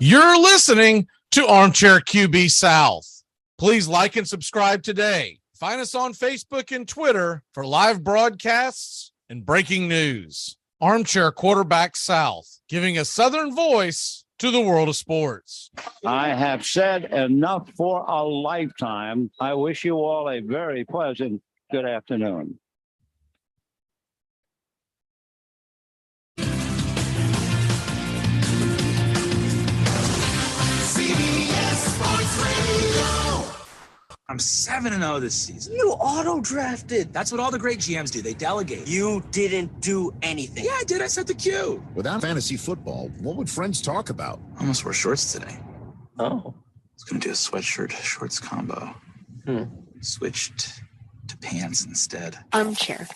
You're listening to Armchair QB South. Please like and subscribe today. Find us on Facebook and Twitter for live broadcasts and breaking news. Armchair Quarterback South, giving a Southern voice to the world of sports. I have said enough for a lifetime. I wish you all a very pleasant good afternoon. I'm 7-0 this season. You auto-drafted. That's what all the great GMs do. They delegate. You didn't do anything. Yeah, I did. I set the cue. Without fantasy football, what would friends talk about? I almost wore shorts today. Oh. I was going to do a sweatshirt shorts combo. Switched to pants instead. Armchair.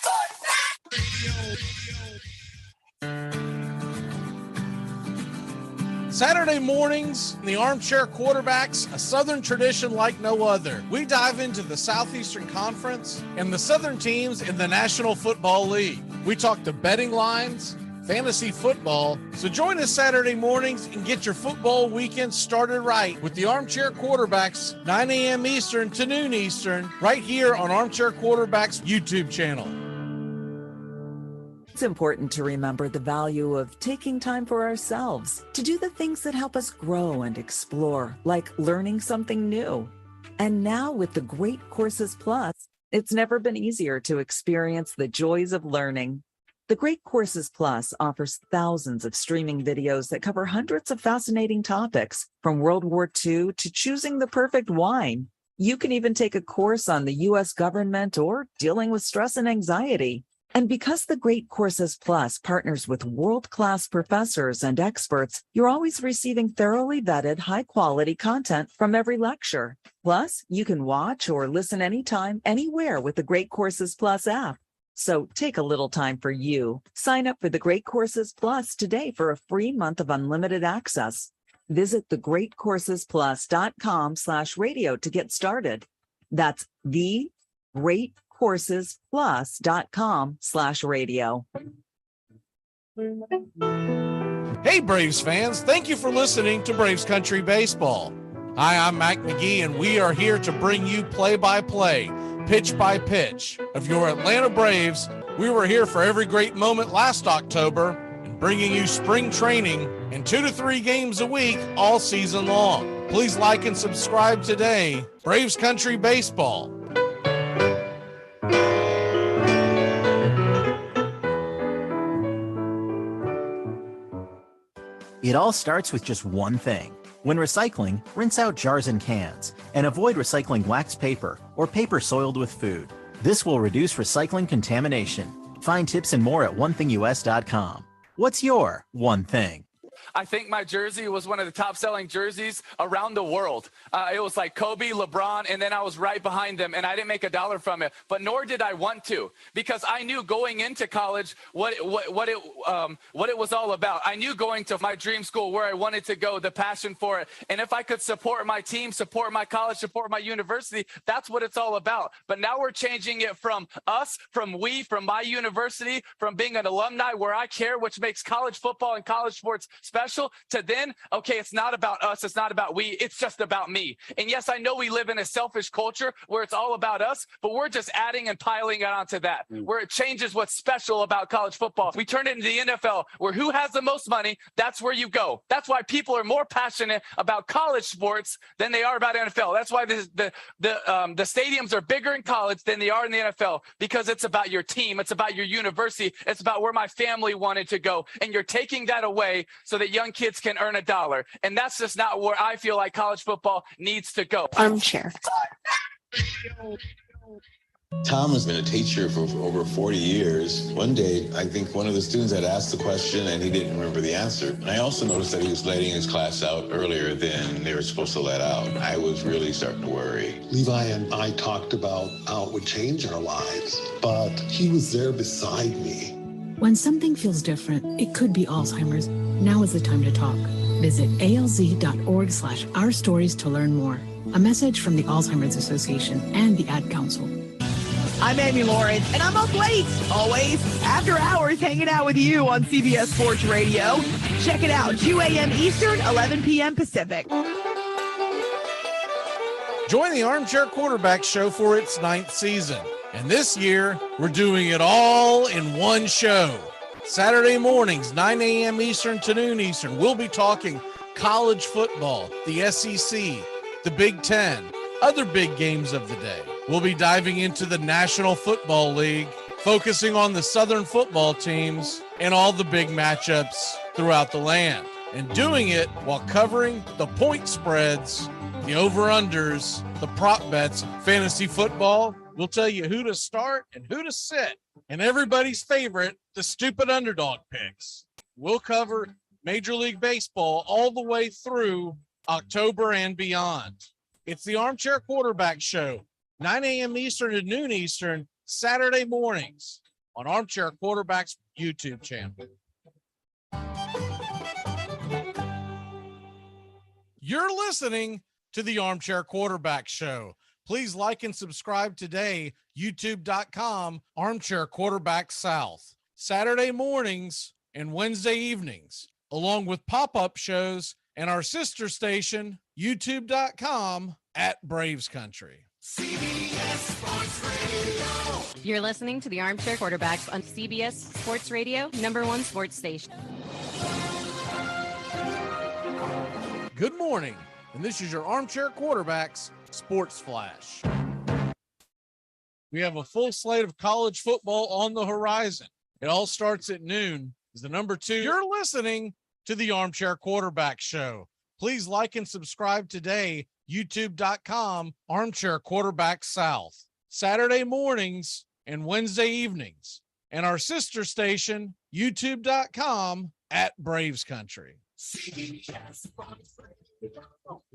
Saturday mornings, the Armchair Quarterbacks, a Southern tradition like no other. We dive into the Southeastern Conference and the Southern teams in the National Football League. We talk to betting lines, fantasy football. So join us Saturday mornings and get your football weekend started right with the Armchair Quarterbacks, 9 a.m. Eastern to noon Eastern, right here on Armchair Quarterbacks YouTube channel. It's important to remember the value of taking time for ourselves to do the things that help us grow and explore, like learning something new. And now with the Great Courses Plus, it's never been easier to experience the joys of learning. The Great Courses Plus offers thousands of streaming videos that cover hundreds of fascinating topics, from World War II to choosing the perfect wine. You can even take a course on the U.S. government or dealing with stress and anxiety. And because the Great Courses Plus partners with world-class professors and experts, you're always receiving thoroughly vetted, high-quality content from every lecture. Plus, you can watch or listen anytime, anywhere with the Great Courses Plus app. So take a little time for you. Sign up for the Great Courses Plus today for a free month of unlimited access. Visit thegreatcoursesplus.com/radio to get started. That's thegreatcoursesplus.com/radio. Hey, Braves fans, thank you for listening to Braves Country Baseball. Hi, I'm Magee, and we are here to bring you play-by-play, pitch-by-pitch of your Atlanta Braves. We were here for every great moment last October and bringing you spring training and 2 to 3 games a week all season long. Please like and subscribe today. Braves Country Baseball. It all starts with just one thing. When recycling, rinse out jars and cans, and avoid recycling waxed paper or paper soiled with food. This will reduce recycling contamination. Find tips and more at onethingus.com. What's your one thing? I think my jersey was one of the top-selling jerseys around the world. It was like Kobe, LeBron, and then I was right behind them, and I didn't make a dollar from it, but nor did I want to, because I knew going into college what it was all about. I knew going to my dream school where I wanted to go, the passion for it, and if I could support my team, support my college, support my university, that's what it's all about. But now we're changing it from us, from we, from my university, from being an alumni where I care, which makes college football and college sports special, to then, okay, it's not about us, it's not about we, it's just about me. And yes, I know we live in a selfish culture where it's all about us, but we're just adding and piling it onto that, where it changes what's special about college football. We turn it into the NFL, where who has the most money, that's where you go. That's why people are more passionate about college sports than they are about NFL. That's why the stadiums are bigger in college than they are in the NFL, because it's about your team, it's about your university, it's about where my family wanted to go, and you're taking that away so that young kids can earn $1. And that's just not where I feel like college football needs to go. Armchair. Tom has been a teacher for over 40 years. One day, I think one of the students had asked the question and he didn't remember the answer. And I also noticed that he was letting his class out earlier than they were supposed to let out. I was really starting to worry. Levi and I talked about how it would change our lives, but he was there beside me. When something feels different, it could be Alzheimer's. Now is the time to talk. Visit alz.org/ourstories to learn more. A message from the Alzheimer's Association and the Ad Council. I'm Amy Lawrence, and I'm up late, always, after hours, hanging out with you on CBS Sports Radio. Check it out, 2 a.m. Eastern, 11 p.m. Pacific. Join the Armchair Quarterback Show for its 9th season. And this year, we're doing it all in one show. Saturday mornings, 9 a.m. Eastern to noon Eastern, we'll be talking college football, the SEC, the Big Ten, other big games of the day. We'll be diving into the National Football League, focusing on the Southern football teams and all the big matchups throughout the land, and doing it while covering the point spreads, the over-unders, the prop bets, fantasy football. We'll tell you who to start and who to sit, and everybody's favorite, the stupid underdog picks. We'll cover Major League Baseball all the way through October and beyond. It's the Armchair Quarterback Show, 9 a.m. Eastern to noon Eastern, Saturday mornings on Armchair Quarterback's YouTube channel. You're listening to the Armchair Quarterback Show. Please like and subscribe today, youtube.com, Armchair Quarterback South. Saturday mornings and Wednesday evenings, along with pop-up shows and our sister station, youtube.com @Braves Country. CBS Sports Radio. You're listening to the Armchair Quarterbacks on CBS Sports Radio, #1 sports station. Good morning, and this is your Armchair Quarterbacks Sports Flash. We have a full slate of college football on the horizon. It all starts at noon. Is the number 2. You're listening to the Armchair Quarterback Show. Please like and subscribe today, youtube.com, Armchair Quarterback South. Saturday mornings and Wednesday evenings. And our sister station, youtube.com @Braves Country.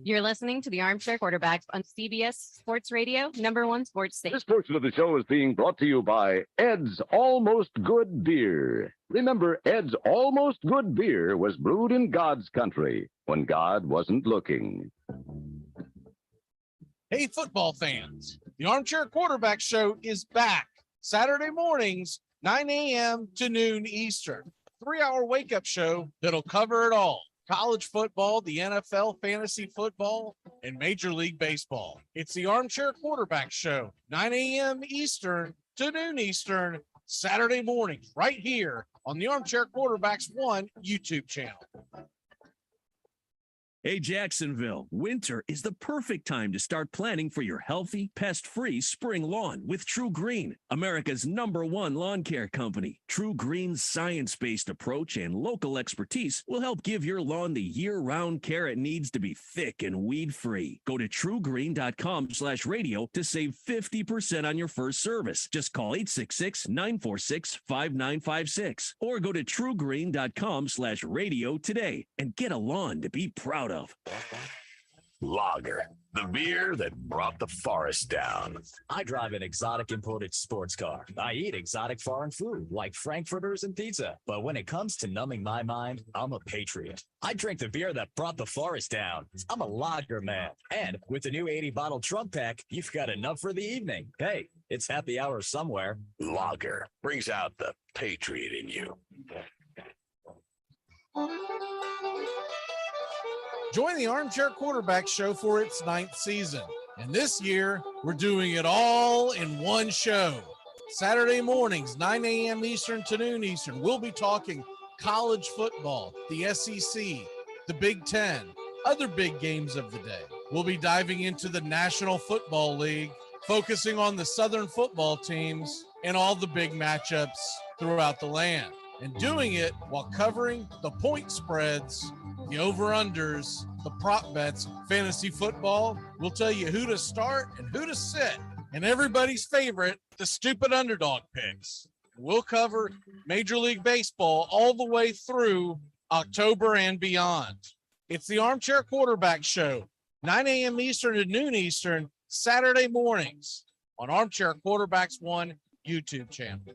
You're listening to the Armchair Quarterbacks on CBS Sports Radio, #1 sports station. This portion of the show is being brought to you by Ed's Almost Good Beer. Remember, Ed's Almost Good Beer was brewed in God's country when God wasn't looking. Hey, football fans, the Armchair Quarterback Show is back Saturday mornings, 9 a.m. to noon Eastern. 3-hour wake-up show that'll cover it all. College football, the NFL, fantasy football, and Major League Baseball. It's the Armchair Quarterback Show, 9 a.m. Eastern to noon Eastern, Saturday mornings, right here on the Armchair Quarterbacks 1 YouTube channel. Hey, Jacksonville, winter is the perfect time to start planning for your healthy, pest-free spring lawn with True Green, America's #1 lawn care company. True Green's science-based approach and local expertise will help give your lawn the year-round care it needs to be thick and weed-free. Go to truegreen.com/radio to save 50% on your first service. Just call 866-946-5956 or go to truegreen.com/radio today and get a lawn to be proud of. Lager, the beer that brought the forest down. I drive an exotic imported sports car. I eat exotic foreign food like frankfurters and pizza. But when it comes to numbing my mind, I'm a patriot. I drink the beer that brought the forest down. I'm a lager man. And with the new 80-bottle trunk pack, you've got enough for the evening. Hey, it's happy hour somewhere. Lager brings out the patriot in you. Join the Armchair Quarterback Show for its 9th season. And this year, we're doing it all in one show. Saturday mornings, 9 a.m. Eastern to noon Eastern, we'll be talking college football, the SEC, the Big Ten, other big games of the day. We'll be diving into the National Football League, focusing on the Southern football teams and all the big matchups throughout the land, and doing it while covering the point spreads, the over-unders, the prop bets, fantasy football. We'll tell you who to start and who to sit, and everybody's favorite, the stupid underdog picks. We'll cover Major League Baseball all the way through October and beyond. It's the Armchair Quarterback Show, 9 a.m. Eastern to noon Eastern, Saturday mornings on Armchair Quarterbacks 1 YouTube channel.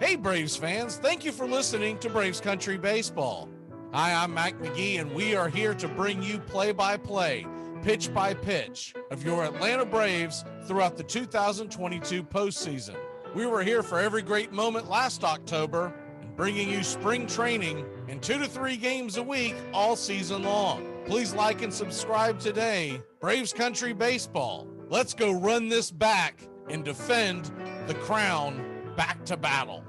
Hey, Braves fans, thank you for listening to Braves Country Baseball. Hi, I'm Magee, and we are here to bring you play-by-play, pitch-by-pitch of your Atlanta Braves throughout the 2022 postseason. We were here for every great moment last October and bringing you spring training and 2 to 3 games a week all season long. Please like and subscribe today. Braves Country Baseball. Let's go run this back and defend the crown back to battle.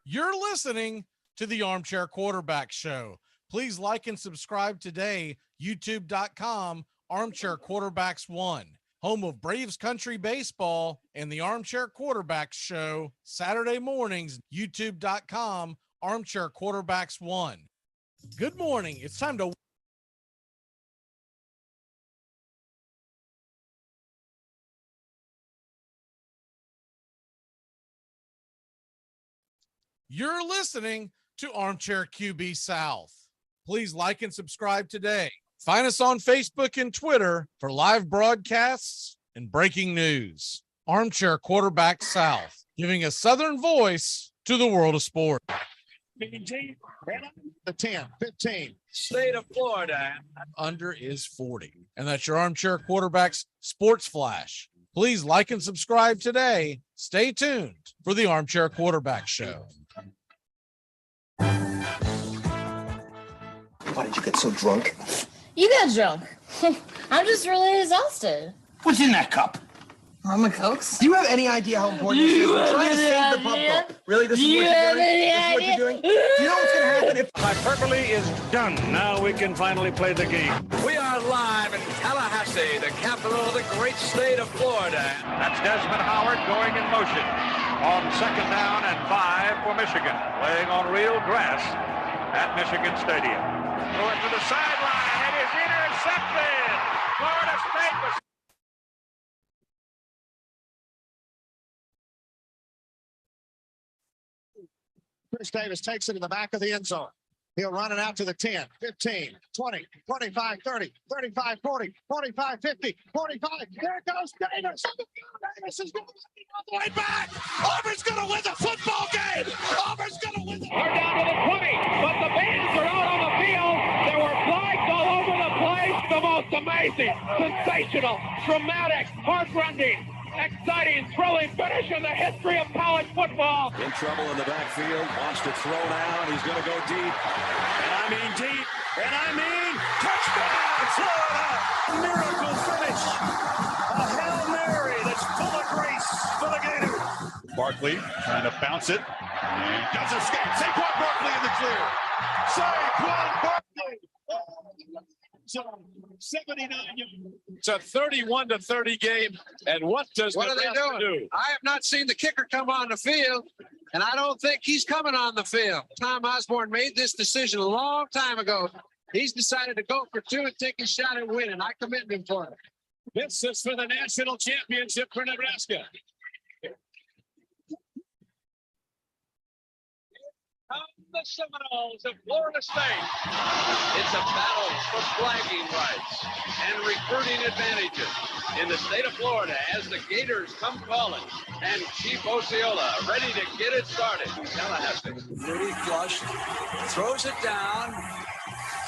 You're listening to the Armchair Quarterback Show. Please like and subscribe today. YouTube.com, Armchair Quarterbacks 1. Home of Braves Country Baseball and the Armchair Quarterbacks Show. Saturday mornings, YouTube.com, Armchair Quarterbacks 1. Good morning. It's time to... You're listening to Armchair QB South. Please like and subscribe today. Find us on Facebook and Twitter for live broadcasts and breaking news. Armchair Quarterback South, giving a Southern voice to the world of sport. The 10, 15. State of Florida. Under is 40. And that's your Armchair Quarterbacks Sports Flash. Please like and subscribe today. Stay tuned for the Armchair Quarterback Show. Why did you get so drunk? You got drunk. I'm just really exhausted. What's in that cup? Rum and Cokes. Do you have any idea how important this is? We're trying to save the pub cup. Really? This is what you're doing? This is what you're doing? Do you know what's going to happen if... Hyperbole is done. Now we can finally play the game. We are live in Tallahassee, the capital of the great state of Florida. That's Desmond Howard going in motion on 2nd down and 5 for Michigan, playing on real grass at Michigan Stadium. Going to the sideline. It is intercepted. Florida State was... Chris Davis takes it in the back of the end zone. He'll run it out to the 10, 15, 20, 25, 30, 35, 40, 45, 50, 45. There goes Davis. Davis is going all the way back. Auburn's going to win the football game. Auburn's going to win the... We're down to the 20, but the bands are out on the field. There were flags all over the place. The most amazing, sensational, dramatic, heart-rending, exciting, thrilling finish in the history of college football. In trouble in the backfield, wants to throw now, and he's going to go deep. And I mean deep, and I mean touchdown, Florida! Miracle finish. A Hail Mary that's full of grace for the Gators. Barkley trying to bounce it. And does escape. Saquon Barkley in the clear. Saquon Barkley. 79. It's a 31-30 game, and what are they doing? I have not seen the kicker come on the field, and I don't think he's coming on the field. Tom Osborne made this decision a long time ago. He's decided to go for 2 and take a shot at winning. I commend him for it. This is for the national championship for Nebraska. The Seminoles of Florida State. It's a battle for flagging rights and recruiting advantages in the state of Florida as the Gators come calling, and Chief Osceola ready to get it started. Tallahassee. Moody flushed, throws it down.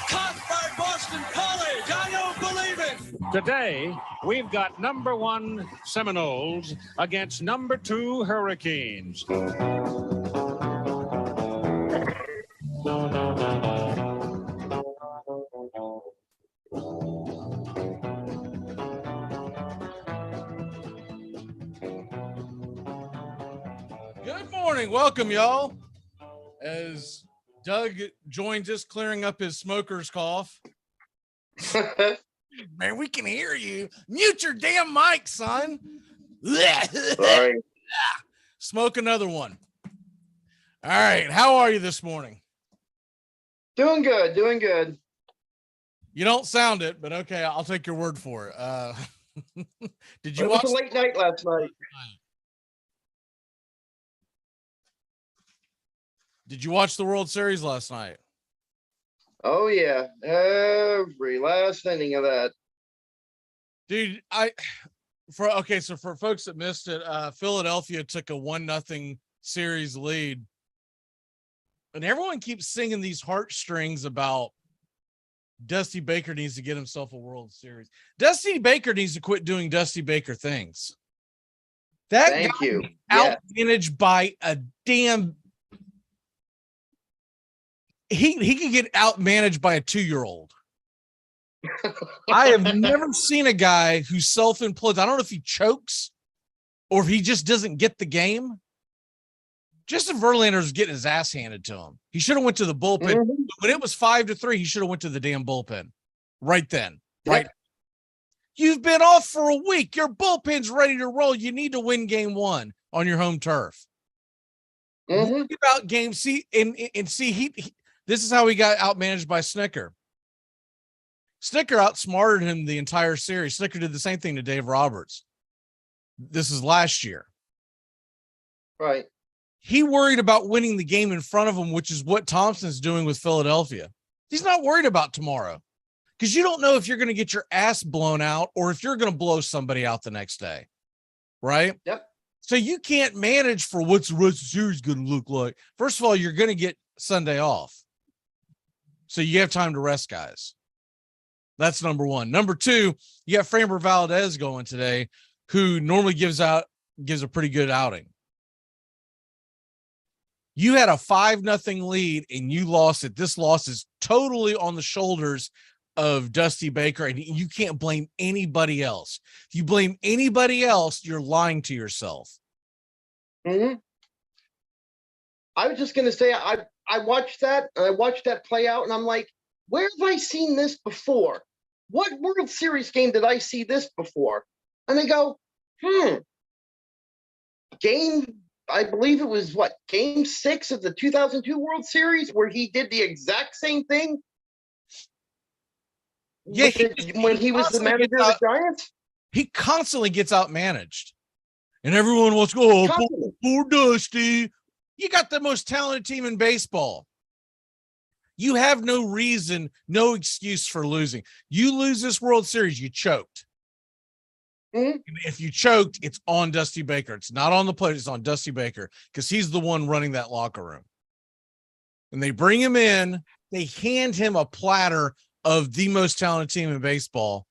Caught by Boston College. I don't believe it. Today, we've got number 1 Seminoles against number 2 Hurricanes. Good morning. Welcome, y'all. As Doug joins us, clearing up his smoker's cough. Man, we can hear you. Mute your damn mic, son. Sorry. Smoke another one. All right. How are you this morning? Doing good. Doing good. You don't sound it, but okay, I'll take your word for it. Did you It watch was a late night last night. Did you watch the World Series last night? Oh yeah, every last inning of that. Dude, So for folks that missed it, Philadelphia took a 1-0 series lead, and everyone keeps singing these heartstrings about Dusty Baker needs to get himself a World Series. Dusty Baker needs to quit doing Dusty Baker things. That guy outmanaged by a damn. He could get outmanaged by a 2-year-old. I have never seen a guy who's self-employed. I don't know if he chokes or if he just doesn't get the game. Justin Verlander is getting his ass handed to him. He should have went to the bullpen. When it was 5-3, he should have went to the damn bullpen right then. Right. You've been off for a week. Your bullpen's ready to roll. You need to win game 1 on your home turf. Worry about game C and see this is how he got outmanaged by Snicker. Snicker outsmarted him the entire series. Snicker did the same thing to Dave Roberts. This is last year. Right. He worried about winning the game in front of him, which is what Thompson's doing with Philadelphia. He's not worried about tomorrow because you don't know if you're going to get your ass blown out or if you're going to blow somebody out the next day. Right? Yep. So you can't manage for what's the rest of the series going to look like. First of all, you're going to get Sunday off. So you have time to rest, guys. That's number one. Number two, you got Framber Valdez going today, who normally gives a pretty good outing. You had a 5-0 lead and you lost it. This loss is totally on the shoulders of Dusty Baker, and you can't blame anybody else. If you blame anybody else, you're lying to yourself. I was just going to say, I watched that, and I watched that play out, and I'm like, where have I seen this before? What World Series game did I see this before? And I go, I believe it was game 6 of the 2002 World Series where he did the exact same thing. Yeah, when he was the manager of the Giants. He constantly gets outmanaged, and everyone wants to go, poor Dusty. You got the most talented team in baseball. You have no reason, no excuse for losing. You lose this World Series, you choked. If you choked, it's on Dusty Baker. It's not on the plate. It's on Dusty Baker because he's the one running that locker room. And they bring him in. They hand him a platter of the most talented team in baseball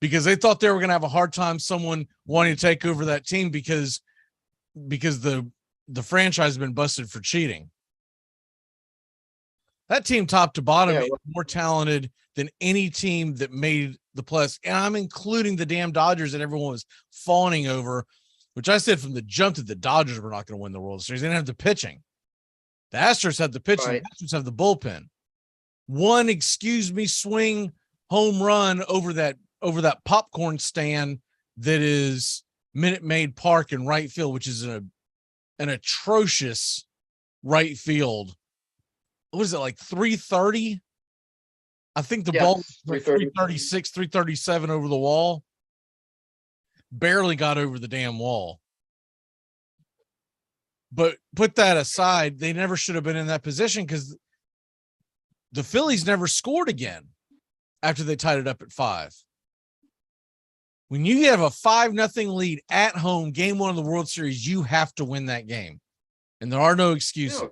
because they thought they were going to have a hard time someone wanting to take over that team because the franchise has been busted for cheating. That team top to bottom is more talented than any team that made the playoffs. And I'm including the damn Dodgers that everyone was fawning over, which I said from the jump that the Dodgers were not going to win the World Series. They didn't have the pitching. The Astros had the pitching. Right. The Astros have the bullpen. One, swing home run over that popcorn stand that is Minute Maid Park in right field, which is an atrocious right field. What is it, like 330? I think the ball was like 336, 337 over the wall. Barely got over the damn wall. But put that aside, they never should have been in that position because the Phillies never scored again after they tied it up at 5. When you have a 5-0 lead at home, game 1 of the World Series, you have to win that game. And there are no excuses.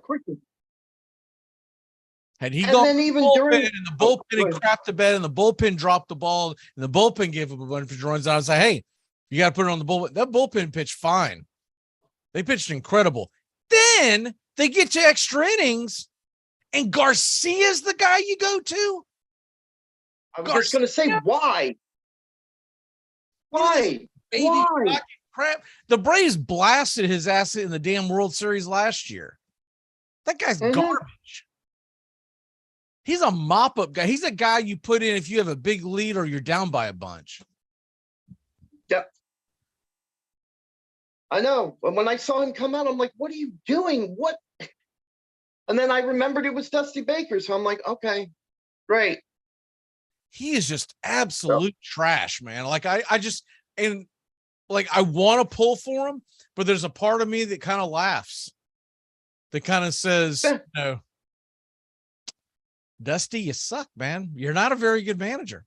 Had he gone and the bullpen had crapped the bed and the bullpen dropped the ball and the bullpen gave up a bunch of runs, I was like, hey, you got to put it on the bullpen. That bullpen pitched fine. They pitched incredible. Then they get to extra innings and Garcia's the guy you go to. I was just going to say, why? Why? Crap. The Braves blasted his ass in the damn World Series last year. That guy's garbage. He's a mop-up guy. He's a guy you put in if you have a big lead or you're down by a bunch. Yep. I know. And when I saw him come out, I'm like, what are you doing? What? And then I remembered it was Dusty Baker. So I'm like, okay, great. He is just absolute trash, man. Like I want to pull for him, but there's a part of me that kind of laughs. That kind of says, no. Dusty, you suck, man. You're not a very good manager.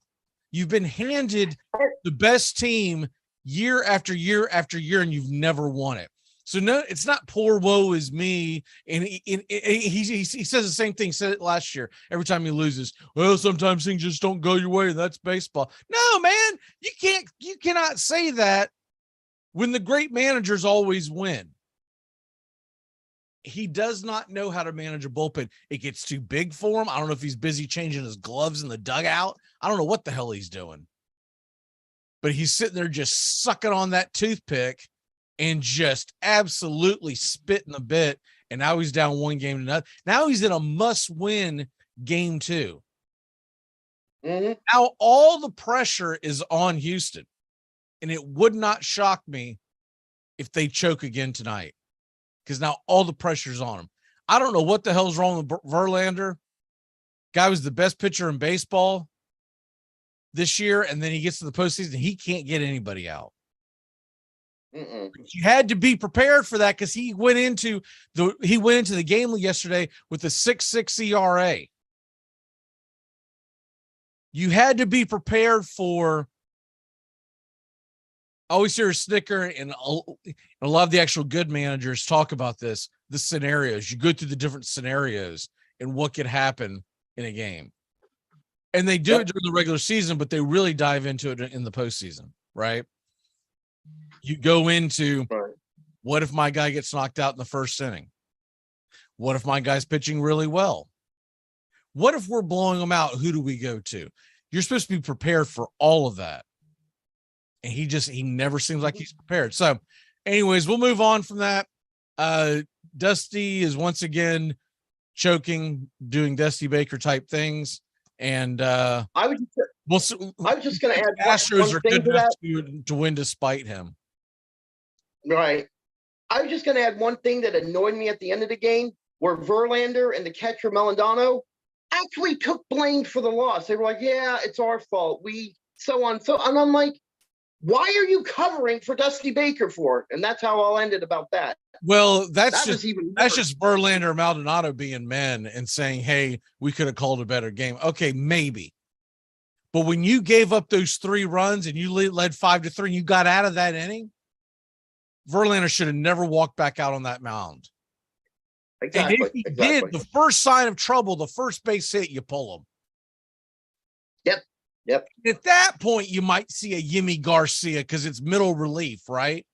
You've been handed the best team year after year after year, and you've never won it. So no, it's not poor woe is me. And he says the same thing. He said it last year. Every time he loses, well, sometimes things just don't go your way. That's baseball. No, man, you cannot say that when the great managers always win. He does not know how to manage a bullpen. It gets too big for him. I don't know if he's busy changing his gloves in the dugout. I don't know what the hell he's doing. But he's sitting there just sucking on that toothpick and just absolutely spitting the bit. And now he's down 1 game to nothing. Now he's in a must-win game 2. Mm-hmm. Now all the pressure is on Houston. And it would not shock me if they choke again tonight. Because now all the pressure's on him. I don't know what the hell's wrong with Verlander. Guy was the best pitcher in baseball this year, and then he gets to the postseason, he can't get anybody out. You had to be prepared for that because he went into the game yesterday with a 6.6 ERA. You had to be prepared for. I always hear a snicker, and a lot of the actual good managers talk about this, the scenarios. You go through the different scenarios and what could happen in a game. And they do it during the regular season, but they really dive into it in the postseason, right? You go into, what if my guy gets knocked out in the first inning? What if my guy's pitching really well? What if we're blowing them out? Who do we go to? You're supposed to be prepared for all of that. And he never seems like he's prepared. So anyways, we'll move on from that. Dusty is once again choking, doing Dusty Baker type things. And I was just going to add Astros are good to enough that. to win despite him. Right. I was just going to add one thing that annoyed me at the end of the game, where Verlander and the catcher Melendano actually took blame for the loss. They were like, yeah, it's our fault. And I'm like, why are you covering for Dusty Baker for it? And that's how I'll end it about that. Well, that's just Verlander and Maldonado being men and saying, hey, we could have called a better game. Okay, maybe. But when you gave up those 3 runs and you led 5-3 and you got out of that inning, Verlander should have never walked back out on that mound. Exactly. And if he did, the first sign of trouble, the first base hit, you pull him. Yep. At that point, you might see a Yimi Garcia because it's middle relief, right?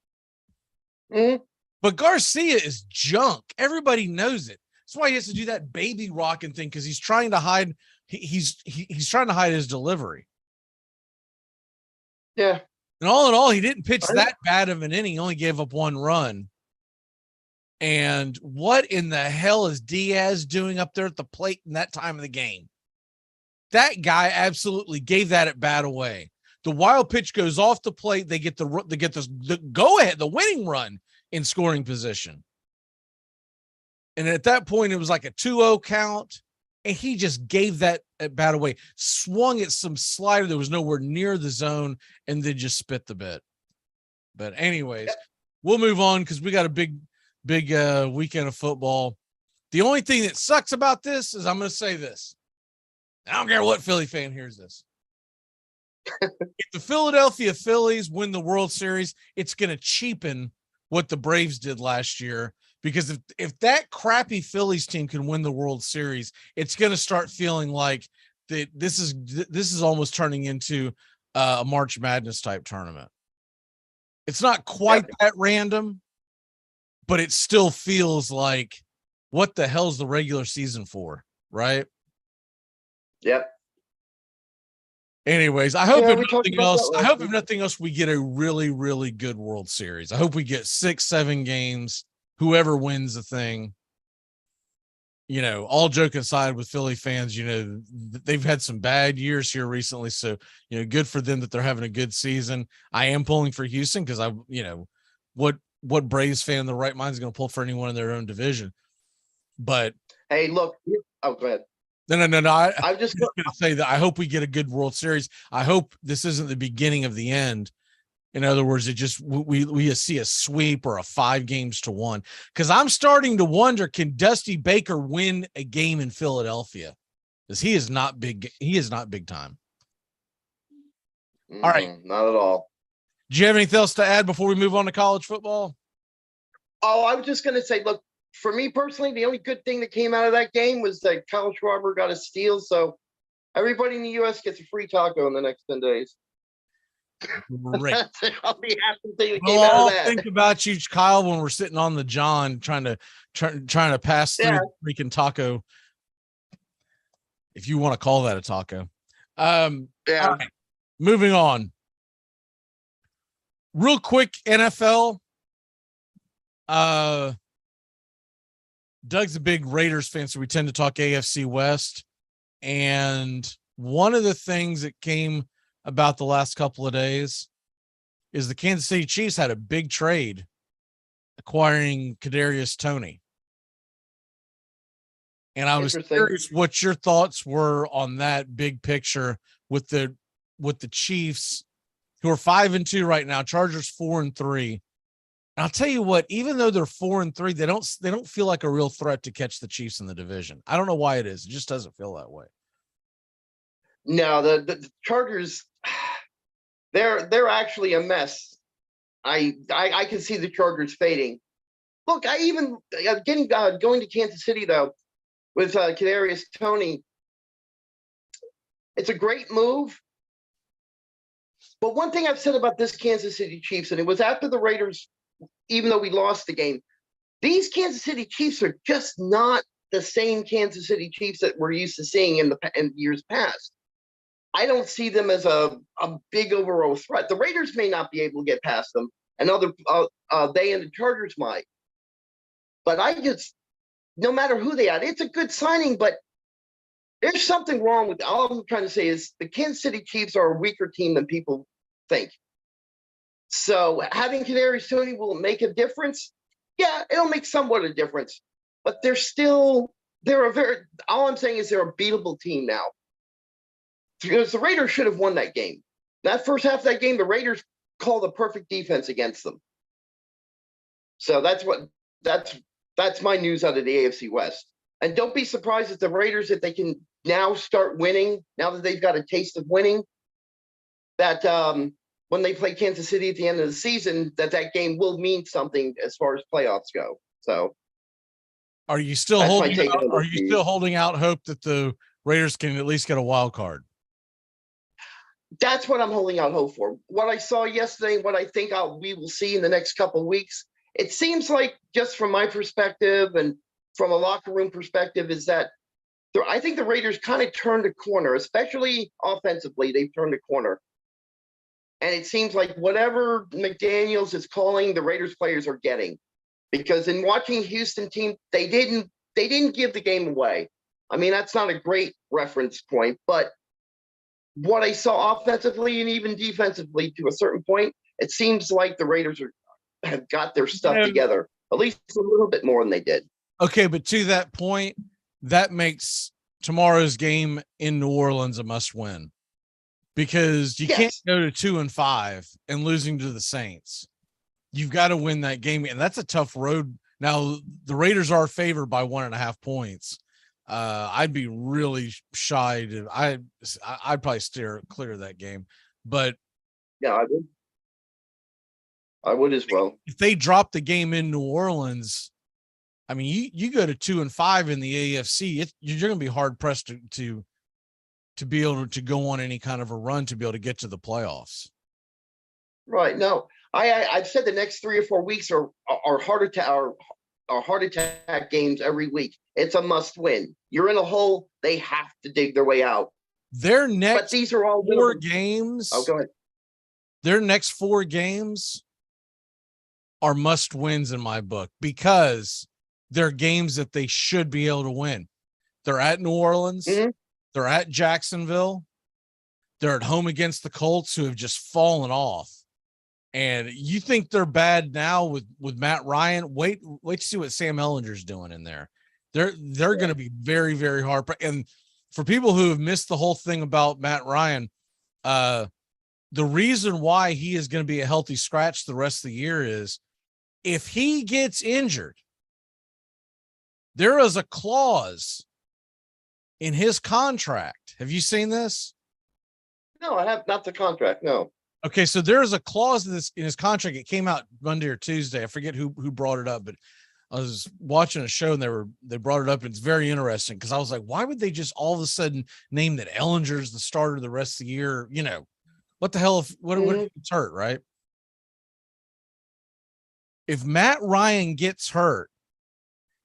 Mm-hmm. But Garcia is junk. Everybody knows it. That's why he has to do that baby rocking thing, because he's trying to hide. He's trying to hide his delivery. Yeah. And all in all, he didn't pitch that bad of an inning. He only gave up 1 run. And what in the hell is Diaz doing up there at the plate in that time of the game? That guy absolutely gave that at bat away. The wild pitch goes off the plate. They get the go ahead, the winning run in scoring position. And at that point, it was like a 2-0 count. And he just gave that at bat away, swung at some slider that was nowhere near the zone, and then just spit the bit. But anyways, we'll move on because we got a big weekend of football. The only thing that sucks about this is I'm going to say this. I don't care what Philly fan hears this. If the Philadelphia Phillies win the World Series, it's going to cheapen what the Braves did last year, because if that crappy Phillies team can win the World Series, it's going to start feeling like that this is almost turning into a March Madness type tournament. It's not quite that random, but it still feels like, what the hell's the regular season for, right? Yep. Anyways, I hope if nothing else, we get a really, really good World Series. I hope we get 6-7 games. Whoever wins the thing, all joking aside with Philly fans, they've had some bad years here recently. So, good for them that they're having a good season. I am pulling for Houston because what Braves fan in the right mind is going to pull for anyone in their own division. But hey, look, go ahead. No. I'm just going to say that I hope we get a good World Series. I hope this isn't the beginning of the end. In other words, it just we see a sweep or a 5 games to 1. Because I'm starting to wonder, can Dusty Baker win a game in Philadelphia? Because he is not big. He is not big time. All right. Not at all. Do you have anything else to add before we move on to college football? Oh, I was just going to say, look, for me personally, the only good thing that came out of that game was that Kyle Schwarber got a steal. So everybody in the U.S. gets a free taco in the next 10 days. Great. That's the only happy thing that We'll came out all of that. think about you, Kyle, when we're sitting on the John trying to pass through the freaking taco. If you want to call that a taco. All right, moving on. Real quick, NFL. Doug's a big Raiders fan, so we tend to talk AFC West. And one of the things that came about the last couple of days is the Kansas City Chiefs had a big trade acquiring Kadarius Toney. And I was curious what your thoughts were on that big picture with the Chiefs, who are 5-2 right now, Chargers 4-3. And I'll tell you what, even though they're 4-3, they don't feel like a real threat to catch the Chiefs in the division. I don't know why it is. It just doesn't feel that way. No, the Chargers, they're actually a mess. I can see the Chargers fading. Look, I even going to Kansas City though with Kadarius Toney. It's a great move. But one thing I've said about this Kansas City Chiefs, and it was after the Raiders, even though we lost the game, these Kansas City Chiefs are just not the same Kansas City Chiefs that we're used to seeing in years past. I don't see them as a big overall threat. The Raiders may not be able to get past them, and they and the Chargers might. But no matter who they are, it's a good signing, but there's something wrong with all I'm trying to say is the Kansas City Chiefs are a weaker team than people think. So having Kadarius Toney will make a difference. Yeah, it'll make somewhat a difference, but all I'm saying is they're a beatable team now. Because the Raiders should have won that game. That first half of that game, the Raiders called a perfect defense against them. So that's my news out of the AFC West. And don't be surprised if the Raiders, if they can now start winning, now that they've got a taste of winning, that when they play Kansas City at the end of the season, that game will mean something as far as playoffs go. So, are you still holding out hope that the Raiders can at least get a wild card? That's what I'm holding out hope for. What I saw yesterday, what I think we will see in the next couple of weeks, it seems like, just from my perspective and from a locker room perspective, is that I think the Raiders kind of turned a corner, especially offensively. They've turned a corner. And it seems like whatever McDaniels is calling, the Raiders players are getting. Because in watching Houston team, they didn't give the game away. I mean, that's not a great reference point, but what I saw offensively and even defensively to a certain point, it seems like the Raiders have got their stuff together, at least a little bit more than they did. Okay, but to that point, that makes tomorrow's game in New Orleans a must-win, because you can't go to 2-5 and losing to the Saints. You've got to win that game, and that's a tough road. Now, the Raiders are favored by 1.5 points. I'd be really shy I'd probably steer clear of that game, but yeah, I would as well. If they drop the game in New Orleans, I mean, you go to 2-5 in the AFC, you're going to be hard pressed to be able to go on any kind of a run to be able to get to the playoffs. Right. No, I've said the next 3 or 4 weeks are heart attack games every week. It's a must win. You're in a hole. They have to dig their way out. Their next but these are all 4 games. Oh, go ahead. Their next 4 games are must wins in my book, because they're games that they should be able to win. They're at New Orleans. Mm-hmm. They're at Jacksonville. They're at home against the Colts, who have just fallen off. And you think they're bad now with Matt Ryan? Wait to see what Sam Ellinger's doing in there. They're going to be very, very hard. And for people who have missed the whole thing about Matt Ryan, the reason why he is going to be a healthy scratch the rest of the year is if he gets injured, there is a clause in his contract. Have you seen this? No, I have not the contract. No. Okay, so there's a clause in his contract. It came out Monday or Tuesday. I forget who brought it up, but I was watching a show and they brought it up. And it's very interesting because I was like, why would they just all of a sudden name that Ellinger's the starter the rest of the year? You know, what the hell if what if it's hurt, right? If Matt Ryan gets hurt,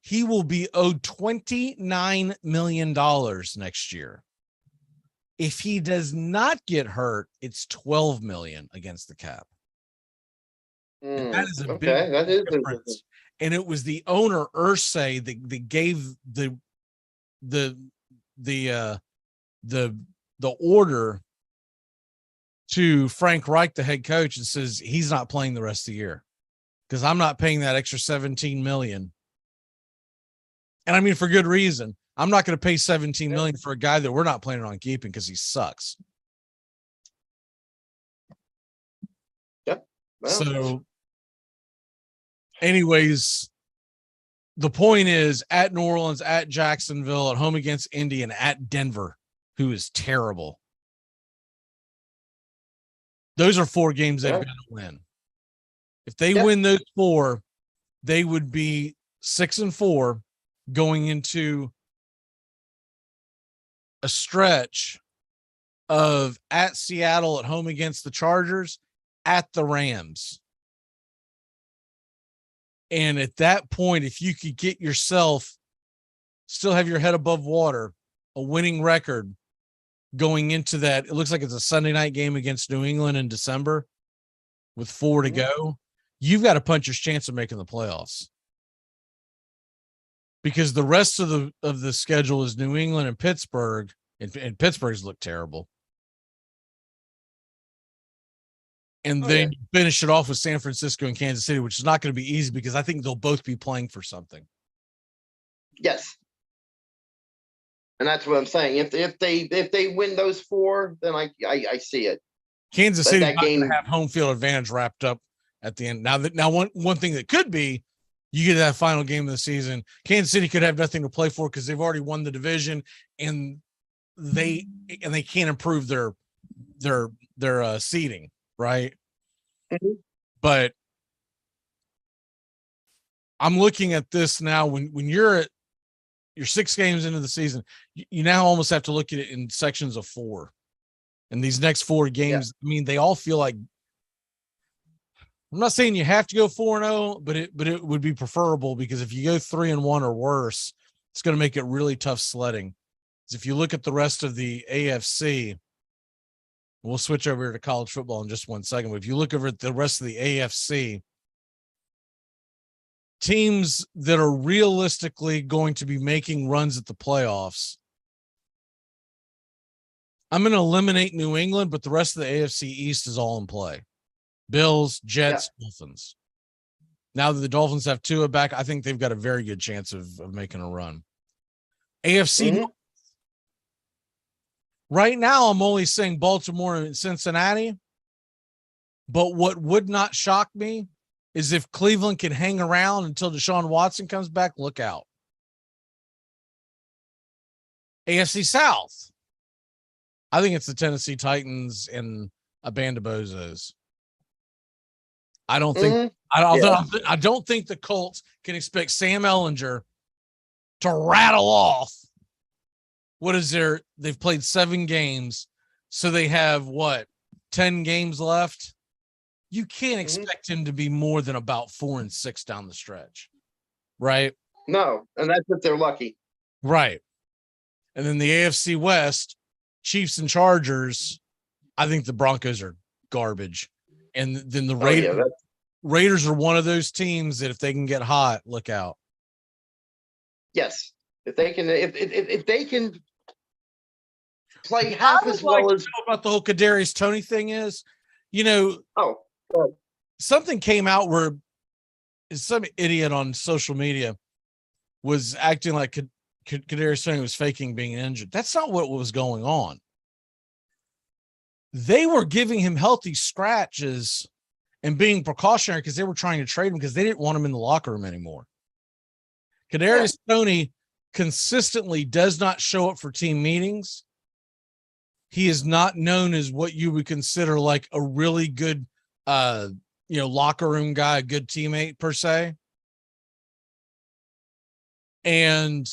he will be owed $29 million next year. If he does not get hurt, it's $12 million against the cap. That is a big difference. And it was the owner Irsay that gave the order to Frank Reich, the head coach, and says he's not playing the rest of the year because I'm not paying that extra $17 million. And I mean, for good reason. I'm not going to pay $17 million for a guy that we're not planning on keeping because he sucks. Yep. Well, so anyways, the point is at New Orleans, at Jacksonville, at home against Indy, and at Denver, who is terrible. Those are 4 games they've got to win. If they win those 4, they would be 6-4 going into a stretch of at Seattle, at home against the Chargers, at the Rams. And at that point, if you could get yourself, still have your head above water, a winning record going into that, it looks like it's a Sunday night game against New England in December with 4 to go. You've got a puncher's chance of making the playoffs. Because the rest of the schedule is New England and Pittsburgh, and Pittsburgh's look terrible. And then you finish it off with San Francisco and Kansas City, which is not going to be easy because I think they'll both be playing for something. Yes. And that's what I'm saying. If they win those 4, then I see it. Kansas City not going to have home field advantage wrapped up at the end. Now one thing that could be, you get that final game of the season, Kansas City could have nothing to play for because they've already won the division and they can't improve their seeding, right? Mm-hmm. But I'm looking at this now when you're 6 games into the season, you now almost have to look at it in sections of 4. And these next 4 games, I mean, they all feel like, I'm not saying you have to go 4-0, but it would be preferable because if you go 3-1 or worse, it's going to make it really tough sledding. Because if you look at the rest of the AFC, we'll switch over here to college football in just one second. But if you look over at the rest of the AFC, teams that are realistically going to be making runs at the playoffs, I'm going to eliminate New England, but the rest of the AFC East is all in play. Bills, Jets, Dolphins. Now that the Dolphins have Tua back, I think they've got a very good chance of making a run. AFC, right now, I'm only saying Baltimore and Cincinnati. But what would not shock me is if Cleveland can hang around until Deshaun Watson comes back, look out. AFC South, I think it's the Tennessee Titans and a band of bozos. I don't think I don't think the Colts can expect Sam Ellinger to rattle off. What is they've played 7 games, so they have 10 games left. You can't expect him to be more than about 4-6 down the stretch, right? No, and that's if they're lucky. Right. And then the AFC West, Chiefs and Chargers, I think the Broncos are garbage. And then the Raiders are one of those teams that if they can get hot, look out. Yes. If they can play half as well as about the whole Kadarius Toney thing is, something came out where some idiot on social media was acting like Kadarius Toney was faking being injured. That's not what was going on. They were giving him healthy scratches and being precautionary because they were trying to trade him because they didn't want him in the locker room anymore. Kadarius Toney consistently does not show up for team meetings. he is not known as what you would consider like a really good, locker room guy, a good teammate per se. And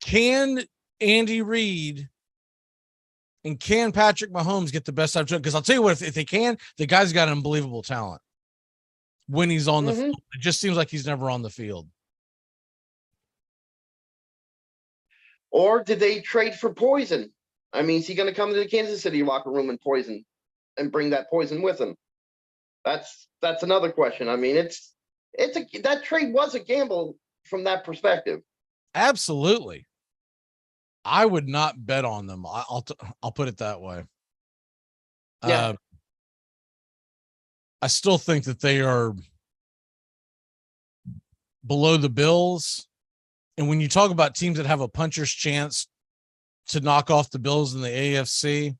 can Andy Reid and can Patrick Mahomes get the best out of it? Because I'll tell you what, if they can, the guy's got unbelievable talent when he's on the field. It just seems like he's never on the field. Or did they trade for poison? I mean, is he going to come to the Kansas City locker room and poison and bring that poison with him? That's another question. I mean, that trade was a gamble from that perspective. Absolutely. I would not bet on them. I'll put it that way. Yeah. I still think that they are below the Bills. And when you talk about teams that have a puncher's chance to knock off the Bills in the AFC,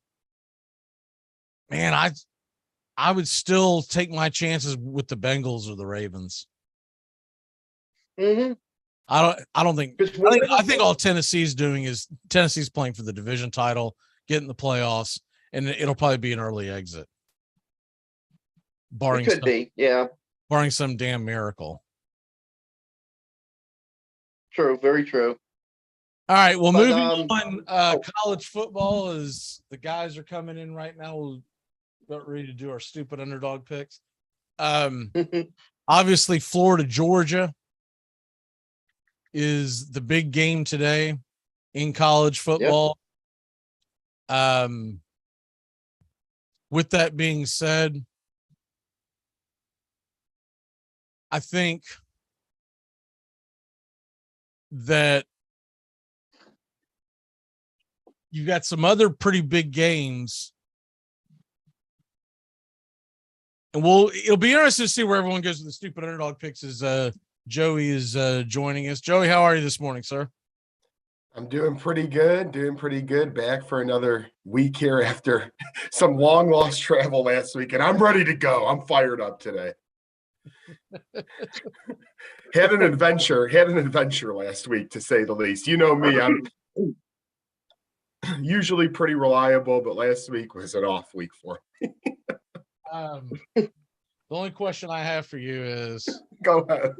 man, I would still take my chances with the Bengals or the Ravens. Mm-hmm. I think all Tennessee's doing is Tennessee's playing for the division title, getting the playoffs, and it'll probably be an early exit. Barring some damn miracle. True, very true. All right, well, moving on, college football is the guys are coming in right now. We're about ready to do our stupid underdog picks. Obviously, Florida, Georgia is the big game today in college football. Yep. With that being said, I think that you got some other pretty big games, and it'll be interesting to see where everyone goes with the stupid underdog picks as Joey is joining us. Joey, how are you this morning, sir? I'm doing pretty good. Back for another week here after some long lost travel last week, and I'm ready to go. I'm fired up today. Had an adventure last week, to say the least. You know me, I'm usually pretty reliable, but last week was an off week for me. The only question I have for you is, go ahead.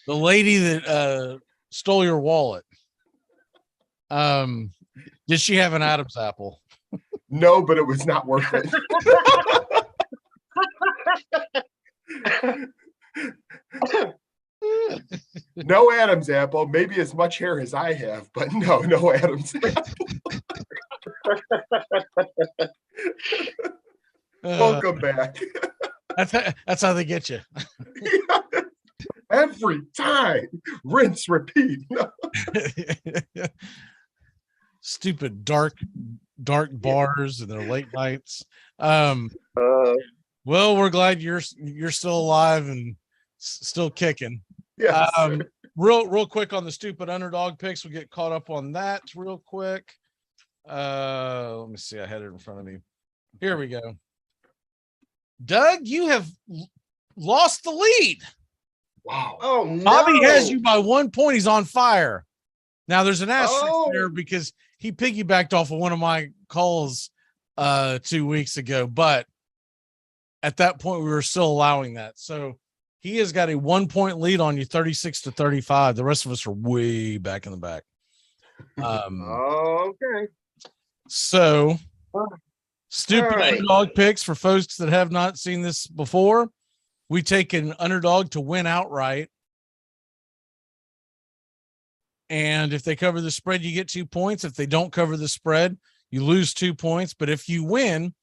The lady that stole your wallet, did she have an Adam's apple? No, but it was not worth it. No Adam's apple, maybe as much hair as I have, but no Adam's apple. Welcome back. That's how they get you. Every time, rinse, repeat. Stupid dark bars and their late nights. Well, we're glad you're still alive and still kicking. Yeah. Real quick on the stupid underdog picks, we'll get caught up on that real quick. Let me see. I had it in front of me. Here we go. Doug, you have lost the lead. Wow. Oh, no. Bobby has you by 1 point. He's on fire. Now there's an asterisk there because he piggybacked off of one of my calls 2 weeks ago, but at that point we were still allowing that. So he has got a 1 point lead on you, 36-35. The rest of us are way back in the back. Okay. So stupid underdog picks for folks that have not seen this before. We take an underdog to win outright. And if they cover the spread, you get 2 points. If they don't cover the spread, you lose 2 points. But if you win,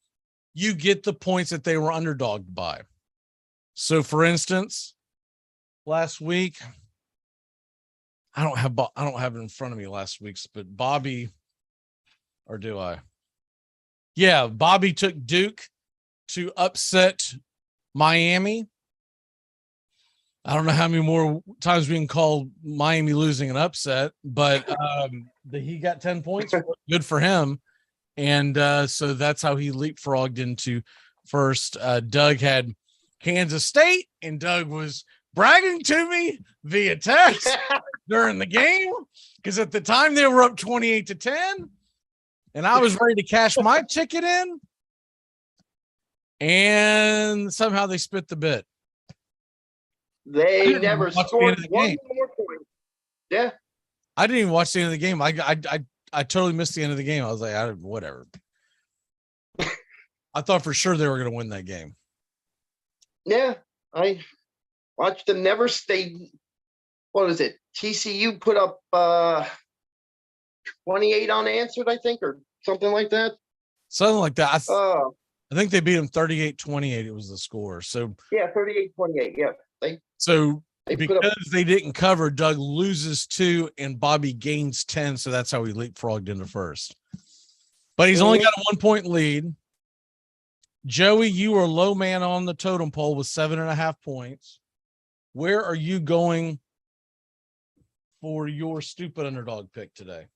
you get the points that they were underdogged by. So, for instance, last week, I don't have it in front of me last week's, but Bobby, or do I? Yeah, Bobby took Duke to upset Miami. I don't know how many more times we can call Miami losing an upset, but he got 10 points. Good for him. And so that's how he leapfrogged into first. Doug had Kansas State, and Doug was bragging to me via text during the game because at the time they were up 28-10, and I was ready to cash my ticket in, and somehow they spit the bit. They never scored one more point. Yeah. I didn't even watch the end of the game. I totally missed the end of the game. I was like, whatever. I thought for sure they were going to win that game. Yeah, I watched them never stay. What was it? TCU put up 28 unanswered, I think, or something like that. Something like that. I think they beat them 38-28. It was the score. So yeah, 38-28. Yeah. Because they didn't cover, Doug loses 2 and Bobby gains 10. So that's how he leapfrogged into first. But he's only got a 1-point lead. Joey, you are low man on the totem pole with 7.5 points. Where are you going for your stupid underdog pick today?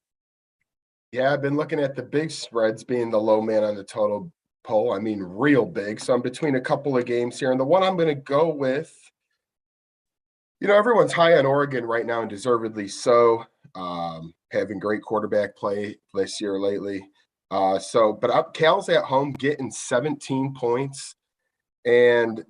Yeah, I've been looking at the big spreads being the low man on the total pole. I mean, real big. So I'm between a couple of games here. And the one I'm going to go with, everyone's high on Oregon right now and deservedly so. Having great quarterback play this year lately. But Cal's at home getting 17 points, and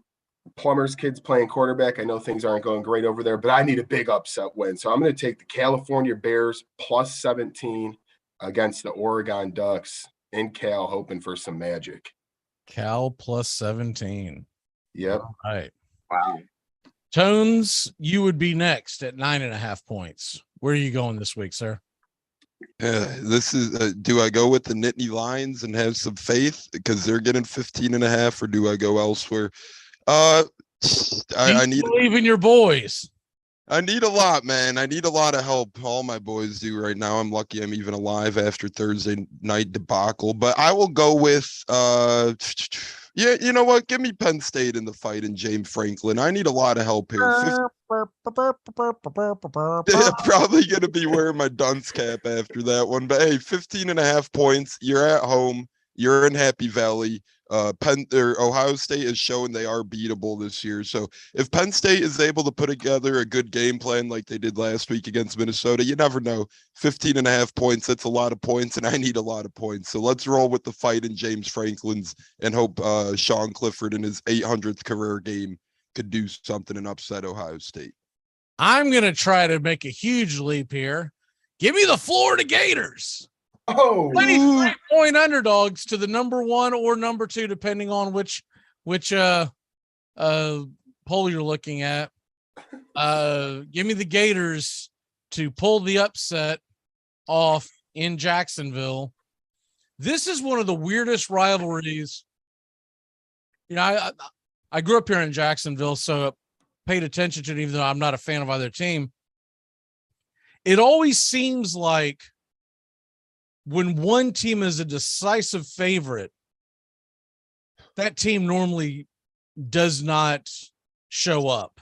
Plummer's kids playing quarterback. I know things aren't going great over there, but I need a big upset win. So I'm going to take the California Bears plus 17 against the Oregon Ducks in Cal, hoping for some magic. Cal plus 17. Yep. All right. Wow. Tones, you would be next at 9.5 points. Where are you going this week, sir? This is do I go with the Nittany Lions and have some faith because they're getting 15.5, or do I go elsewhere? I need believe in your boys. I need a lot, man. I need a lot of help. All my boys do right now. I'm lucky I'm even alive after Thursday night debacle. But I will go with yeah, you know what? Give me Penn State in the fight and James Franklin. I need a lot of help here. Probably gonna be wearing my dunce cap after that one. But hey, 15.5 points. You're at home. You're in Happy Valley. Ohio State is showing they are beatable this year. So if Penn State is able to put together a good game plan like they did last week against Minnesota, you never know. 15.5 points, that's a lot of points, and I need a lot of points. So let's roll with the fight in James Franklin's and hope Sean Clifford in his 800th career game could do something and upset Ohio State. I'm going to try to make a huge leap here. Give me the Florida Gators. 23-point underdogs to the number 1 or number 2, depending on which poll you're looking at. Give me the Gators to pull the upset off in Jacksonville. This is one of the weirdest rivalries. I grew up here in Jacksonville, so paid attention to it, even though I'm not a fan of either team. It always seems like when one team is a decisive favorite, that team normally does not show up.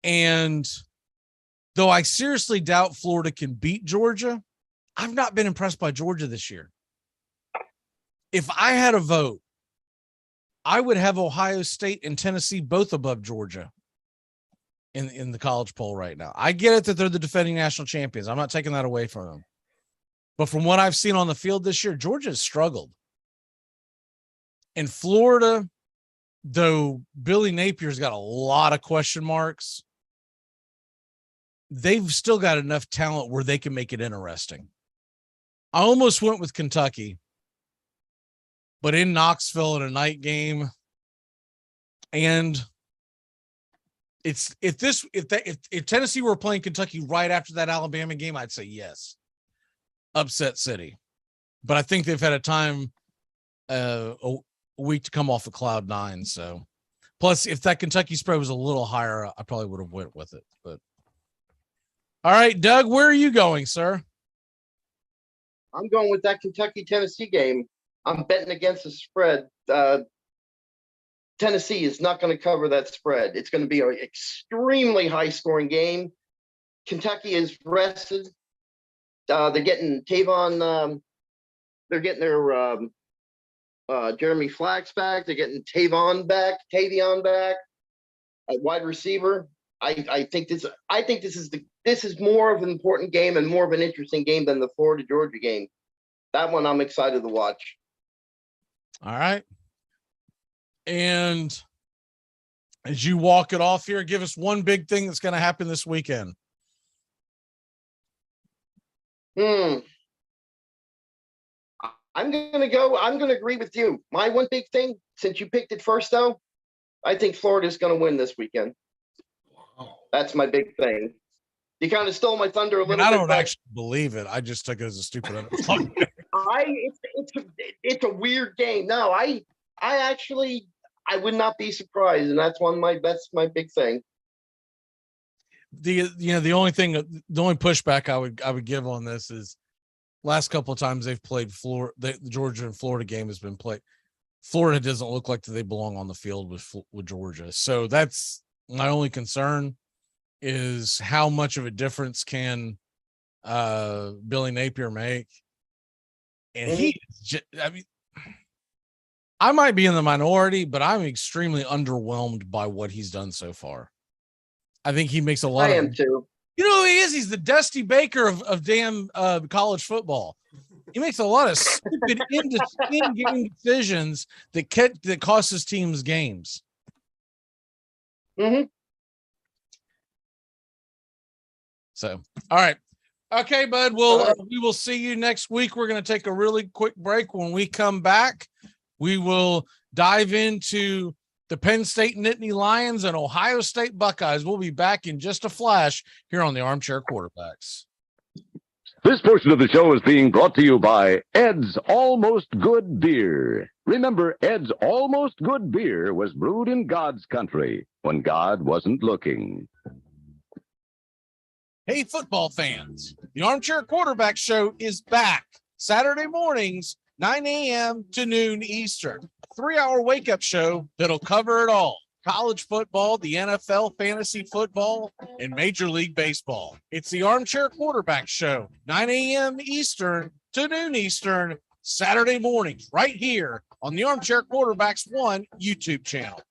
And though I seriously doubt Florida can beat Georgia, I've not been impressed by Georgia this year. If I had a vote, I would have Ohio State and Tennessee both above Georgia in the college poll right now. I get it that they're the defending national champions. I'm not taking that away from them. But from what I've seen on the field this year, Georgia has struggled. And Florida, though Billy Napier's got a lot of question marks, they've still got enough talent where they can make it interesting. I almost went with Kentucky, but in Knoxville in a night game, and if Tennessee were playing Kentucky right after that Alabama game, I'd say yes. Upset city. But I think they've had a time a week to come off of cloud 9. So plus if that Kentucky spread was a little higher, I probably would have went with it. But all right, Doug, where are you going, sir? I'm going with that Kentucky-Tennessee game. I'm betting against the spread. Tennessee is not going to cover that spread. It's going to be an extremely high-scoring game. Kentucky is rested. They're getting Tavon. They're getting their Jeremy Flax back. They're getting Tavion back at wide receiver. I think this is more of an important game and more of an interesting game than the Florida Georgia game. That one I'm excited to watch. All right. And as you walk it off here, give us one big thing that's going to happen this weekend. I'm going to agree with you. My one big thing, since you picked it first, though, I think Florida's going to win this weekend. That's my big thing. You kind of stole my thunder a little bit. I don't actually believe it. I just took it as a stupid underdog. It's a weird game. No, I would not be surprised, and that's my big thing. The only pushback I would give on this is last couple of times they've played Florida, the Georgia and Florida game has been played. Florida doesn't look like they belong on the field with Georgia. So that's my only concern, is how much of a difference can Billy Napier make? And I might be in the minority, but I'm extremely underwhelmed by what he's done so far. I think he makes a lot. I am too. You know who he is? He's the Dusty Baker of damn college football. He makes a lot of stupid in-game decisions that cost his teams games. Mm-hmm. So, all right. Okay, bud. We will see you next week. We're going to take a really quick break. When we come back, we will dive into the Penn State Nittany Lions and Ohio State Buckeyes. We'll be back in just a flash here on the Armchair Quarterbacks. This portion of the show is being brought to you by Ed's Almost Good Beer. Remember, Ed's Almost Good Beer was brewed in God's country when God wasn't looking. Hey, football fans, the Armchair Quarterback Show is back Saturday mornings, 9 a.m. to noon Eastern. A 3-hour wake-up show that'll cover it all. College football, the NFL, fantasy football, and Major League Baseball. It's the Armchair Quarterback Show, 9 a.m. Eastern to noon Eastern, Saturday mornings, right here on the Armchair Quarterbacks 1 YouTube channel.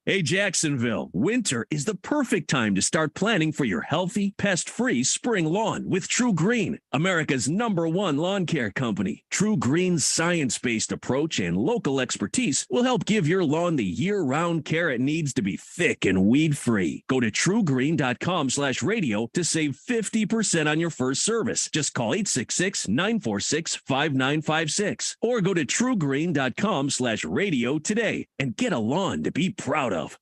Hey, Jacksonville, winter is the perfect time to start planning for your healthy, pest-free spring lawn with True Green, America's #1 lawn care company. True Green's science-based approach and local expertise will help give your lawn the year-round care it needs to be thick and weed-free. Go to truegreen.com/radio to save 50% on your first service. Just call 866-946-5956 or go to truegreen.com/radio today and get a lawn to be proud of.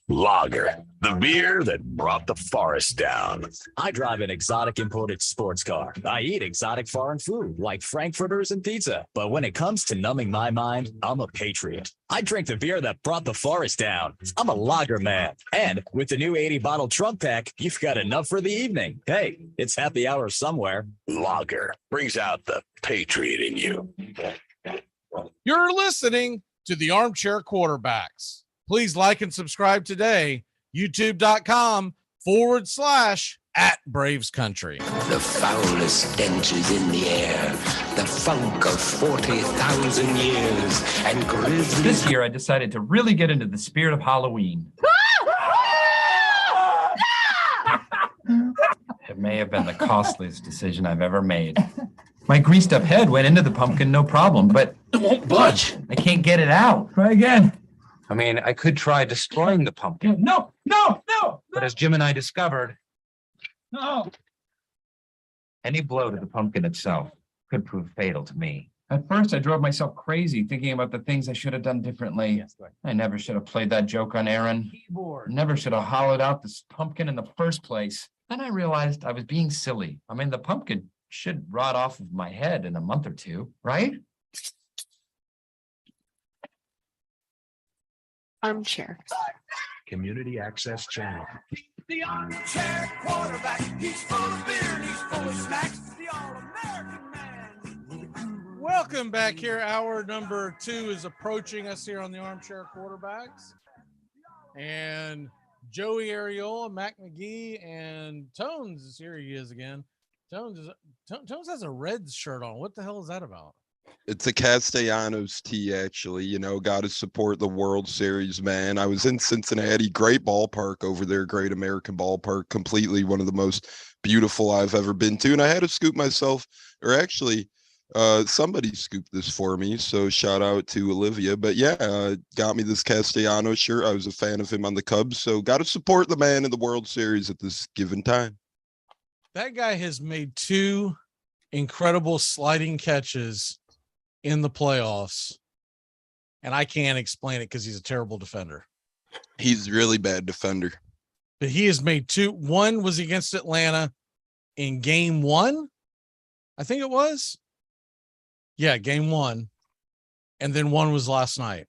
Lager, the beer that brought the forest down. I drive an exotic imported sports car. I eat exotic foreign food like frankfurters and pizza. But when it comes to numbing my mind, I'm a patriot. I drink the beer that brought the forest down. I'm a lager man. And with the new 80-bottle Trump pack, you've got enough for the evening. Hey, it's happy hour somewhere. Lager brings out the patriot in you. You're listening to the Armchair Quarterbacks. Please like and subscribe today. YouTube.com/@Braves Country. The foulest stench is in the air. The funk of 40,000 years. And grizzly. This year, I decided to really get into the spirit of Halloween. It may have been the costliest decision I've ever made. My greased up head went into the pumpkin, no problem, but it won't budge. I can't get it out. Try again. I mean, I could try destroying the pumpkin. No. But as Jim and I discovered, any blow to the pumpkin itself could prove fatal to me. At first, I drove myself crazy thinking about the things I should have done differently. I never should have played that joke on Aaron. Never should have hollowed out this pumpkin in the first place. Then I realized I was being silly. I mean, the pumpkin should rot off of my head in a month or two, right? Armchair. Community Access Channel. The Armchair Quarterback. He's full of beer and he's full of snacks. The All-American Man. Welcome back here. Hour number 2 is approaching us here on the Armchair Quarterbacks. And Joey Areola, Mac Magee, and Tones is here. He is again. Tones has a red shirt on. What the hell is that about? It's a Castellanos tee, actually. You know, got to support the World Series, man. I was in Cincinnati, great ballpark over there, great American ballpark, completely one of the most beautiful I've ever been to. And I had to scoop myself, or actually, somebody scooped this for me. So shout out to Olivia. But yeah, got me this Castellanos shirt. I was a fan of him on the Cubs. So got to support the man in the World Series at this given time. That guy has made 2 incredible sliding catches in the playoffs, and I can't explain it because he's a terrible defender. He's a really bad defender. But he has made 2. One was against Atlanta in game 1, I think it was. Yeah, game 1. And then one was last night.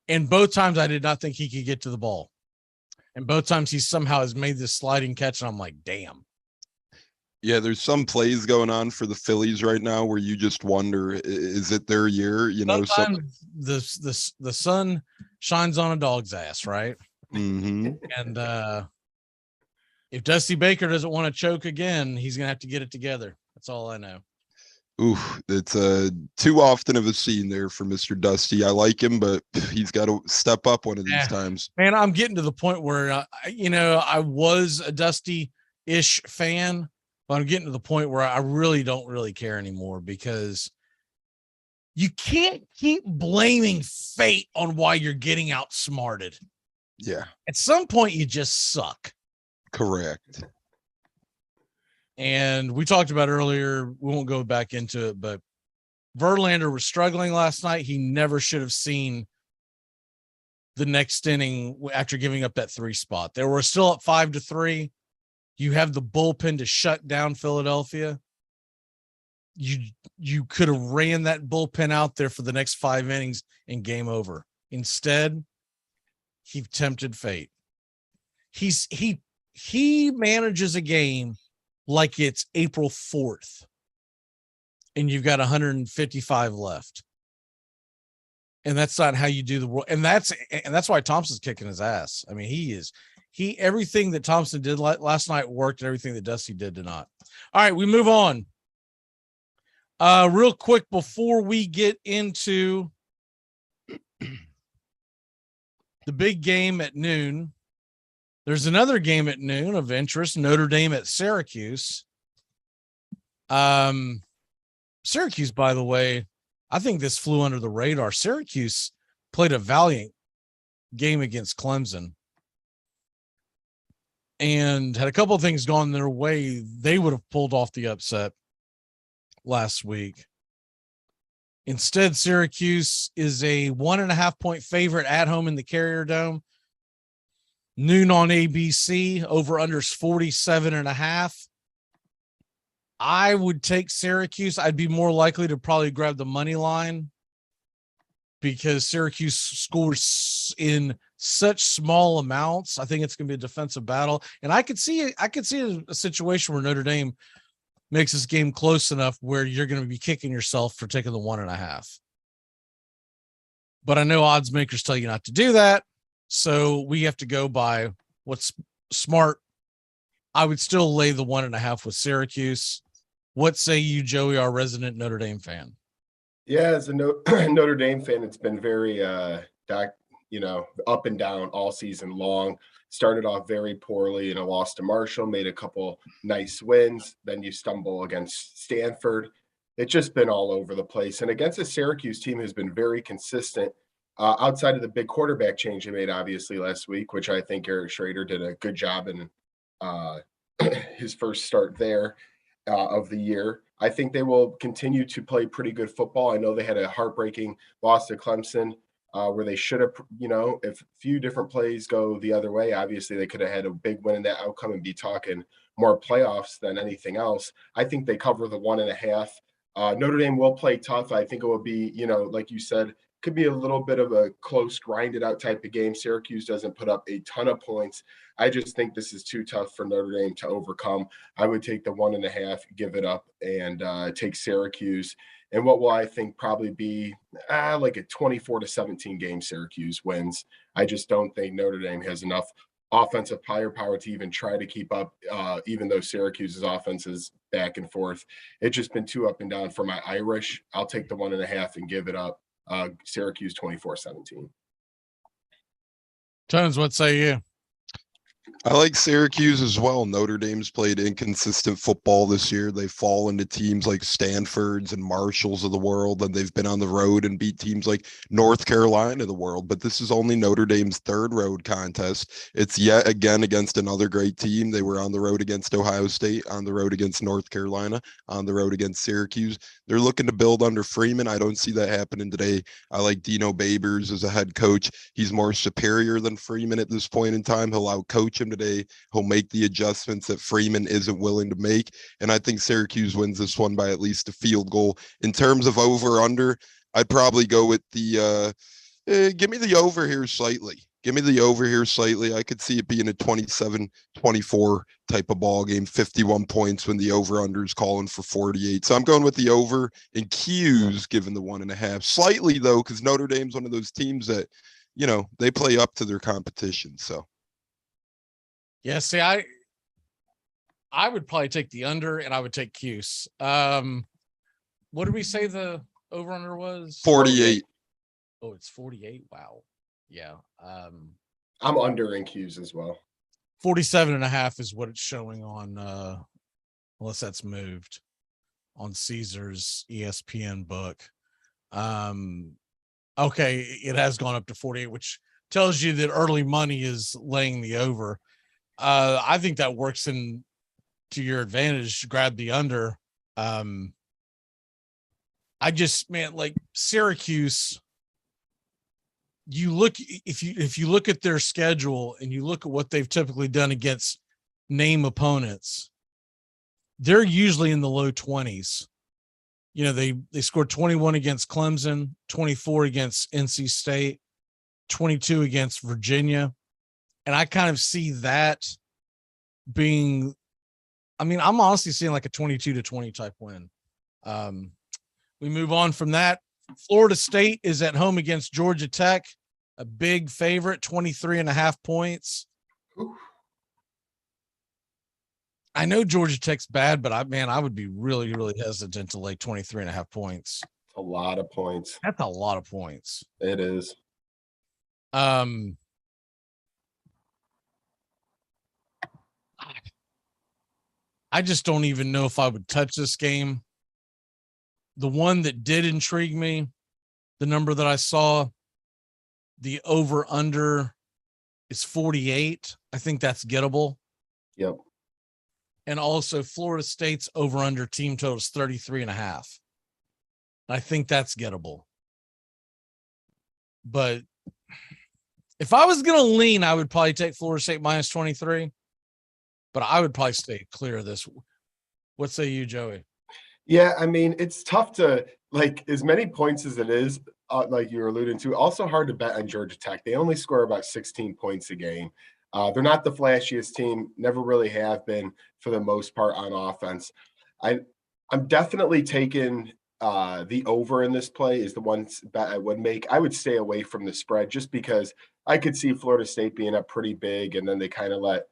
And both times I did not think he could get to the ball. And both times he somehow has made this sliding catch, and I'm like, damn. Yeah, there's some plays going on for the Phillies right now where you just wonder, is it their year? You know, sometimes the sun shines on a dog's ass, right? Mm-hmm. And if Dusty Baker doesn't want to choke again, he's gonna have to get it together. That's all I know. Ooh, it's too often of a scene there for Mr. Dusty. I like him, but he's got to step up one of these times. Man, I'm getting to the point where I was a Dusty-ish fan. But I'm getting to the point where I really don't really care anymore, because you can't keep blaming fate on why you're getting outsmarted. Yeah. At some point, you just suck. Correct. And we talked about earlier, we won't go back into it, but Verlander was struggling last night. He never should have seen the next inning after giving up that 3 spot. They were still up 5-3. You have the bullpen to shut down Philadelphia. You could have ran that bullpen out there for the next 5 innings and game over. Instead, he tempted fate. He manages a game like it's April 4th and you've got 155 left. And that's not how you do the world. And that's why Thompson's kicking his ass. I mean, everything that Thompson did last night worked, and everything that Dusty did not. All right, we move on. Real quick before we get into the big game at noon, there's another game at noon of interest, Notre Dame at Syracuse. Syracuse, by the way, I think this flew under the radar. Syracuse played a valiant game against Clemson and had a couple of things gone their way. They would have pulled off the upset last week. Instead, Syracuse is a 1.5 point favorite at home in the Carrier Dome. Noon on ABC, over unders 47.5. I would take Syracuse. I'd be more likely to probably grab the money line because Syracuse scores in such small amounts. I think it's going to be a defensive battle, and I could see a situation where Notre Dame makes this game close enough where you're going to be kicking yourself for taking the 1.5. But I know odds makers tell you not to do that, so we have to go by what's smart. I would still lay the 1.5 with Syracuse. What say you, Joey, our resident Notre Dame fan? Yeah, as a Notre Dame fan, it's been very up and down all season long. Started off very poorly in a loss to Marshall, made a couple nice wins. Then you stumble against Stanford. It's just been all over the place. And against a Syracuse team who's been very consistent outside of the big quarterback change they made, obviously, last week, which I think Eric Schrader did a good job in his first start there of the year. I think they will continue to play pretty good football. I know they had a heartbreaking loss to Clemson where they should have, if a few different plays go the other way, obviously they could have had a big win in that outcome and be talking more playoffs than anything else. I think they cover the 1.5. Notre Dame will play tough. I think it will be, like you said, could be a little bit of a close, grinded out type of game. Syracuse doesn't put up a ton of points. I just think this is too tough for Notre Dame to overcome. I would take the 1.5, give it up, and take Syracuse. And what will I think probably be like a 24-17 game Syracuse wins. I just don't think Notre Dame has enough offensive firepower to even try to keep up, even though Syracuse's offense is back and forth. It's just been too up and down for my Irish. I'll take the 1.5 and give it up. Syracuse 24-17. Tones, what say you? I like Syracuse as well. Notre Dame's played inconsistent football this year. They fall into teams like Stanford's and Marshall's of the world, and they've been on the road and beat teams like North Carolina of the world. But this is only Notre Dame's third road contest. It's yet again against another great team. They were on the road against Ohio State, on the road against North Carolina, on the road against Syracuse. They're looking to build under Freeman. I don't see that happening today. I like Dino Babers as a head coach. He's more superior than Freeman at this point in time. He'll outcoach him today. He'll make the adjustments that Freeman isn't willing to make. And I think Syracuse wins this one by at least a field goal. In terms of over under, I'd probably go with the give me the over here slightly. Give me the over here slightly. I could see it being a 27-24 type of ball game, 51 points when the over-under is calling for 48. So I'm going with the over and Q's given the 1.5. Slightly, though, because Notre Dame's one of those teams that, you know, they play up to their competition. So. Yeah, see, I would probably take the under and I would take Q's. What did we say the over-under was? 48. Oh, it's 48. Wow. Yeah. I'm under in Q's as well. 47.5 is what it's showing on unless that's moved on Caesar's ESPN book. Okay, it has gone up to 48, which tells you that early money is laying the over. I think that works in to your advantage. Grab the under. I just, man, like Syracuse, if you look at their schedule and you look at what they've typically done against name opponents, they're usually in the low 20s. You know, they scored 21 against Clemson, 24 against NC State, 22 against Virginia. And I kind of see that being, I mean, I'm honestly seeing like a 22-20 type win. We move on from that. Florida State is at home against Georgia Tech, a big favorite, 23.5 points. Ooh. I know Georgia Tech's bad, but I would be really, really hesitant to lay 23.5 points. A lot of points. That's a lot of points. It is. I just don't even know if I would touch this game. The one that did intrigue me, the number that I saw, the over under is 48. I think that's gettable. Yep. And also Florida State's over under team total is 33.5. I think that's gettable. But if I was going to lean, I would probably take Florida State minus 23, but I would probably stay clear of this. What say you, Joey? Yeah, I mean, it's tough to, like, as many points as it is, like you were alluding to, also hard to bet on Georgia Tech. They only score about 16 points a game. They're not the flashiest team, never really have been for the most part on offense. I'm definitely taking the over in this play is the one bet I would make. I would stay away from the spread just because I could see Florida State being up pretty big and then they kind of let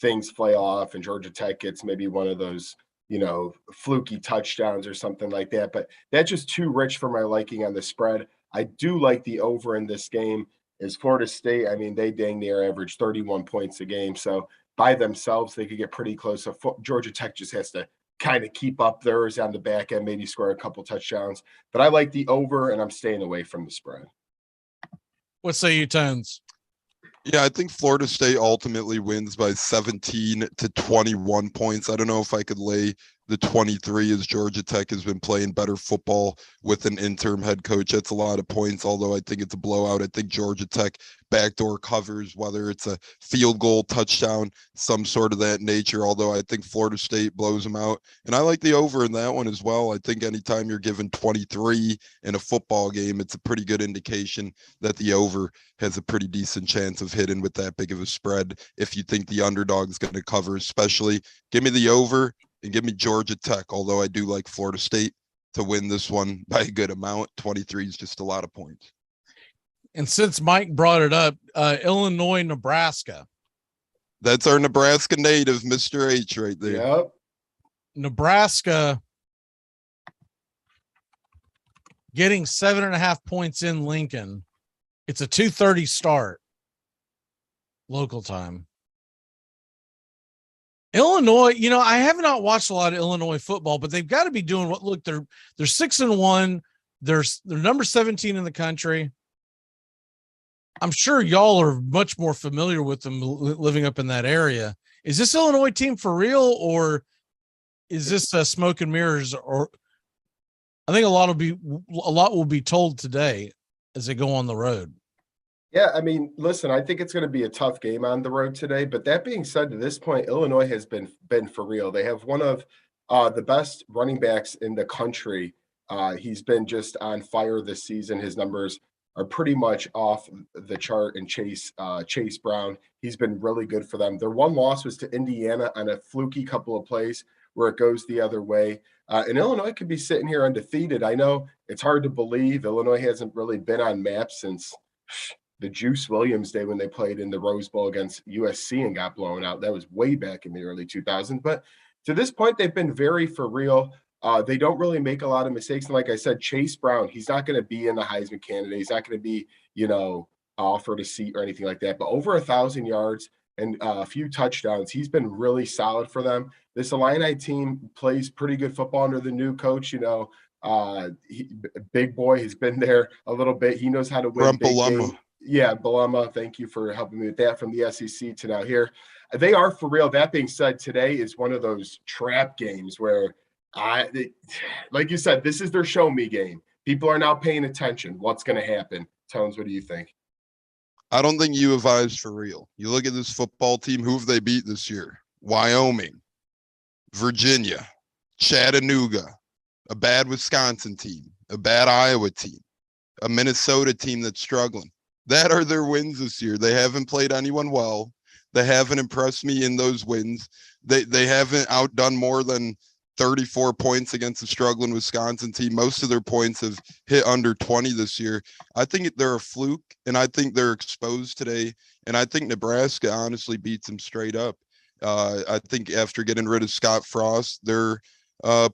things play off and Georgia Tech gets maybe one of those, you know, fluky touchdowns or something like that. But that's just too rich for my liking on the spread. I do like the over in this game. Is Florida State, I mean, they dang near average 31 points a game. So by themselves, they could get pretty close. So Georgia Tech just has to kind of keep up theirs on the back end, maybe score a couple touchdowns. But I like the over, and I'm staying away from the spread. What say you, Tones? Yeah, I think Florida State ultimately wins by 17 to 21 points. I don't know if I could lay the 23 as Georgia Tech has been playing better football with an interim head coach. That's a lot of points, although I think it's a blowout. I think Georgia Tech backdoor covers, whether it's a field goal, touchdown, some sort of that nature, although I think Florida State blows them out. And I like the over in that one as well. I think anytime you're given 23 in a football game, it's a pretty good indication that the over has a pretty decent chance of hitting with that big of a spread. If you think the underdog is going to cover, especially, give me the over and give me Georgia Tech, although I do like Florida State to win this one by a good amount. 23 is just a lot of points. And since Mike brought it up, Illinois, Nebraska. That's our Nebraska native, Mr. H, right there. Yep. Nebraska getting 7.5 points in Lincoln. It's a 2:30 start local time. Illinois, I have not watched a lot of Illinois football, but they've got to be doing what. Look, they're 6-1. They're number 17 in the country. I'm sure y'all are much more familiar with them living up in that area. Is this Illinois team for real, or is this smoke and mirrors? Or I think a lot will be told today as they go on the road. Yeah, I mean, listen, I think it's going to be a tough game on the road today. But that being said, to this point, Illinois has been for real. They have one of the best running backs in the country. He's been just on fire this season. His numbers are pretty much off the chart. And Chase Brown, he's been really good for them. Their one loss was to Indiana on a fluky couple of plays where it goes the other way. And Illinois could be sitting here undefeated. I know it's hard to believe. Illinois hasn't really been on maps since the Juice Williams day when they played in the Rose Bowl against USC and got blown out. That was way back in the early 2000s. But to this point, they've been very for real. They don't really make a lot of mistakes. And like I said, Chase Brown, he's not going to be in the Heisman candidate. He's not going to be, offered a seat or anything like that. But over 1,000 yards and a few touchdowns, he's been really solid for them. This Illini team plays pretty good football under the new coach. Big boy has been there a little bit. He knows how to win big games. Yeah, Balema, thank you for helping me with that from the SEC to now here. They are for real. That being said, today is one of those trap games where like you said, this is their show me game. People are now paying attention. What's going to happen? Tones, what do you think? I don't think U of I is for real. You look at this football team, who have they beat this year? Wyoming, Virginia, Chattanooga, a bad Wisconsin team, a bad Iowa team, a Minnesota team that's struggling. That are their wins this year. They haven't played anyone well. They haven't impressed me in those wins. They haven't outdone more than 34 points against a struggling Wisconsin team. Most of their points have hit under 20 this year. I think they're a fluke, and I think they're exposed today. And I think Nebraska honestly beats them straight up. I think after getting rid of Scott Frost, they're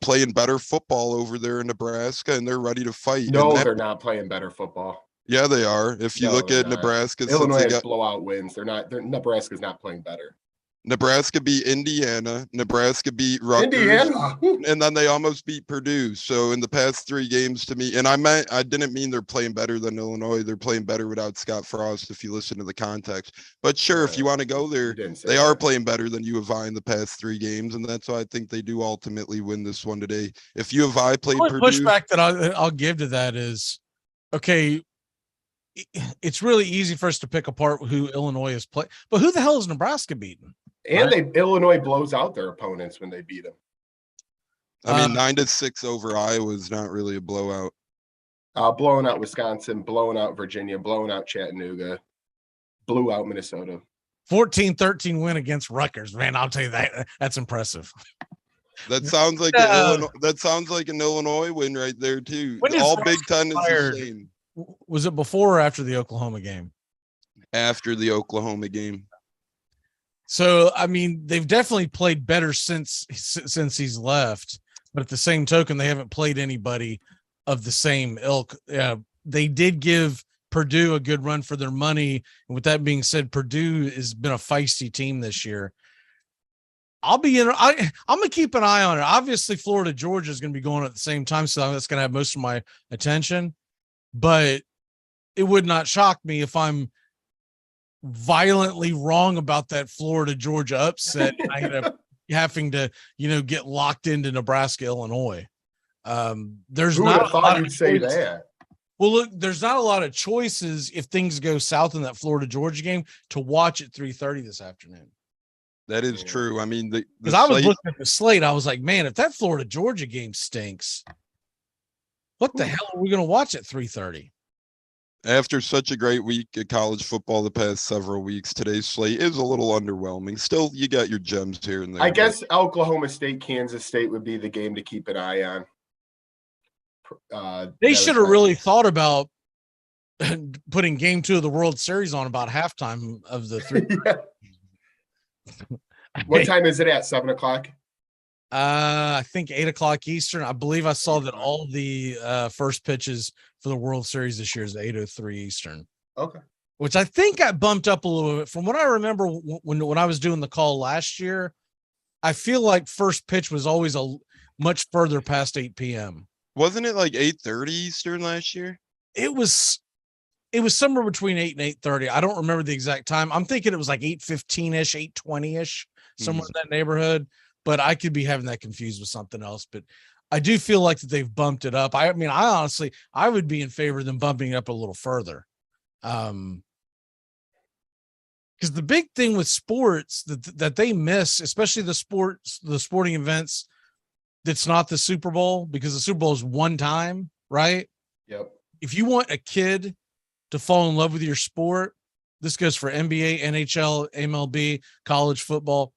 playing better football over there in Nebraska, and they're ready to fight. No, they're not playing better football. Yeah, they are. If you look at Nebraska, Illinois has blowout wins. Nebraska's not playing better. Nebraska beat Indiana. Nebraska beat Rutgers. And then they almost beat Purdue. So in the past 3 games to me, and I didn't mean they're playing better than Illinois. They're playing better without Scott Frost if you listen to the context. But sure, if you want to go there, they are playing better than U of I in the past 3 games. And that's why I think they do ultimately win this one today. If U of I played Purdue. The pushback that I'll give to that is, okay, it's really easy for us to pick apart who Illinois is playing. But who the hell is Nebraska beating? And Illinois blows out their opponents when they beat them. I mean, 9-6 over Iowa is not really a blowout. Blowing out Wisconsin, blowing out Virginia, blowing out Chattanooga, blew out Minnesota. 14-13 win against Rutgers. Man, I'll tell you that's impressive. That sounds like an Illinois win right there too. All Big Ten is the same. Was it before or after the Oklahoma game? After the Oklahoma game. So, I mean, they've definitely played better since he's left. But at the same token, they haven't played anybody of the same ilk. They did give Purdue a good run for their money. And with that being said, Purdue has been a feisty team this year. I'm going to keep an eye on it. Obviously, Florida, Georgia is going to be going at the same time. So that's going to have most of my attention. But it would not shock me if I'm violently wrong about that Florida Georgia upset. I end up having to, get locked into Nebraska, Illinois. There's Who not a lot you'd of say choices. that. Well, look, there's not a lot of choices if things go south in that Florida Georgia game to watch at 3:30 this afternoon. That is true. I mean, because I was looking at the slate, I was like, man, if that Florida Georgia game stinks, what the hell are we going to watch at 3:30? After such a great week at college football the past several weeks, today's slate is a little underwhelming. Still, you got your gems here and there. I guess Oklahoma State, Kansas State would be the game to keep an eye on. They should have really thought about putting game 2 of the World Series on about halftime of the 3. What time is it at? 7 o'clock? I think 8 o'clock Eastern. I believe I saw that all the first pitches for the World Series this year is 8:03 Eastern. Okay. Which I think got bumped up a little bit from what I remember when I was doing the call last year. I feel like first pitch was always a much further past 8 p.m. Wasn't it like 8:30 Eastern last year? It was somewhere between 8 and 8:30. I don't remember the exact time. I'm thinking it was like 8:15-ish, 8:20-ish, somewhere in that neighborhood. But I could be having that confused with something else. But I do feel like that they've bumped it up. I mean, I honestly, I would be in favor of them bumping it up a little further. Because the big thing with sports that they miss, especially the sporting events, that's not the Super Bowl, because the Super Bowl is one time, right? Yep. If you want a kid to fall in love with your sport, this goes for NBA, NHL, MLB, college football.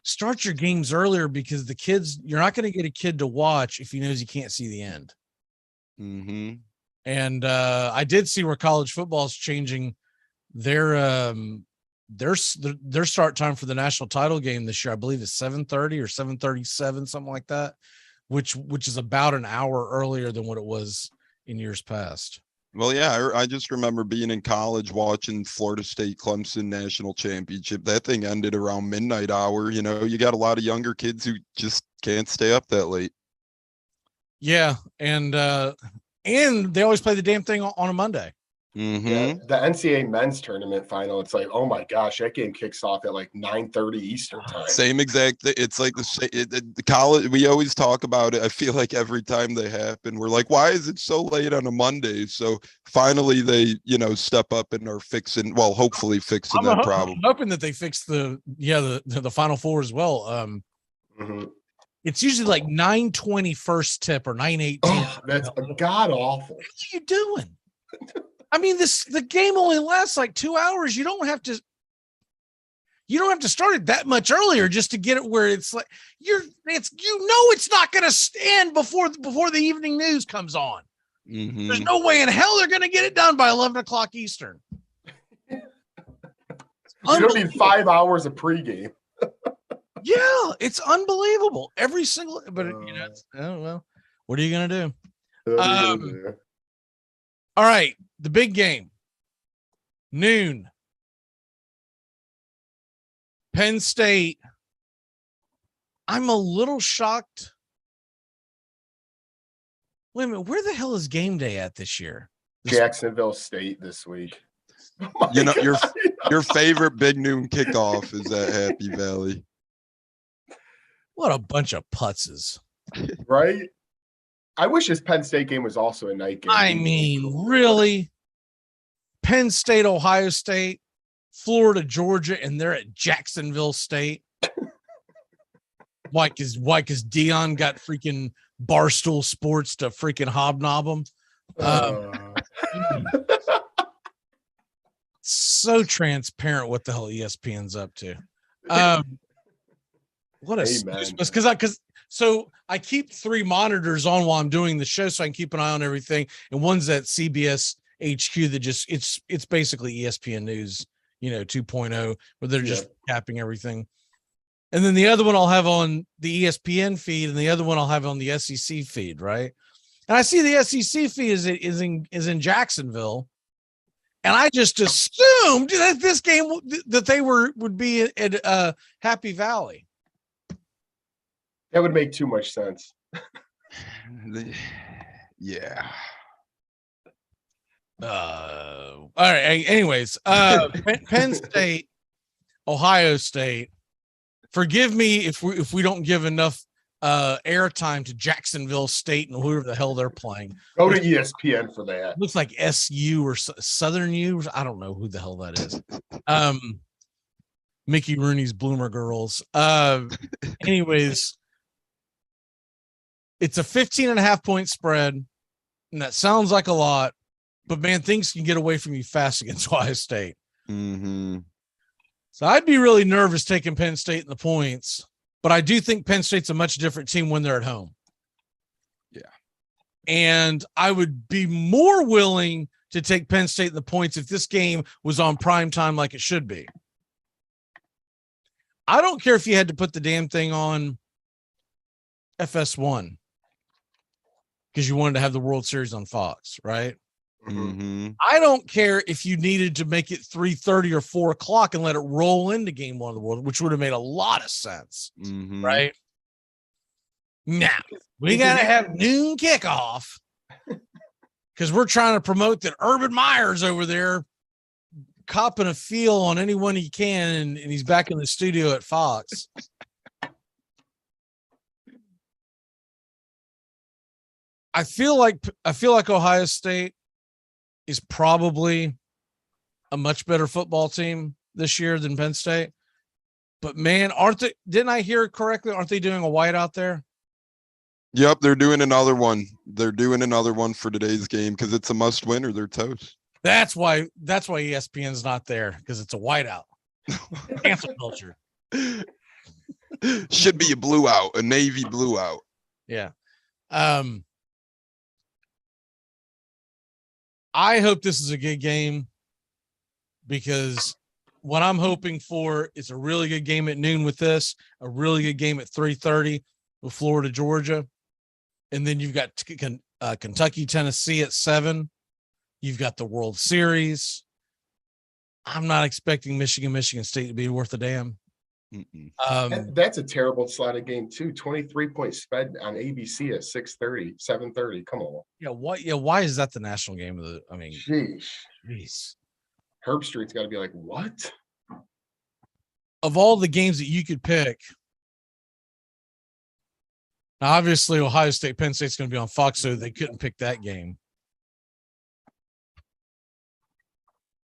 Start your games earlier, because the kids, you're not going to get a kid to watch if he knows he can't see the end. Mm-hmm. And I did see where college football is changing their start time for the national title game this year. I believe it's 7:30 or 7:37, something like that, which is about an hour earlier than what it was in years past. Well, yeah, I just remember being in college watching Florida State Clemson national championship. That thing ended around midnight hour. You know, you got a lot of younger kids who just can't stay up that late. Yeah, and they always play the damn thing on a Monday. Mm-hmm. Yeah, the NCAA men's tournament final, it's like, oh my gosh, that game kicks off at like 9:30 Eastern time. Same exact thing. It's like the college. We always talk about it. I feel like every time they happen, we're like, why is it so late on a Monday? So finally they, step up and are fixing, well, hopefully fixing that problem. I'm hoping that they fix the Final Four as well. Mm-hmm. It's usually like 9:20 first tip or 9:18. Oh, that's god awful. What are you doing? I mean, the game only lasts like 2 hours. You don't have to start it that much earlier just to get it where it's like it's not going to stand before the evening news comes on. Mm-hmm. There's no way in hell they're going to get it done by 11 o'clock Eastern. You don't need 5 hours of pregame. Yeah, it's unbelievable. Every single, but oh well, what are you going to do? All right, the big game, noon. Penn State. I'm a little shocked. Wait a minute, where the hell is game day at this year? Jacksonville State this week. Oh your favorite big noon kickoff is at Happy Valley. What a bunch of putzes. Right? I wish this Penn State game was also a night game. I mean, really? Penn State, Ohio State, Florida, Georgia, and they're at Jacksonville State. Why? Because Dion got freaking Barstool Sports to freaking hobnob them. So transparent what the hell ESPN's up to. What a because so I keep 3 monitors on while I'm doing the show so I can keep an eye on everything. And one's at CBS HQ that just it's basically ESPN News, 2.0, where they're just capping everything. And then the other one I'll have on the ESPN feed, and the other one I'll have on the SEC feed, right? And I see the SEC feed is in Jacksonville. And I just assumed that this game that they would be at Happy Valley. That would make too much sense. Yeah. All right. Anyways, Penn State, Ohio State. Forgive me if we don't give enough airtime to Jacksonville State and whoever the hell they're playing. Go to ESPN for that. Looks like SU or Southern U. I don't know who the hell that is. Mickey Rooney's Bloomer Girls. Anyways, it's a 15.5 point spread, and that sounds like a lot, but man, things can get away from you fast against Ohio State. Mm-hmm. So I'd be really nervous taking Penn State in the points, but I do think Penn State's a much different team when they're at home. Yeah. And I would be more willing to take Penn State in the points if this game was on prime time like it should be. I don't care if you had to put the damn thing on FS1 because you wanted to have the World Series on Fox, right? Mm-hmm. I don't care if you needed to make it 3:30 or 4 o'clock and let it roll into Game 1 of the World, which would have made a lot of sense, right? Now, we got to have noon kickoff because we're trying to promote that Urban Meyer's over there copping a feel on anyone he can, and he's back in the studio at Fox. I feel like Ohio State is probably a much better football team this year than Penn State. But man, didn't I hear it correctly? Aren't they doing a whiteout there? Yep, they're doing another one. They're doing another one for today's game because it's a must win or they're toast. That's why ESPN's not there, because it's a whiteout. Cancel culture. Should be a blue out, a Navy blue out. Yeah. I hope this is a good game, because what I'm hoping for is a really good game at noon with this, a really good game at 3:30 with Florida, Georgia. And then you've got Kentucky, Tennessee at 7. You've got the World Series. I'm not expecting Michigan State to be worth a damn. That's a terrible slotted game too. 23-point spread on ABC at 6:30, 7:30. Come on. Yeah. Why is that the national game of the? I mean, jeez. Herb Street's got to be like, what? Of all the games that you could pick, now obviously Ohio State, Penn State's going to be on Fox, so they couldn't pick that game.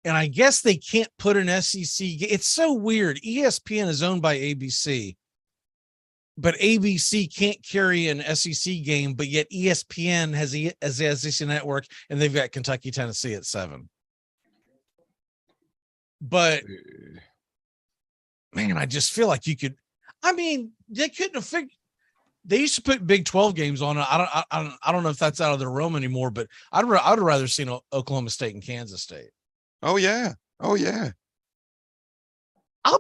And I guess they can't put an SEC. It's so weird. ESPN is owned by ABC, but ABC can't carry an SEC game, but yet ESPN has the SEC network, and they've got Kentucky, Tennessee at 7. But man, I just feel like you could. I mean, they couldn't have figured. They used to put Big 12 games on. I don't know if that's out of their realm anymore, but I'd rather seen Oklahoma State and Kansas State. Oh yeah. I'll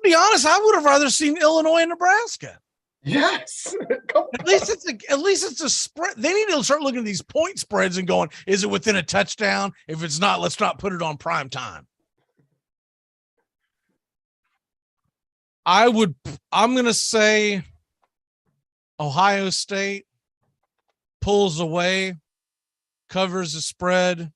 be honest. I would have rather seen Illinois and Nebraska. Yes. At least it's a spread. They need to start looking at these point spreads and going, is it within a touchdown? If it's not, let's not put it on prime time. I'm going to say Ohio State pulls away, covers the spread,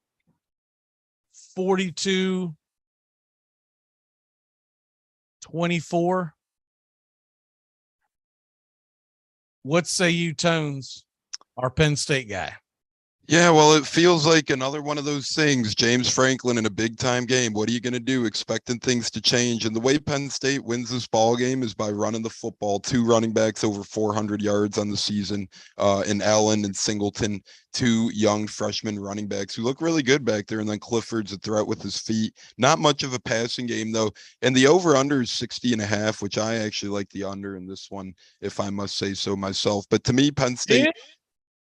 42-24. What say you, Tones, our Penn State guy? Yeah, well, it feels like another one of those things. James Franklin in a big-time game. What are you going to do? Expecting things to change. And the way Penn State wins this ball game is by running the football. 2 running backs over 400 yards on the season, in Allen and Singleton. 2 young freshman running backs who look really good back there. And then Clifford's a threat with his feet. Not much of a passing game, though. And the over-under is 60.5, which I actually like the under in this one, if I must say so myself. But to me, Penn State... Yeah.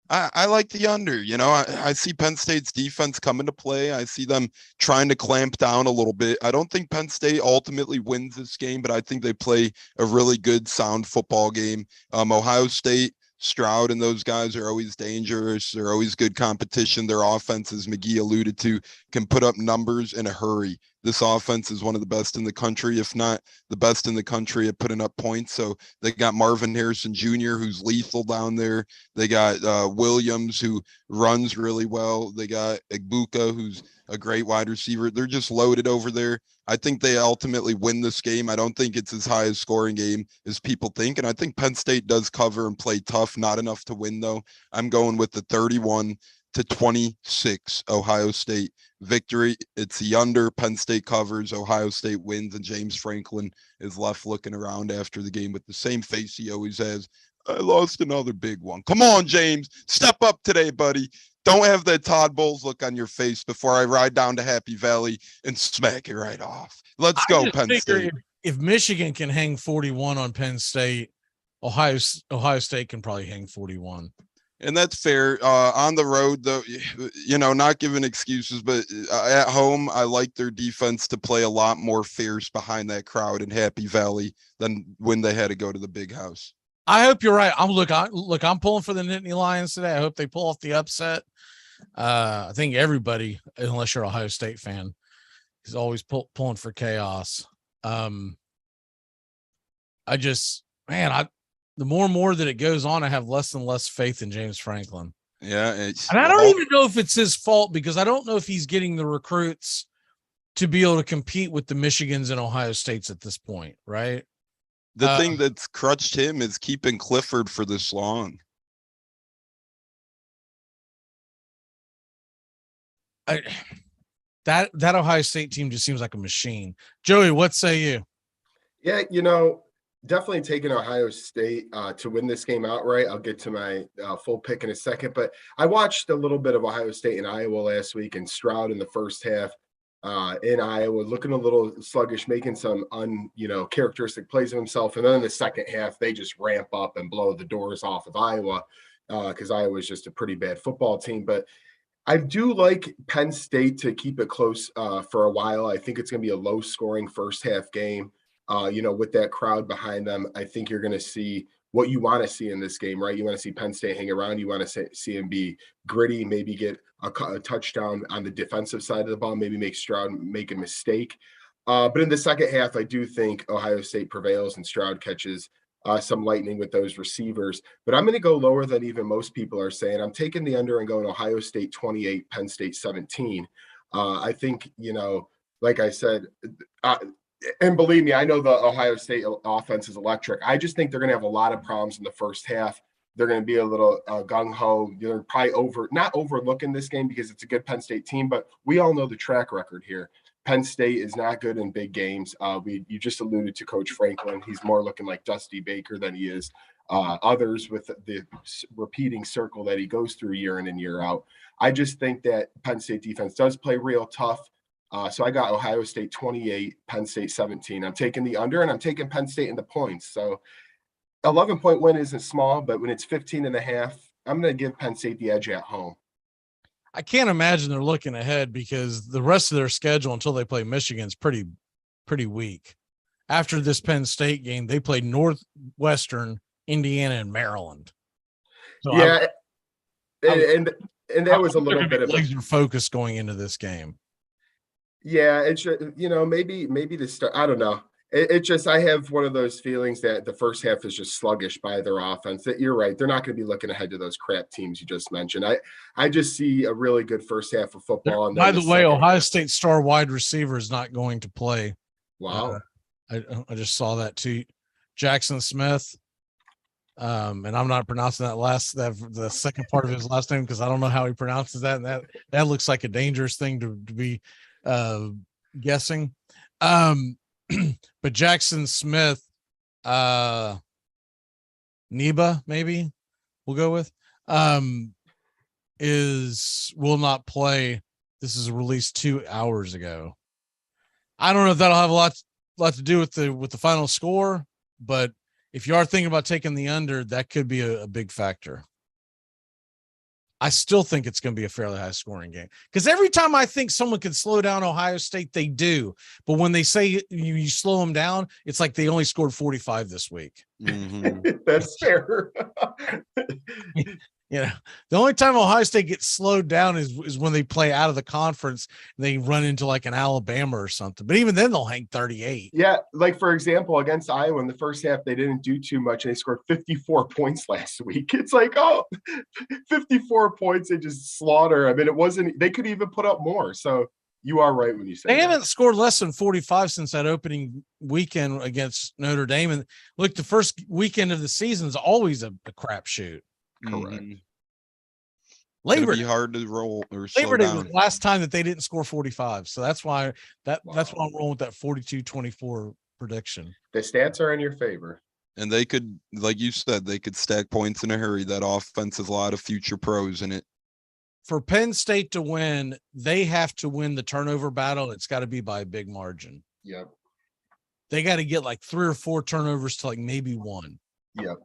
I like the under. You know, I see Penn State's defense come into play. I see them trying to clamp down a little bit. I don't think Penn State ultimately wins this game, but I think they play a really good, sound football game. Ohio State, Stroud and those guys are always dangerous. They're always good competition. Their offense, as Magee alluded to, can put up numbers in a hurry. This offense is one of the best in the country, if not the best in the country at putting up points. So they got Marvin Harrison Jr., who's lethal down there. They got Williams, who runs really well. They got Egbuka, who's a great wide receiver. They're just loaded over there. I think they ultimately win this game. I don't think it's as high a scoring game as people think. And I think Penn State does cover and play tough. Not enough to win, though. I'm going with the 31-26 Ohio State victory. It's the under. Penn State covers, Ohio State wins, and James Franklin is left looking around after the game with the same face he always has. I lost another big one. Come on, James. Step up today, buddy. Don't have that Todd Bowles look on your face before I ride down to Happy Valley and smack it right off. Let's go, Penn State. If Michigan can hang 41 on Penn State, Ohio State can probably hang 41. And that's fair. On the road, though, not giving excuses, but at home, I like their defense to play a lot more fierce behind that crowd in Happy Valley than when they had to go to the big house. I hope you're right. I'm pulling for the Nittany Lions today. I hope they pull off the upset. I think everybody, unless you're an Ohio State fan, is always pulling for chaos. The more and more that it goes on, I have less and less faith in James Franklin. Yeah. And I don't even know if it's his fault, because I don't know if he's getting the recruits to be able to compete with the Michigans and Ohio States at this point, right? The thing that's crutched him is keeping Clifford for this long. That Ohio State team just seems like a machine. Joey, what say you? Yeah, definitely taking Ohio State to win this game outright. I'll get to my full pick in a second, but I watched a little bit of Ohio State and Iowa last week, and Stroud in the first half in Iowa looking a little sluggish, making some characteristic plays of himself. And then in the second half, they just ramp up and blow the doors off of Iowa because Iowa is just a pretty bad football team. But I do like Penn State to keep it close for a while. I think it's going to be a low-scoring first half game. With that crowd behind them, I think you're going to see what you want to see in this game, right? You want to see Penn State hang around. You want to see him be gritty, maybe get a touchdown on the defensive side of the ball, maybe make Stroud make a mistake. But in the second half, I do think Ohio State prevails and Stroud catches some lightning with those receivers. But I'm going to go lower than even most people are saying. I'm taking the under and going Ohio State 28, Penn State 17. I think, like I said, and believe me, I know the Ohio State offense is electric. I just think they're going to have a lot of problems in the first half. They're going to be a little gung-ho. They're probably not overlooking this game because it's a good Penn State team, but we all know the track record here. Penn State is not good in big games. You just alluded to Coach Franklin. He's more looking like Dusty Baker than he is others with the repeating circle that he goes through year in and year out. I just think that Penn State defense does play real tough. So I got Ohio State 28, Penn State 17. I'm taking the under, and I'm taking Penn State in the points. So 11-point win isn't small, but when it's 15.5, I'm going to give Penn State the edge at home. I can't imagine they're looking ahead because the rest of their schedule until they play Michigan is pretty weak. After this Penn State game, they played Northwestern, Indiana, and Maryland. So yeah, and that was a little bit of laser focus going into this game. Yeah, it's maybe the start. I don't know. It just I have one of those feelings that the first half is just sluggish by their offense. That you're right, they're not going to be looking ahead to those crap teams you just mentioned. I just see a really good first half of football. And by the way, Ohio State star wide receiver is not going to play. Wow, I just saw that too. Jackson Smith. And I'm not pronouncing the second part of his last name because I don't know how he pronounces that. And that looks like a dangerous thing to be guessing. But Jackson Smith, Neba, maybe we'll go with, will not play. This is released 2 hours ago. I don't know if that'll have a lot to do with the final score, but if you are thinking about taking the under, that could be a big factor. I still think it's going to be a fairly high scoring game because every time I think someone can slow down Ohio State, they do. But when they say you slow them down, it's like they only scored 45 this week. Mm-hmm. That's fair. The only time Ohio State gets slowed down is when they play out of the conference and they run into like an Alabama or something. But even then, they'll hang 38. Yeah, like for example, against Iowa in the first half, they didn't do too much and they scored 54 points last week. It's like, 54 points, they just slaughter. I mean, they could even put up more. So you are right when you say they haven't scored less than 45 since that opening weekend against Notre Dame. And look, the first weekend of the season is always a crapshoot. Correct. Labor Day hard to roll or Labor slow Day down. was the last time that they didn't score 45. So that's why that's why I'm rolling with that 42-24 prediction. The stats are in your favor. And they could, like you said, they could stack points in a hurry. That offense has a lot of future pros in it. For Penn State to win, they have to win the turnover battle. It's got to be by a big margin. Yep. They got to get like 3 or 4 turnovers to like maybe 1. Yep.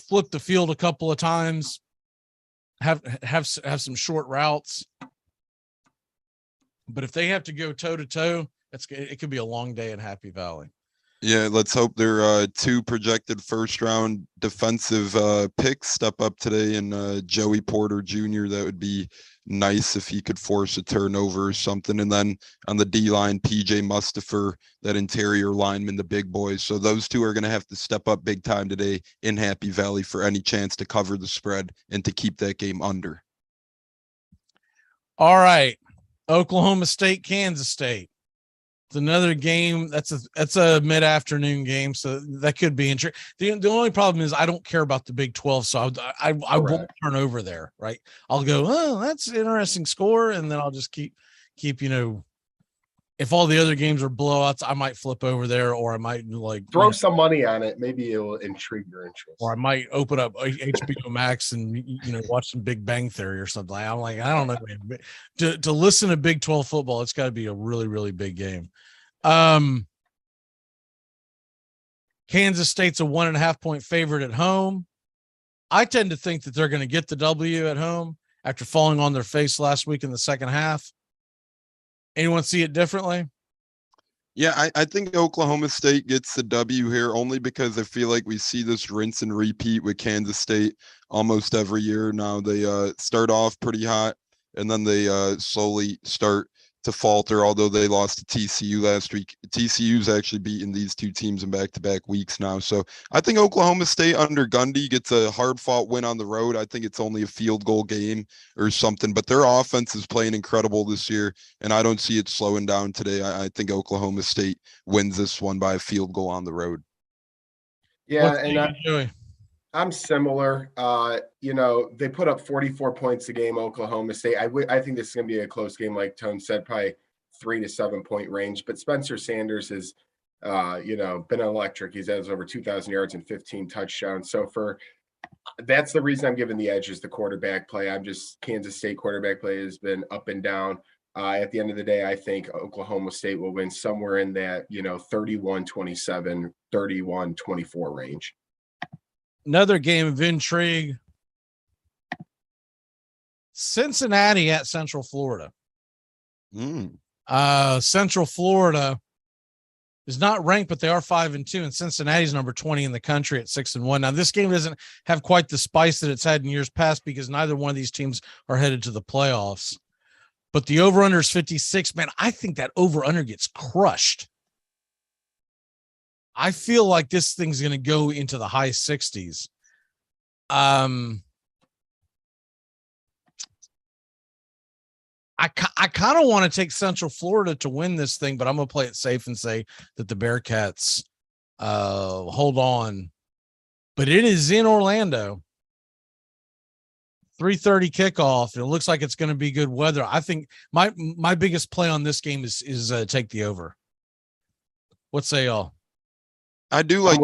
Flip the field a couple of times, have some short routes. But if they have to go toe to toe, it could be a long day in Happy Valley. Yeah, let's hope their two projected first-round defensive picks step up today. And Joey Porter Jr., that would be nice if he could force a turnover or something. And then on the D-line, PJ Mustipher, that interior lineman, the big boys. So those two are going to have to step up big time today in Happy Valley for any chance to cover the spread and to keep that game under. All right. Oklahoma State, Kansas State. It's another game. That's a mid-afternoon game, so that could be interesting. The only problem is I don't care about the Big 12, so I won't turn over there, right? I'll go, oh, that's an interesting score, and then I'll just keep if all the other games are blowouts, I might flip over there, or I might throw some money on it. Maybe it will intrigue your interest. Or I might open up HBO Max and watch some Big Bang Theory or something. I'm like, I don't know, man. To listen to Big 12 football, it's got to be a really, really big game. Kansas State's a 1.5 point favorite at home. I tend to think that they're going to get the W at home after falling on their face last week in the second half. Anyone see it differently? Yeah, I think Oklahoma State gets the W here only because I feel like we see this rinse and repeat with Kansas State almost every year. Now they start off pretty hot and then they slowly start to falter, although they lost to TCU last week. TCU's actually beaten these two teams in back-to-back weeks now. So I think Oklahoma State under Gundy gets a hard-fought win on the road. I think it's only a field goal game or something, but their offense is playing incredible this year, and I don't see it slowing down today. I think Oklahoma State wins this one by a field goal on the road. Yeah, and I'm similar. They put up 44 points a game, Oklahoma State. I think this is going to be a close game, like Tone said, probably 3 to 7 point range. But Spencer Sanders has, been electric. He's has over 2,000 yards and 15 touchdowns. So that's the reason I'm giving the edge is the quarterback play. Kansas State quarterback play has been up and down. At the end of the day, I think Oklahoma State will win somewhere in that, 31-27, 31-24 range. Another game of intrigue. Cincinnati at Central Florida. Central Florida is not ranked, but they are 5-2, and Cincinnati's number 20 in the country at 6-1. Now, this game doesn't have quite the spice that it's had in years past because neither one of these teams are headed to the playoffs. But the over-under is 56. Man, I think that over-under gets crushed. I feel like this thing's going to go into the high 60s. I kind of want to take Central Florida to win this thing, but I'm going to play it safe and say that the Bearcats hold on. But it is in Orlando. 3:30 kickoff. It looks like it's going to be good weather. I think my biggest play on this game is take the over. What say y'all? I do like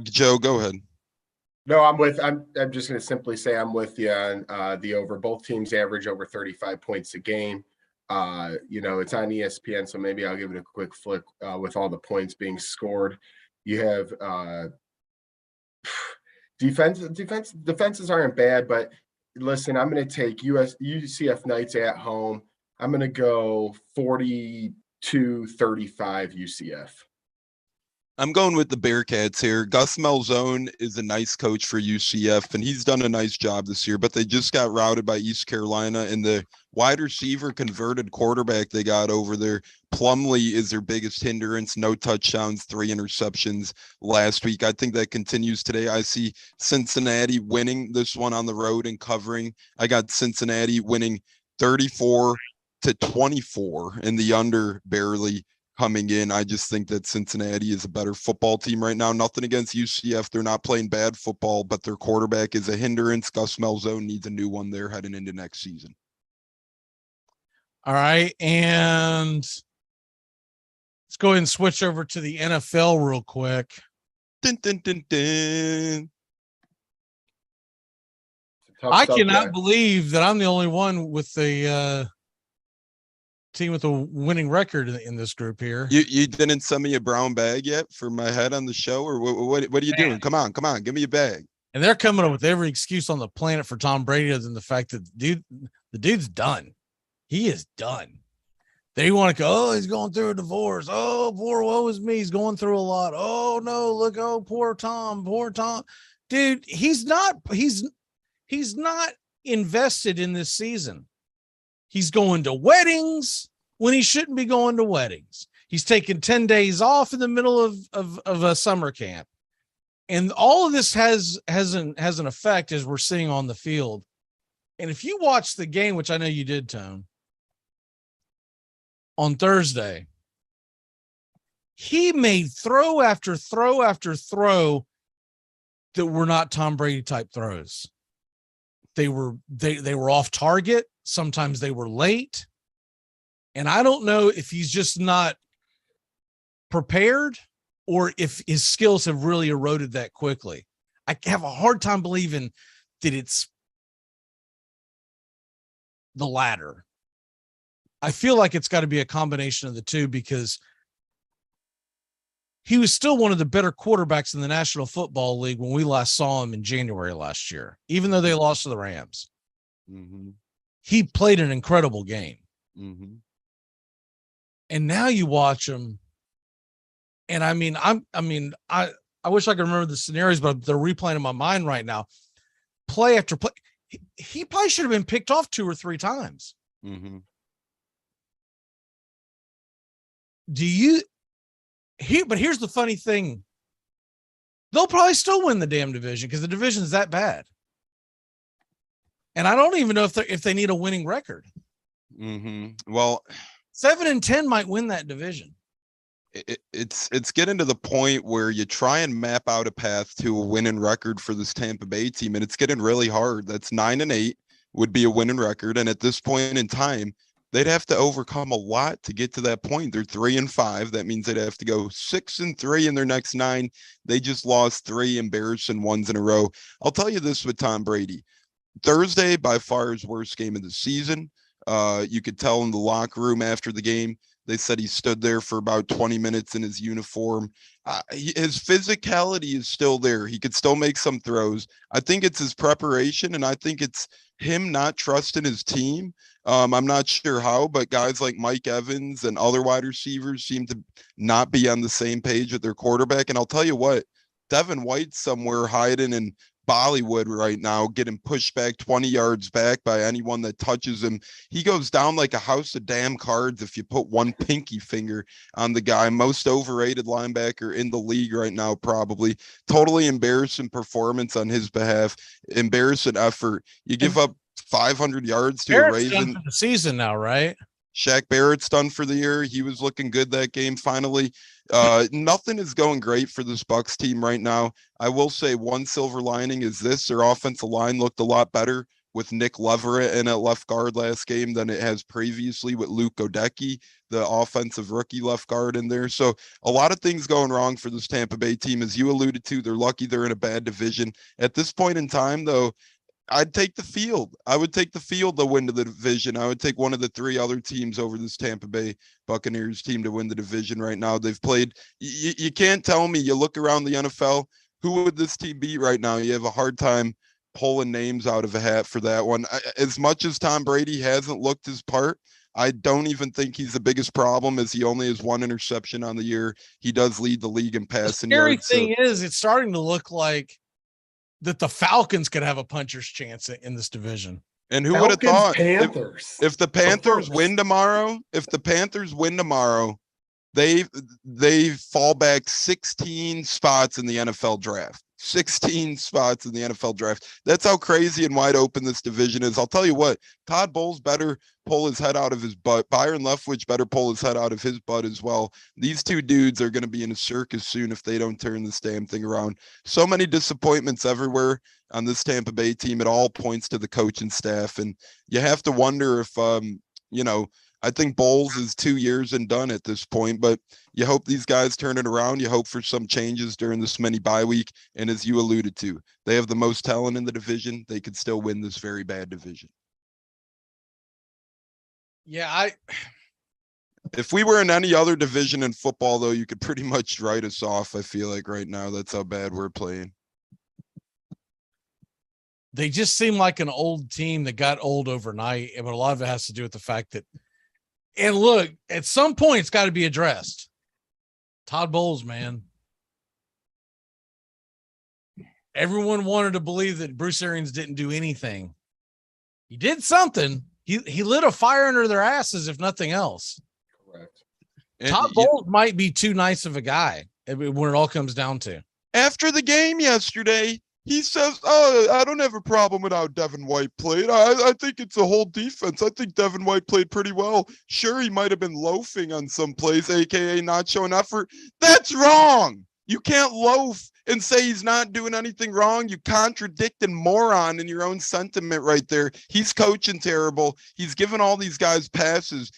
Joe, go ahead. No, I'm just going to simply say I'm with you on the over. Both teams average over 35 points a game. It's on ESPN, so maybe I'll give it a quick flick with all the points being scored. You have defenses aren't bad, but listen, I'm going to take UCF Knights at home. I'm going to go 42-35 UCF. I'm going with the Bearcats here. Gus Malzahn is a nice coach for UCF, and he's done a nice job this year, but they just got routed by East Carolina, and the wide receiver converted quarterback they got over there, Plumlee, is their biggest hindrance. No touchdowns, 3 interceptions last week. I think that continues today. I see Cincinnati winning this one on the road and covering. I got Cincinnati winning 34-24 and the under barely coming in. I just think that Cincinnati is a better football team right now. Nothing against UCF. They're not playing bad football, but their quarterback is a hindrance. Gus Malzahn needs a new one there heading into next season. All right. And let's go ahead and switch over to the NFL real quick. Dun, dun, dun, dun. I cannot believe that I'm the only one with the team with a winning record in this group here. You didn't send me a brown bag yet for my head on the show, or what are you doing? Come on, give me a bag. And they're coming up with every excuse on the planet for Tom Brady other than the fact that the dude's done. He is done. They want to go, oh, he's going through a divorce. Oh, poor woe is me. He's going through a lot. Oh, no, look, oh, poor Tom. Dude, he's not invested in this season. He's going to weddings when he shouldn't be going to weddings. He's taking 10 days off in the middle of a summer camp. And all of this has an effect as we're seeing on the field. And if you watch the game, which I know you did, Tone, on Thursday, he made throw after throw after throw that were not Tom Brady type throws. They were off target. Sometimes they were late. And I don't know if he's just not prepared or if his skills have really eroded that quickly. I have a hard time believing that it's the latter. I feel like it's got to be a combination of the two because he was still one of the better quarterbacks in the National Football League when we last saw him in January last year, even though they lost to the Rams. Mm-hmm. He played an incredible game. Mm-hmm. And now you watch him. And I wish I could remember the scenarios, but they're replaying in my mind right now. Play after play. He probably should have been picked off 2 or 3 times. Mm-hmm. But here's the funny thing. They'll probably still win the damn division because the division is that bad. And I don't even know if they need a winning record. Mm-hmm. Well, 7-10 might win that division. It's getting to the point where you try and map out a path to a winning record for this Tampa Bay team, and it's getting really hard. That's 9-8 would be a winning record, and at this point in time, they'd have to overcome a lot to get to that point. They're 3-5. That means they'd have to go 6-3 in their next 9. They just lost 3 embarrassing ones in a row. I'll tell you this with Tom Brady. Thursday, by far his worst game of the season. You could tell in the locker room after the game. They said he stood there for about 20 minutes in his uniform. His physicality is still there. He could still make some throws. I think it's his preparation, and I think it's him not trusting his team. I'm not sure how, but guys like Mike Evans and other wide receivers seem to not be on the same page with their quarterback. And I'll tell you what, Devin White's somewhere hiding in Bollywood right now, getting pushed back 20 yards back by anyone that touches him. He goes down like a house of damn cards if you put one pinky finger on the guy. Most overrated linebacker in the league right now, probably. Totally embarrassing performance on his behalf. Embarrassing effort. You give up 500 yards to a Raven. For the season now, right? Shaq Barrett's done for the year. He was looking good that game finally. Nothing is going great for this Bucs team right now. I will say one silver lining is this. Their offensive line looked a lot better with Nick Leverett in at left guard last game than it has previously with Luke Godecki, the offensive rookie left guard in there. So a lot of things going wrong for this Tampa Bay team. As you alluded to, they're lucky they're in a bad division. At this point in time, though, I'd take the field. I would take the field to win the division. I would take one of the 3 other teams over this Tampa Bay Buccaneers team to win the division right now. They've played. You can't tell me, you look around the NFL, who would this team beat right now? You have a hard time pulling names out of a hat for that one. As much as Tom Brady hasn't looked his part, I don't even think he's the biggest problem, as he only has 1 interception on the year. He does lead the league in passing yards. The scary thing is it's starting to look like that the Falcons could have a puncher's chance in this division. And who would have thought Panthers. If the Panthers win tomorrow, they fall back 16 spots in the NFL draft. 16 spots in the NFL draft. That's how crazy and wide open this division is. I'll tell you what, Todd Bowles better pull his head out of his butt. Byron Leftwich better pull his head out of his butt as well. These 2 dudes are going to be in a circus soon if they don't turn this damn thing around. So many disappointments everywhere on this Tampa Bay team. It all points to the coaching staff. And you have to wonder if, I think Bowles is 2 years and done at this point, but you hope these guys turn it around. You hope for some changes during this mini bye week. And as you alluded to, they have the most talent in the division. They could still win this very bad division. Yeah, if we were in any other division in football, though, you could pretty much write us off. I feel like right now, that's how bad we're playing. they just seem like an old team that got old overnight. But a lot of it has to do with the fact that, and look, at some point it's got to be addressed. Todd Bowles, man. Everyone wanted to believe that Bruce Arians didn't do anything. He did something. He lit a fire under their asses, if nothing else. Correct. Todd Bowles might be too nice of a guy when it all comes down to. After the game yesterday, he says, "Oh, I don't have a problem with how Devin White played. I think it's a whole defense. I think Devin White played pretty well. Sure, he might have been loafing on some plays, aka not showing effort. That's wrong. You can't loaf and say he's not doing anything wrong. You contradicting moron in your own sentiment right there. He's coaching terrible. He's giving all these guys passes.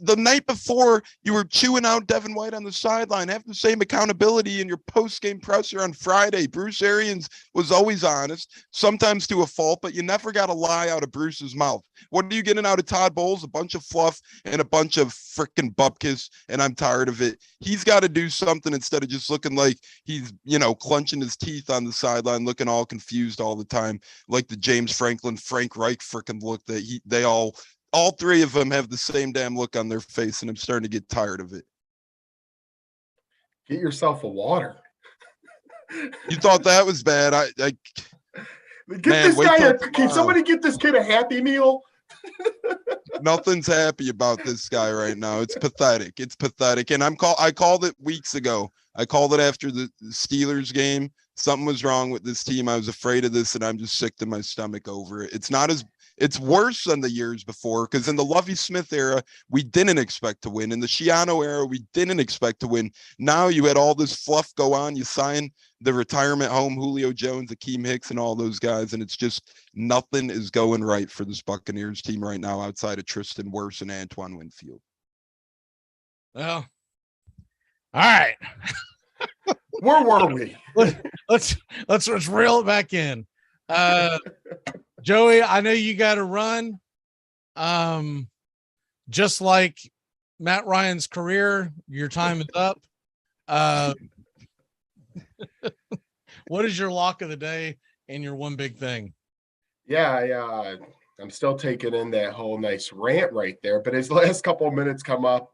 The night before, you were chewing out Devin White on the sideline. Have the same accountability in your post-game presser on Friday. Bruce Arians was always honest, sometimes to a fault, but you never got a lie out of Bruce's mouth. What are you getting out of Todd Bowles? A bunch of fluff and a bunch of freaking bupkis, and I'm tired of it. He's got to do something instead of just looking like he's, clenching his teeth on the sideline, looking all confused all the time, like the James Franklin, Frank Reich freaking look that they all three of them have the same damn look on their face, and I'm starting to get tired of it. Get yourself a water. You thought that was bad? Can somebody get this kid a Happy Meal? Nothing's happy about this guy right now. It's pathetic. It's pathetic. And I called it weeks ago. I called it after the Steelers game. Something was wrong with this team. I was afraid of this, and I'm just sick to my stomach over it. It's worse than the years before, because in the Lovie Smith era, we didn't expect to win. In the Schiano era, we didn't expect to win. Now you had all this fluff go on. You sign the retirement home, Julio Jones, Akeem Hicks, and all those guys, and it's just nothing is going right for this Buccaneers team right now outside of Tristan Wirfs and Antoine Winfield. Well, all right. Where were we? Let's reel it back in. Joey, I know you got to run. Just like Matt Ryan's career, your time is up. What is your lock of the day and your one big thing? Yeah, I'm still taking in that whole nice rant right there. But as the last couple of minutes come up,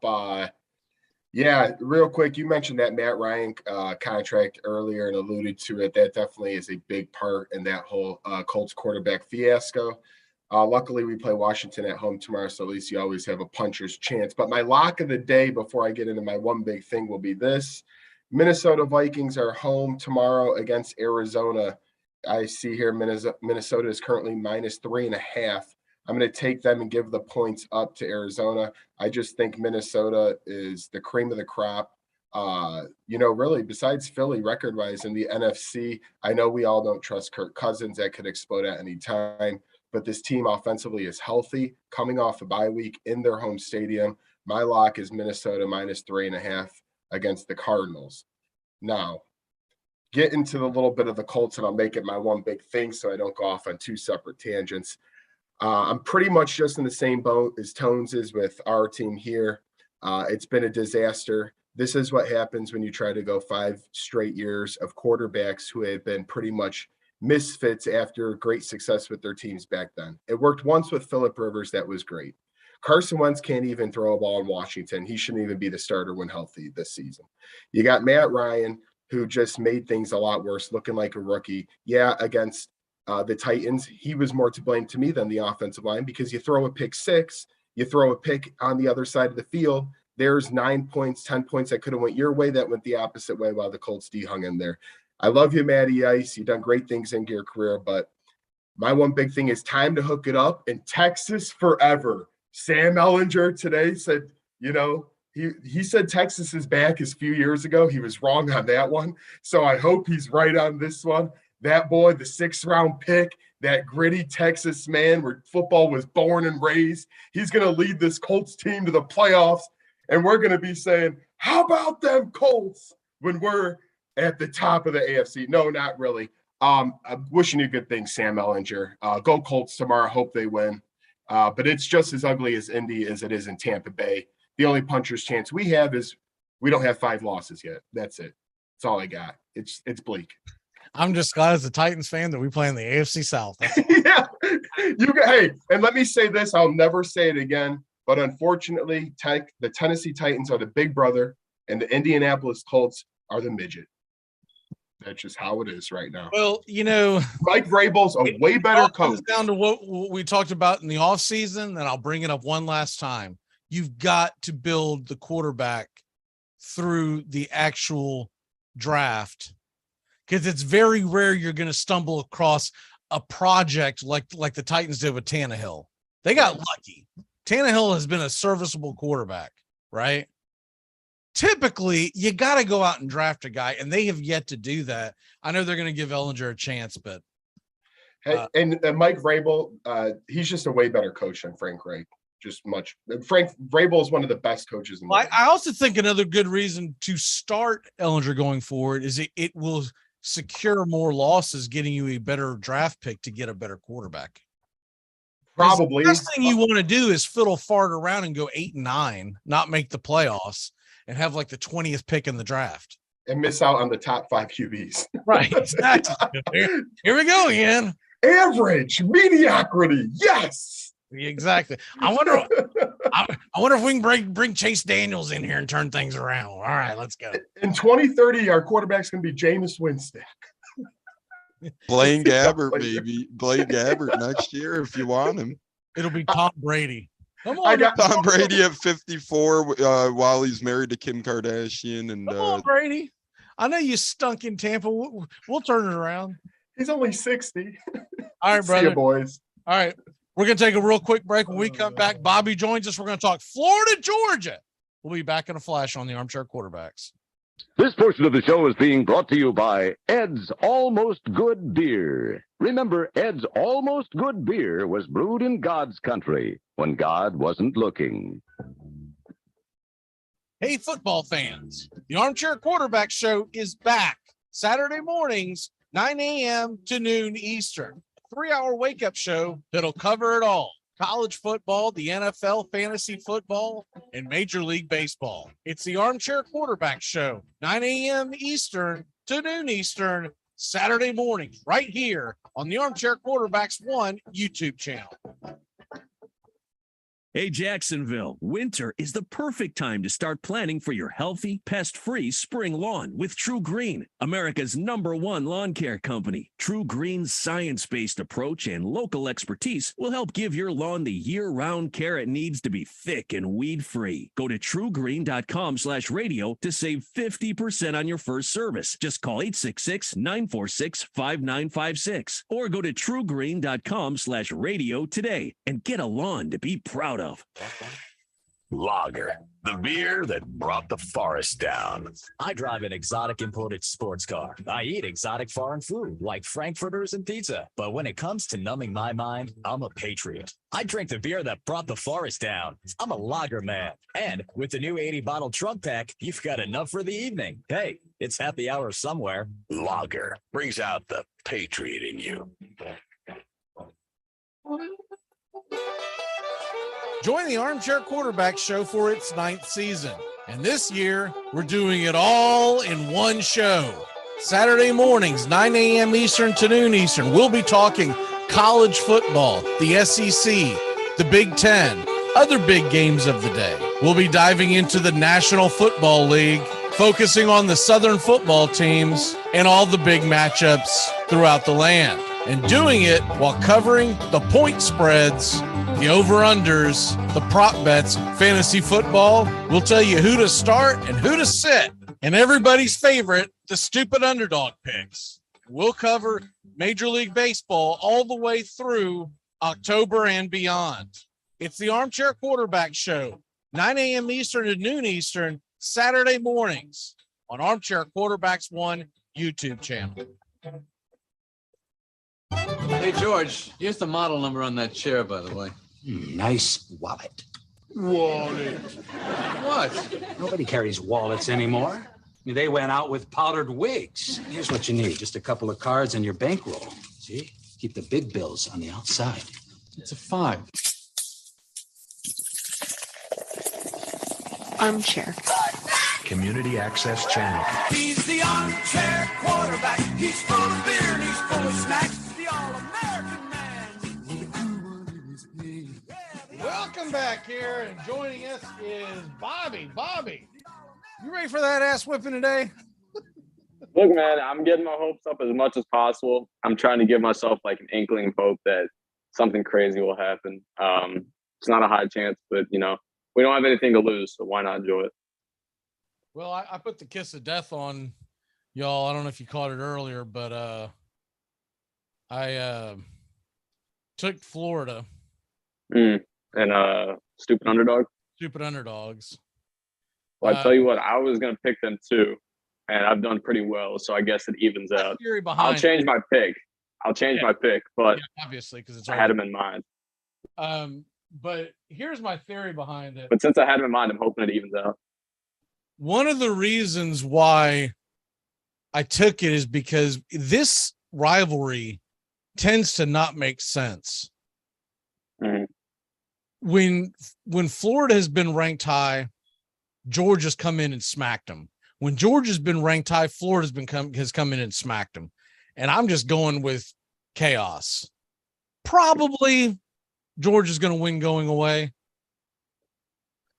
real quick, you mentioned that Matt Ryan contract earlier and alluded to it. That definitely is a big part in that whole Colts quarterback fiasco. Luckily, we play Washington at home tomorrow, so at least you always have a puncher's chance. But my lock of the day before I get into my one big thing will be this. Minnesota Vikings are home tomorrow against Arizona. I see here Minnesota is currently -3.5. I'm going to take them and give the points up to Arizona. I just think Minnesota is the cream of the crop. Really, besides Philly record-wise in the NFC, I know we all don't trust Kirk Cousins. That could explode at any time. But this team offensively is healthy, coming off a bye week in their home stadium. My lock is Minnesota -3.5 against the Cardinals. Now, get into the little bit of the Colts, and I'll make it my one big thing so I don't go off on two separate tangents. I'm pretty much just in the same boat as Tones is with our team here. It's been a disaster. This is what happens when you try to go 5 straight years of quarterbacks who have been pretty much misfits after great success with their teams back then. It worked once with Phillip Rivers. That was great. Carson Wentz can't even throw a ball in Washington. He shouldn't even be the starter when healthy this season. You got Matt Ryan, who just made things a lot worse, looking like a rookie. Yeah, against the Titans, he was more to blame to me than the offensive line, because you throw a pick 6, you throw a pick on the other side of the field, there's 9 points, 10 points that could have went your way that went the opposite way while the Colts D hung in there. I love you, Matty Ice. You've done great things in your career, but my one big thing is time to hook it up. And Texas forever. Sam Ellinger today said, he said Texas is back a few years ago. He was wrong on that one. So I hope he's right on this one. That boy, the 6th round pick, that gritty Texas man where football was born and raised, he's going to lead this Colts team to the playoffs. And we're going to be saying, how about them Colts when we're at the top of the AFC? No, not really. I'm wishing you good things, Sam Ellinger. Go Colts tomorrow. Hope they win. But it's just as ugly as Indy as it is in Tampa Bay. The only puncher's chance we have is we don't have 5 losses yet. That's it. That's all I got. It's bleak. I'm just glad as a Titans fan that we play in the AFC South. Yeah. Hey, and let me say this. I'll never say it again. But unfortunately, the Tennessee Titans are the big brother, and the Indianapolis Colts are the midget. That's just how it is right now. Well, Mike Vrabel's a way better coach. Down to what we talked about in the offseason, and I'll bring it up one last time. You've got to build the quarterback through the actual draft, because it's very rare you're going to stumble across a project like the Titans did with Tannehill. They got lucky. Tannehill has been a serviceable quarterback, right? Typically, you got to go out and draft a guy, and they have yet to do that. I know they're going to give Ehlinger a chance, but and Mike Vrabel, he's just a way better coach than Frank Reich. Frank Vrabel is one of the best coaches in the league. I also think another good reason to start Ehlinger going forward is it will secure more losses, getting you a better draft pick to get a better quarterback. Probably. The best thing you want to do is fiddle fart around and go 8-9, not make the playoffs, and have like the 20th pick in the draft. And miss out on the top 5 QBs. Right, exactly. Here we go again. Average, mediocrity, yes. Exactly. I wonder if we can bring Chase Daniels in here and turn things around. All right, let's go. In 2030, our quarterback's going to be Jameis Winston. Blaine Gabbert, baby. Blaine Gabbert next year if you want him. It'll be Tom Brady. Come on, I got Tom Brady at 54 while he's married to Kim Kardashian. And come on, Brady. I know you stunk in Tampa. We'll turn it around. He's only 60. All right, brother. See you, boys. All right. We're going to take a real quick break. When we come back, Bobby joins us. We're going to talk Florida, Georgia. We'll be back in a flash on the Armchair Quarterbacks. This portion of the show is being brought to you by Ed's Almost Good Beer. Remember, Ed's Almost Good Beer was brewed in God's country when God wasn't looking. Hey, football fans. The Armchair Quarterback Show is back Saturday mornings, 9 a.m. to noon Eastern. 3-hour wake-up show that'll cover it all. College football, the NFL, fantasy football, and Major League Baseball. It's the Armchair Quarterback Show, 9 a.m. Eastern to noon Eastern, Saturday morning, right here on the Armchair Quarterbacks 1 YouTube channel. Hey, Jacksonville, winter is the perfect time to start planning for your healthy, pest-free spring lawn with True Green, America's #1 lawn care company. True Green's science-based approach and local expertise will help give your lawn the year-round care it needs to be thick and weed-free. Go to truegreen.com/radio to save 50% on your first service. Just call 866-946-5956 or go to truegreen.com/radio today and get a lawn to be proud of. Lager, the beer that brought the forest down. I drive an exotic imported sports car. I eat exotic foreign food like frankfurters and pizza. But when it comes to numbing my mind, I'm a patriot. I drink the beer that brought the forest down. I'm a lager man. And with the new 80-bottle trunk pack, you've got enough for the evening. Hey, it's happy hour somewhere. Lager brings out the patriot in you. Join the Armchair Quarterback Show for its 9th season. And this year, we're doing it all in one show. Saturday mornings, 9 a.m. Eastern to noon Eastern, we'll be talking college football, the SEC, the Big Ten, other big games of the day. We'll be diving into the National Football League, focusing on the Southern football teams and all the big matchups throughout the land. And doing it while covering the point spreads, the over-unders, the prop bets, fantasy football. We'll tell you who to start and who to sit. And everybody's favorite, the stupid underdog picks. We'll cover Major League Baseball all the way through October and beyond. It's the Armchair Quarterback Show, 9 a.m. Eastern to noon Eastern, Saturday mornings on Armchair Quarterbacks 1 YouTube channel. Hey, George, here's the model number on that chair, by the way. Nice wallet. Wallet. What? Nobody carries wallets anymore. They went out with powdered wigs. Here's what you need. Just a couple of cards and your bankroll. See? Keep the big bills on the outside. It's a 5. Armchair. Community Access Channel. He's the armchair quarterback. He's full of beer and he's full of snacks. The all-American man. Welcome back here, and joining us is Bobby. Bobby, you ready for that ass whipping today? Look, man, I'm getting my hopes up as much as possible. I'm trying to give myself like an inkling of hope that something crazy will happen. It's not a high chance, but we don't have anything to lose, so why not enjoy it? Well, I put the kiss of death on y'all. I don't know if you caught it earlier, but I took Florida. And stupid underdog. Stupid underdogs. Well, I tell you what, I was gonna pick them too, and I've done pretty well, so I guess it evens out. I'll change my pick. My pick, but obviously because I had them in mind. But here's my theory behind it. But since I had them in mind, I'm hoping it evens out. One of the reasons why I took it is because this rivalry tends to not make sense. Mm-hmm. When Florida has been ranked high, Georgia's come in and smacked them. When Georgia's been ranked high, Florida's has come in and smacked them. And I'm just going with chaos. Probably Georgia's going to win going away.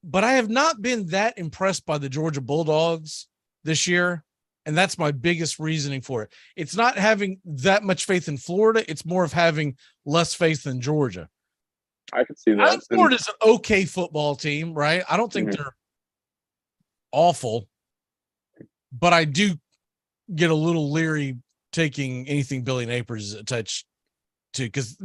But I have not been that impressed by the Georgia Bulldogs this year. And that's my biggest reasoning for it. It's not having that much faith in Florida. It's more of having less faith in Georgia. I can see that. I think Florida's an okay football team, right? I don't think they're awful, but I do get a little leery taking anything Billy Napier's attached to, because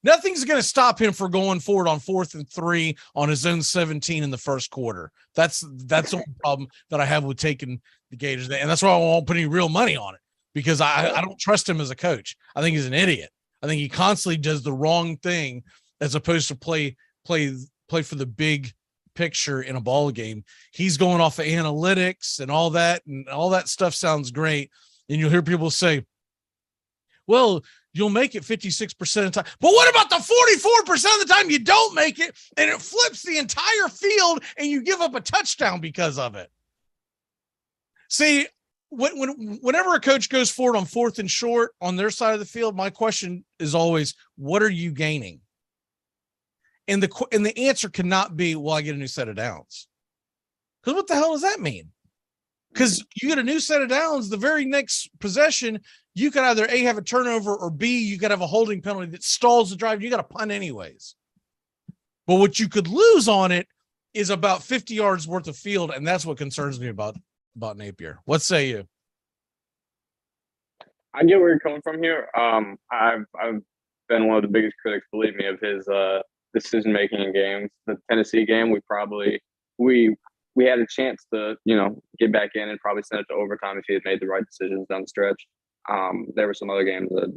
nothing's going to stop him from going forward on 4th and 3 on his own 17 in the first quarter. That's the only problem that I have with taking the Gators, and that's why I won't put any real money on it, because I don't trust him as a coach. I think he's an idiot. I think he constantly does the wrong thing as opposed to play for the big picture in a ball game. He's going off of analytics and all that stuff sounds great. And you'll hear people say, well, you'll make it 56% of the time. But what about the 44% of the time you don't make it and it flips the entire field and you give up a touchdown because of it? See, whenever a coach goes forward on 4th and short on their side of the field, my question is always, what are you gaining? And the answer cannot be, well, I get a new set of downs. Because what the hell does that mean? Because you get a new set of downs, the very next possession, you could either A, have a turnover, or B, you could have a holding penalty that stalls the drive. You got to punt anyways. But what you could lose on it is about 50 yards worth of field, and that's what concerns me about Napier. What say you? I get where you're coming from here. I've been one of the biggest critics, believe me, of his decision making in games. The Tennessee game, we had a chance to get back in and probably send it to overtime if he had made the right decisions down the stretch. There were some other games that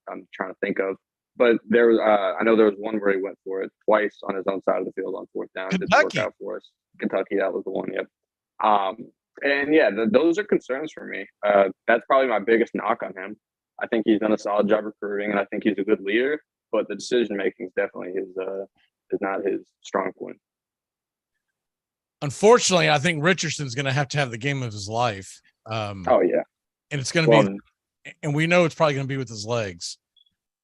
I'm trying to think of, but there was I know there was one where he went for it twice on his own side of the field on 4th down. It didn't work out for us. Kentucky, that was the one. Yep. And yeah, those are concerns for me. That's probably my biggest knock on him. I think he's done a solid job recruiting, and I think he's a good leader. But the decision making is definitely is not his strong point. Unfortunately, I think Richardson's going to have the game of his life. Oh yeah, and it's going to be, and we know it's probably going to be with his legs.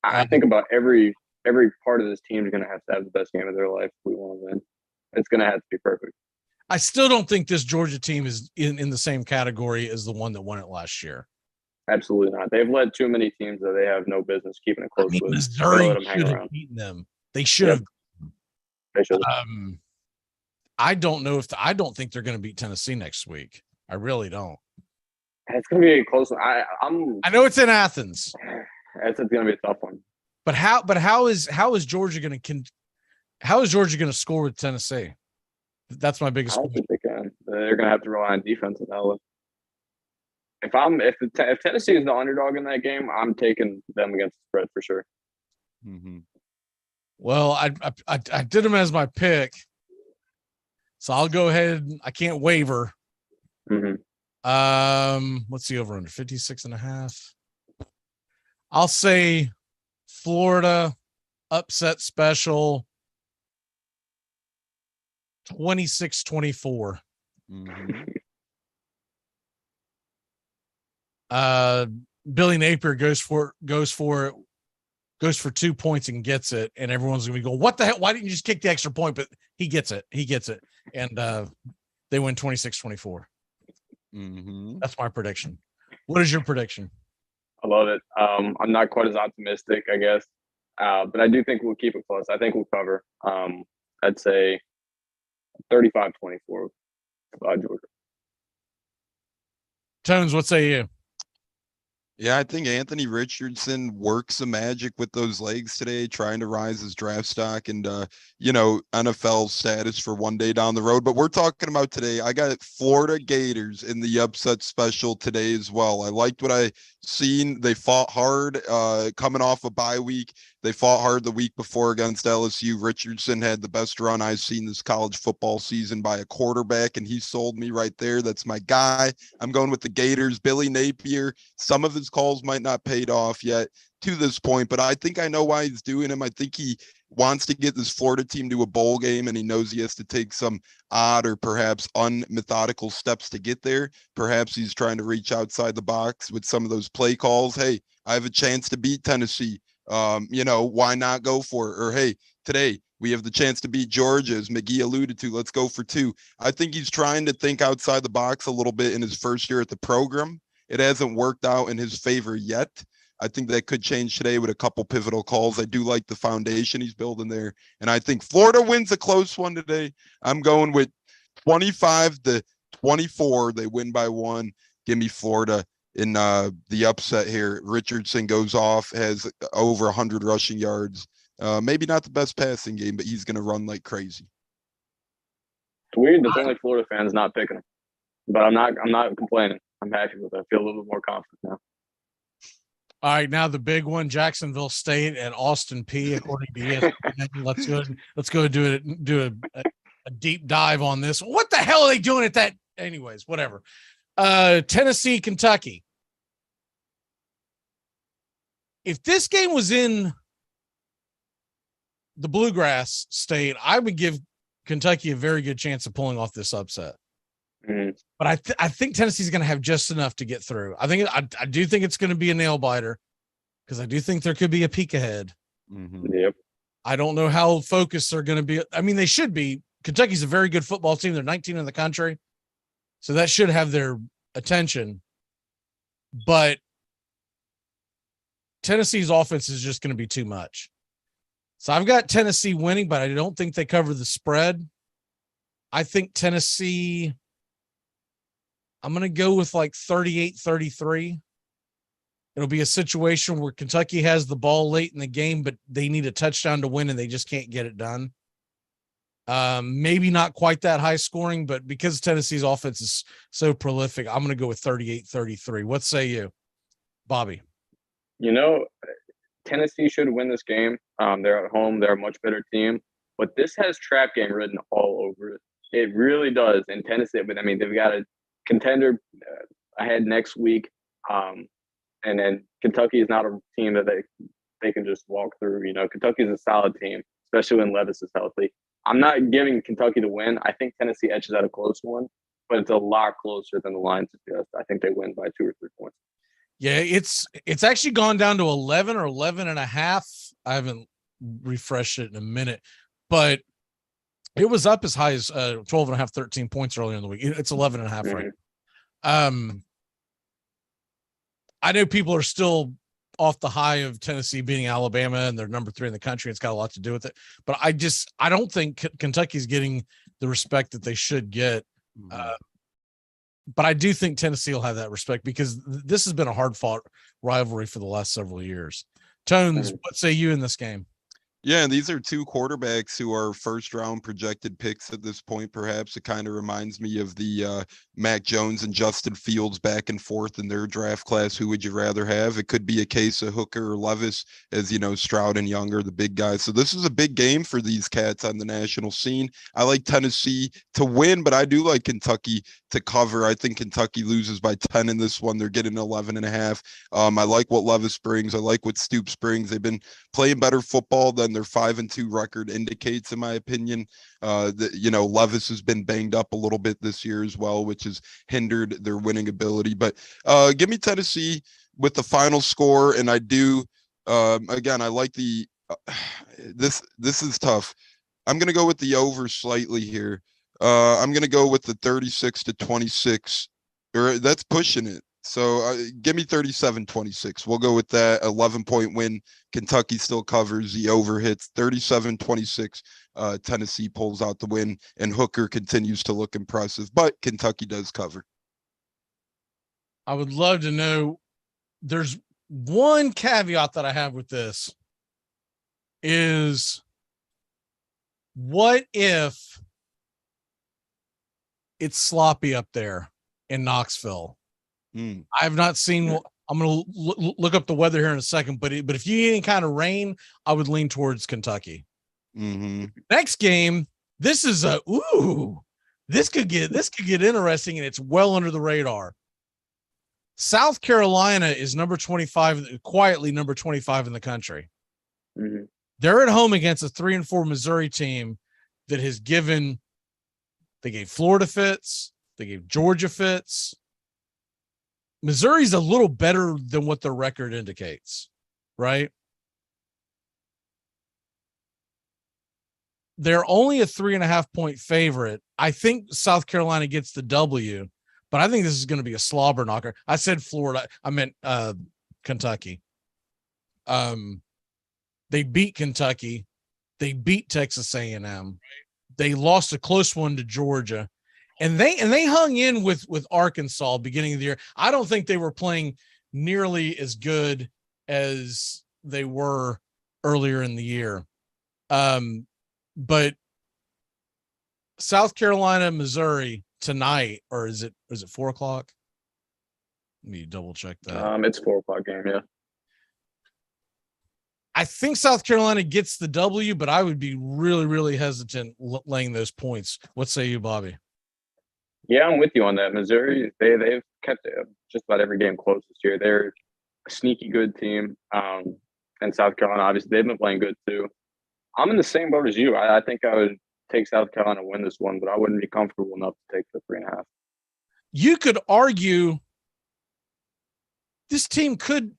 I think about every part of this team is going to have the best game of their life if we want to win. It's going to have to be perfect. I still don't think this Georgia team is in the same category as the one that won it last year. Absolutely not. They've led too many teams that they have no business keeping it close with. Missouri should have beaten them. They should have. They should. I don't think they're going to beat Tennessee next week. I really don't. It's going to be a close one. I know it's in Athens. It's going to be a tough one. But how is Georgia going to score with Tennessee? That's my biggest. I don't think they can. They're going to have to rely on defense in that one. If Tennessee is the underdog in that game, I'm taking them against the spread for sure. Mm-hmm. Well, I did them as my pick, so I'll go ahead. I can't waver. Mm-hmm. What's the over under? 56.5. I'll say Florida upset special 26-24. Mm-hmm. Billy Napier goes for 2 points and gets it, and everyone's gonna be going, what the hell? Why didn't you just kick the extra point? But he gets it. And they win 26-24. That's my prediction. What is your prediction? I love it. I'm not quite as optimistic, I guess, but I do think we'll keep it close. I think we'll cover. I'd say 35-24 Georgia. Tones, what say you? Yeah, I think Anthony Richardson works some magic with those legs today, trying to rise his draft stock and, NFL status for one day down the road. But we're talking about today. I got Florida Gators in the upset special today as well. I liked what I seen. They fought hard coming off a bye week. They fought hard the week before against LSU. Richardson had the best run I've seen this college football season by a quarterback, and he sold me right there. That's my guy. I'm going with the Gators. Billy Napier, some of his calls might not paid off yet to this point, but I think I know why he's doing them. I think he wants to get this Florida team to a bowl game, and he knows he has to take some odd or perhaps unmethodical steps to get there. Perhaps he's trying to reach outside the box with some of those play calls. Hey, I have a chance to beat Tennessee. Why not go for it? Or, hey, today we have the chance to beat Georgia, as Magee alluded to. Let's go for 2. I think he's trying to think outside the box a little bit in his first year at the program. It hasn't worked out in his favor yet. I think that could change today with a couple pivotal calls. I do like the foundation he's building there. And I think Florida wins a close one today. I'm going with 25-24. They win by 1. Give me Florida in the upset here. Richardson goes off, has over 100 rushing yards. Maybe not the best passing game, but he's going to run like crazy. It's weird that only Florida fans not picking him, but I'm not complaining. I'm happy with it. I feel a little bit more confident now. All right, now the big one: Jacksonville State and Austin P. According to ESPN. Let's go do a deep dive on this. What the hell are they doing at that? Anyways, whatever. Tennessee, Kentucky. If this game was in the Bluegrass State, I would give Kentucky a very good chance of pulling off this upset. But I think Tennessee's going to have just enough to get through. I do think it's going to be a nail biter, because I do think there could be a peek ahead. Yep. I don't know how focused they're going to be. I mean, they should be. Kentucky's a very good football team. They're 19 in the country, so that should have their attention. But Tennessee's offense is just going to be too much. So I've got Tennessee winning, but I don't think they cover the spread. I think Tennessee, I'm going to go with like 38-33. It'll be a situation where Kentucky has the ball late in the game, but they need a touchdown to win, and they just can't get it done. Maybe not quite that high scoring, but because Tennessee's offense is so prolific, I'm going to go with 38-33. What say you, Bobby? Tennessee should win this game. They're at home. They're a much better team. But this has trap game written all over it. It really does. And Tennessee, but I mean, they've got a contender ahead next week. And then Kentucky is not a team that they can just walk through. Kentucky is a solid team, especially when Levis is healthy. I'm not giving Kentucky the win. I think Tennessee edges out a close one, but it's a lot closer than the line suggests. I think they win by 2 or 3 points. Yeah, it's actually gone down to 11 or 11.5. I haven't refreshed it in a minute, but it was up as high as 12.5, 13 points earlier in the week. It's 11.5 right. I know people are still off the high of Tennessee beating Alabama, and they're number 3 in the country. It's got a lot to do with it, but I don't think Kentucky's getting the respect that they should get. But I do think Tennessee will have that respect, because this has been a hard-fought rivalry for the last several years. Tones, what say you in this game? Yeah, and these are 2 quarterbacks who are first-round projected picks at this point. Perhaps it kind of reminds me of the Mac Jones and Justin Fields back and forth in their draft class. Who would you rather have? It could be a case of Hooker or Levis, as Stroud and Young are the big guys. So this is a big game for these cats on the national scene. I like Tennessee to win, but I do like Kentucky to cover. I think Kentucky loses by 10 in this one. They're getting 11.5. I like what Levis brings. I like what Stoops brings. They've been playing better football than their 5-2 record indicates, in my opinion. Levis has been banged up a little bit this year as well, which has hindered their winning ability. But give me Tennessee with the final score, and I do. Again, I like the. This is tough. I'm going to go with the over slightly here. I'm going to go with the 36-26, or that's pushing it. So give me 37-26. We'll go with that. 11-point win. Kentucky still covers. The over hits 37-26. Tennessee pulls out the win, and Hooker continues to look impressive, but Kentucky does cover. I would love to know. There's one caveat that I have with this is, what if it's sloppy up there in Knoxville? I have not seen. I'm going to look up the weather here in a second, but if you get any kind of rain, I would lean towards Kentucky. Next game, this is this could get interesting, and it's well under the radar. South Carolina is number 25, quietly number 25 in the country. They're at home against a 3-4 Missouri team that has given. They gave Florida fits. They gave Georgia fits. Missouri's a little better than what their record indicates, right? They're only a 3.5-point favorite. I think South Carolina gets the W, but I think this is going to be a slobber knocker. I said Florida. I meant Kentucky. They beat Kentucky. They beat Texas A&M. They lost a close one to Georgia. And they hung in with Arkansas beginning of the year. I don't think they were playing nearly as good as they were earlier in the year. But South Carolina, Missouri tonight, or is it 4:00? Let me double check that. It's 4:00 game, yeah. I think South Carolina gets the W, but I would be really, really hesitant laying those points. What say you, Bobby? Yeah, I'm with you on that. Missouri, they've kept just about every game close this year. They're a sneaky good team. And South Carolina, obviously, they've been playing good too. I'm in the same boat as you. I think I would take South Carolina to win this one, but I wouldn't be comfortable enough to take the 3.5. You could argue this team could.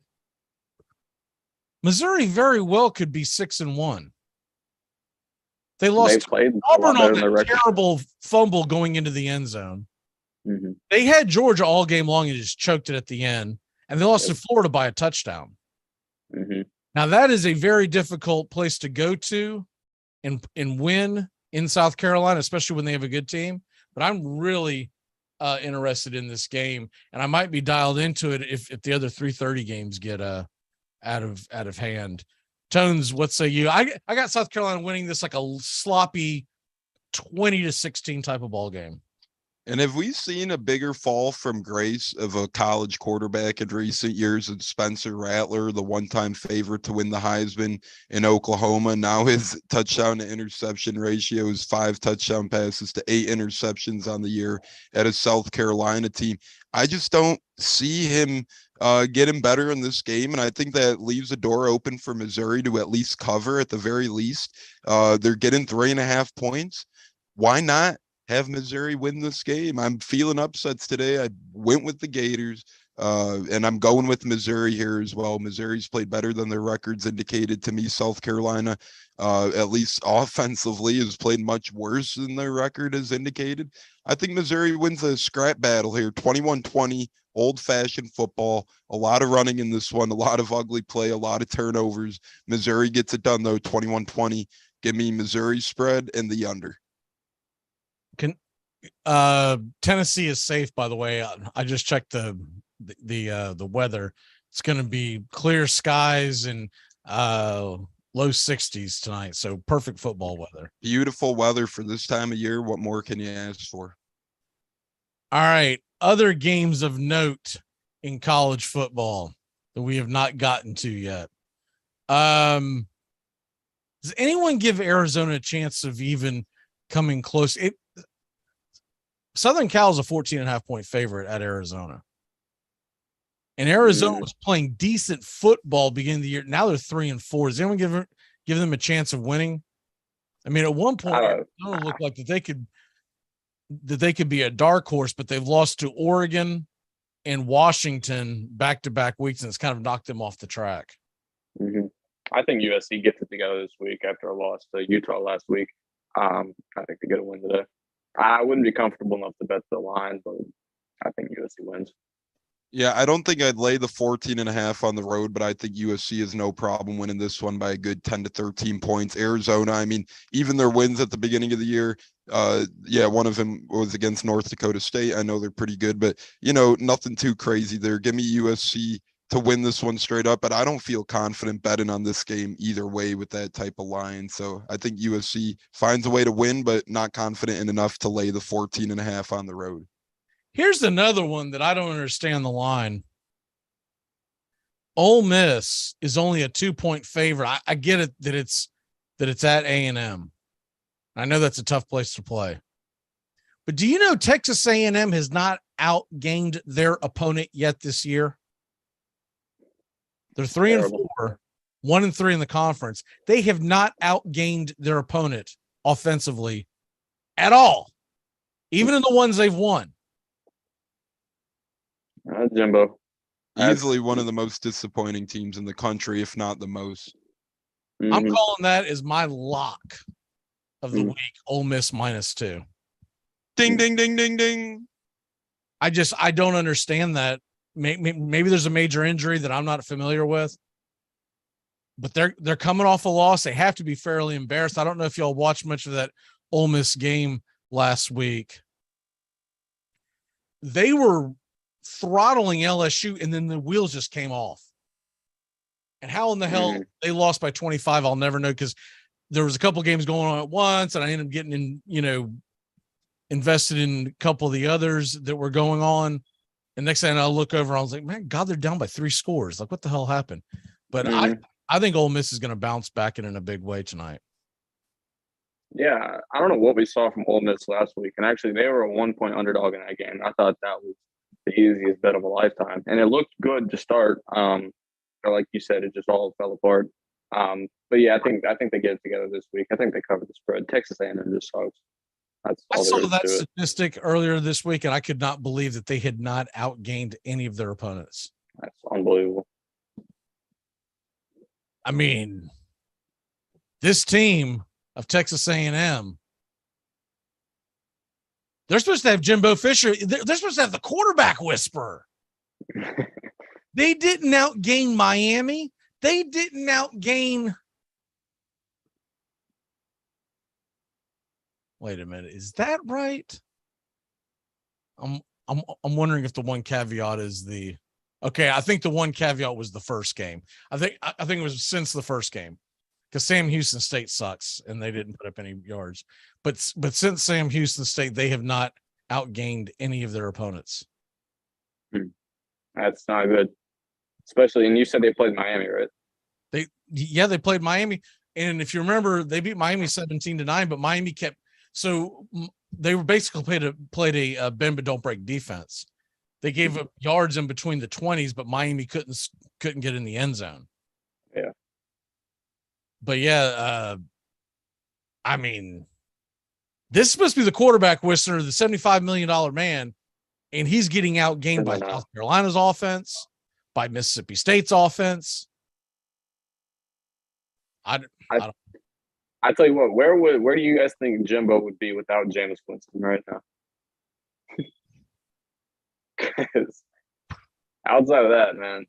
Missouri very well could be 6-1. They lost Auburn on a terrible fumble going into the end zone. They had Georgia all game long and just choked it at the end. And they lost to Florida by a touchdown. Now, that is a very difficult place to go to and win in South Carolina, especially when they have a good team. But I'm really interested in this game, and I might be dialed into it if the other 3:30 games get out of hand. Tones, what say you? I got South Carolina winning this like a sloppy 20-16 type of ball game. And have we seen a bigger fall from grace of a college quarterback in recent years than Spencer Rattler, the one-time favorite to win the Heisman in Oklahoma? Now his touchdown to interception ratio is 5 touchdown passes to 8 interceptions on the year at a South Carolina team. I just don't see him getting better in this game, and I think that leaves a door open for Missouri to at least cover at the very least. They're getting 3.5 points. Why not have Missouri win this game? I'm feeling upsets today. I went with the Gators, and I'm going with Missouri here as well. Missouri's played better than their records indicated to me. South Carolina, at least offensively, has played much worse than their record has indicated. I think Missouri wins a scrap battle here, 21-20, old-fashioned football, a lot of running in this one, a lot of ugly play, a lot of turnovers. Missouri gets it done, though, 21-20. Give me Missouri spread and the under. Tennessee is safe, by the way. I just checked the weather. It's going to be clear skies and low 60s tonight, so perfect football weather. Beautiful weather for this time of year. What more can you ask for? All right, other games of note in college football that we have not gotten to yet. Does anyone give Arizona a chance of even coming close? Southern Cal is a 14.5 point favorite at Arizona. And Arizona was playing decent football beginning of the year. Now they're 3-4. Does anyone give them a chance of winning? I mean, at one point, Arizona looked like that they could be a dark horse, but they've lost to Oregon and Washington back-to-back weeks, and it's kind of knocked them off the track. Mm-hmm. I think USC gets it together this week after a loss to Utah last week. I think they get a win today. I wouldn't be comfortable enough to bet the line, but I think USC wins. Yeah, I don't think I'd lay the 14.5 on the road, but I think USC is no problem winning this one by a good 10 to 13 points. Arizona, I mean, even their wins at the beginning of the year, one of them was against North Dakota State. I know they're pretty good, but, nothing too crazy there. Give me USC to win this one straight up, but I don't feel confident betting on this game either way with that type of line. So I think USC finds a way to win, but not confident in enough to lay the 14.5 on the road. Here's another one that I don't understand the line. Ole Miss is only a 2-point favorite. I get it that it's at A&M. I know that's a tough place to play. But do you know Texas A&M has not outgained their opponent yet this year? They're 3-4, 1-3 in the conference. They have not outgained their opponent offensively at all, even in the ones they've won. Jimbo. Easily one of the most disappointing teams in the country, if not the most. I'm calling that as my lock of the week, Ole Miss -2. Ding, ding, ding, ding, ding. I don't understand that. Maybe there's a major injury that I'm not familiar with, but they're coming off a loss. They have to be fairly embarrassed. I don't know if y'all watched much of that Ole Miss game last week. They were throttling LSU, and then the wheels just came off. And how in the hell they lost by 25, I'll never know, because there was a couple games going on at once, and I ended up getting invested in a couple of the others that were going on. And next thing I look over, I was like, man, God, they're down by 3 scores. Like, what the hell happened? But I think Ole Miss is going to bounce back in a big way tonight. Yeah, I don't know what we saw from Ole Miss last week. And actually, they were a 1-point underdog in that game. I thought that was the easiest bet of a lifetime. And it looked good to start. Like you said, it just all fell apart. But yeah, I think they get it together this week. I think they cover the spread. Texas A&M just sucks. I saw that statistic earlier this week, and I could not believe that they had not outgained any of their opponents. That's unbelievable. I mean, this team of Texas A&M, they're supposed to have Jimbo Fisher. They're supposed to have the quarterback whisperer. They didn't outgain Miami. They didn't outgain. Wait a minute. Is that right? I'm wondering if the one caveat is the. Okay, I think the one caveat was the first game. I think it was since the first game, because Sam Houston State sucks and they didn't put up any yards. But since Sam Houston State, they have not outgained any of their opponents. That's not good. Especially, and you said they played Miami, right? They played Miami, and if you remember, they beat Miami 17-9, but Miami kept. So they were basically played a bend but don't break defense. They gave up yards in between the 20s, but Miami couldn't get in the end zone. Yeah. But yeah, I mean, this is supposed to be the quarterback whisperer, the $75 million man, and he's getting outgained by South Carolina's offense, by Mississippi State's offense. I tell you what, where do you guys think Jimbo would be without Jameis Winston right now? Because outside of that, man,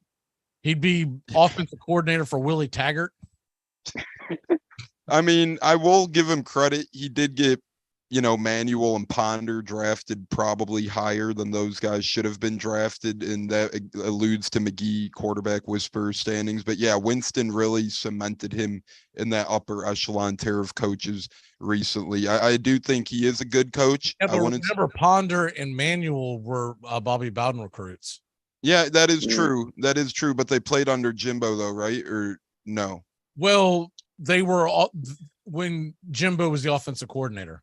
he'd be offensive coordinator for Willie Taggart. I mean, I will give him credit. He did get, Manuel and Ponder drafted probably higher than those guys should have been drafted, and that alludes to Magee quarterback whisperer standings. But yeah, Winston really cemented him in that upper echelon tier of coaches recently. I do think he is a good coach. Yeah, but remember, Ponder and Manuel were Bobby Bowden recruits. Yeah, that is true. That is true. But they played under Jimbo, though, right? Or no? Well, they were when Jimbo was the offensive coordinator.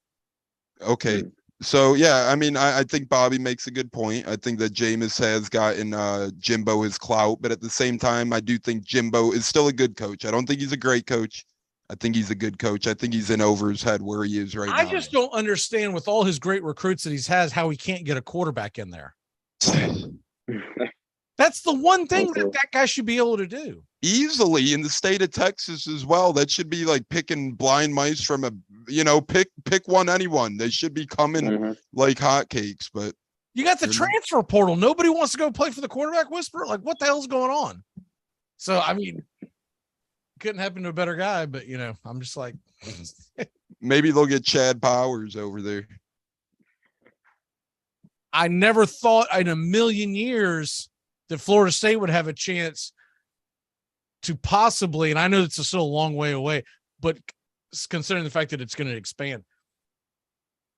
Okay. So yeah, I mean, I think Bobby makes a good point. I think that Jameis has gotten Jimbo his clout, but at the same time, I do think Jimbo is still a good coach. I don't think he's a great coach. I think he's a good coach. I think he's in over his head where he is right now. I just don't understand with all his great recruits that he's has how he can't get a quarterback in there. That's the one thing that guy should be able to do. Easily in the state of Texas as well. That should be like picking blind mice from a, pick anyone. They should be coming like hotcakes, but you got the transfer portal. Nobody wants to go play for the quarterback whisperer. Like, what the hell's going on? So, I mean, couldn't happen to a better guy, but I'm just like, maybe they'll get Chad Powers over there. I never thought in a million years that Florida State would have a chance to possibly, and I know it's still a long way away, but considering the fact that it's going to expand,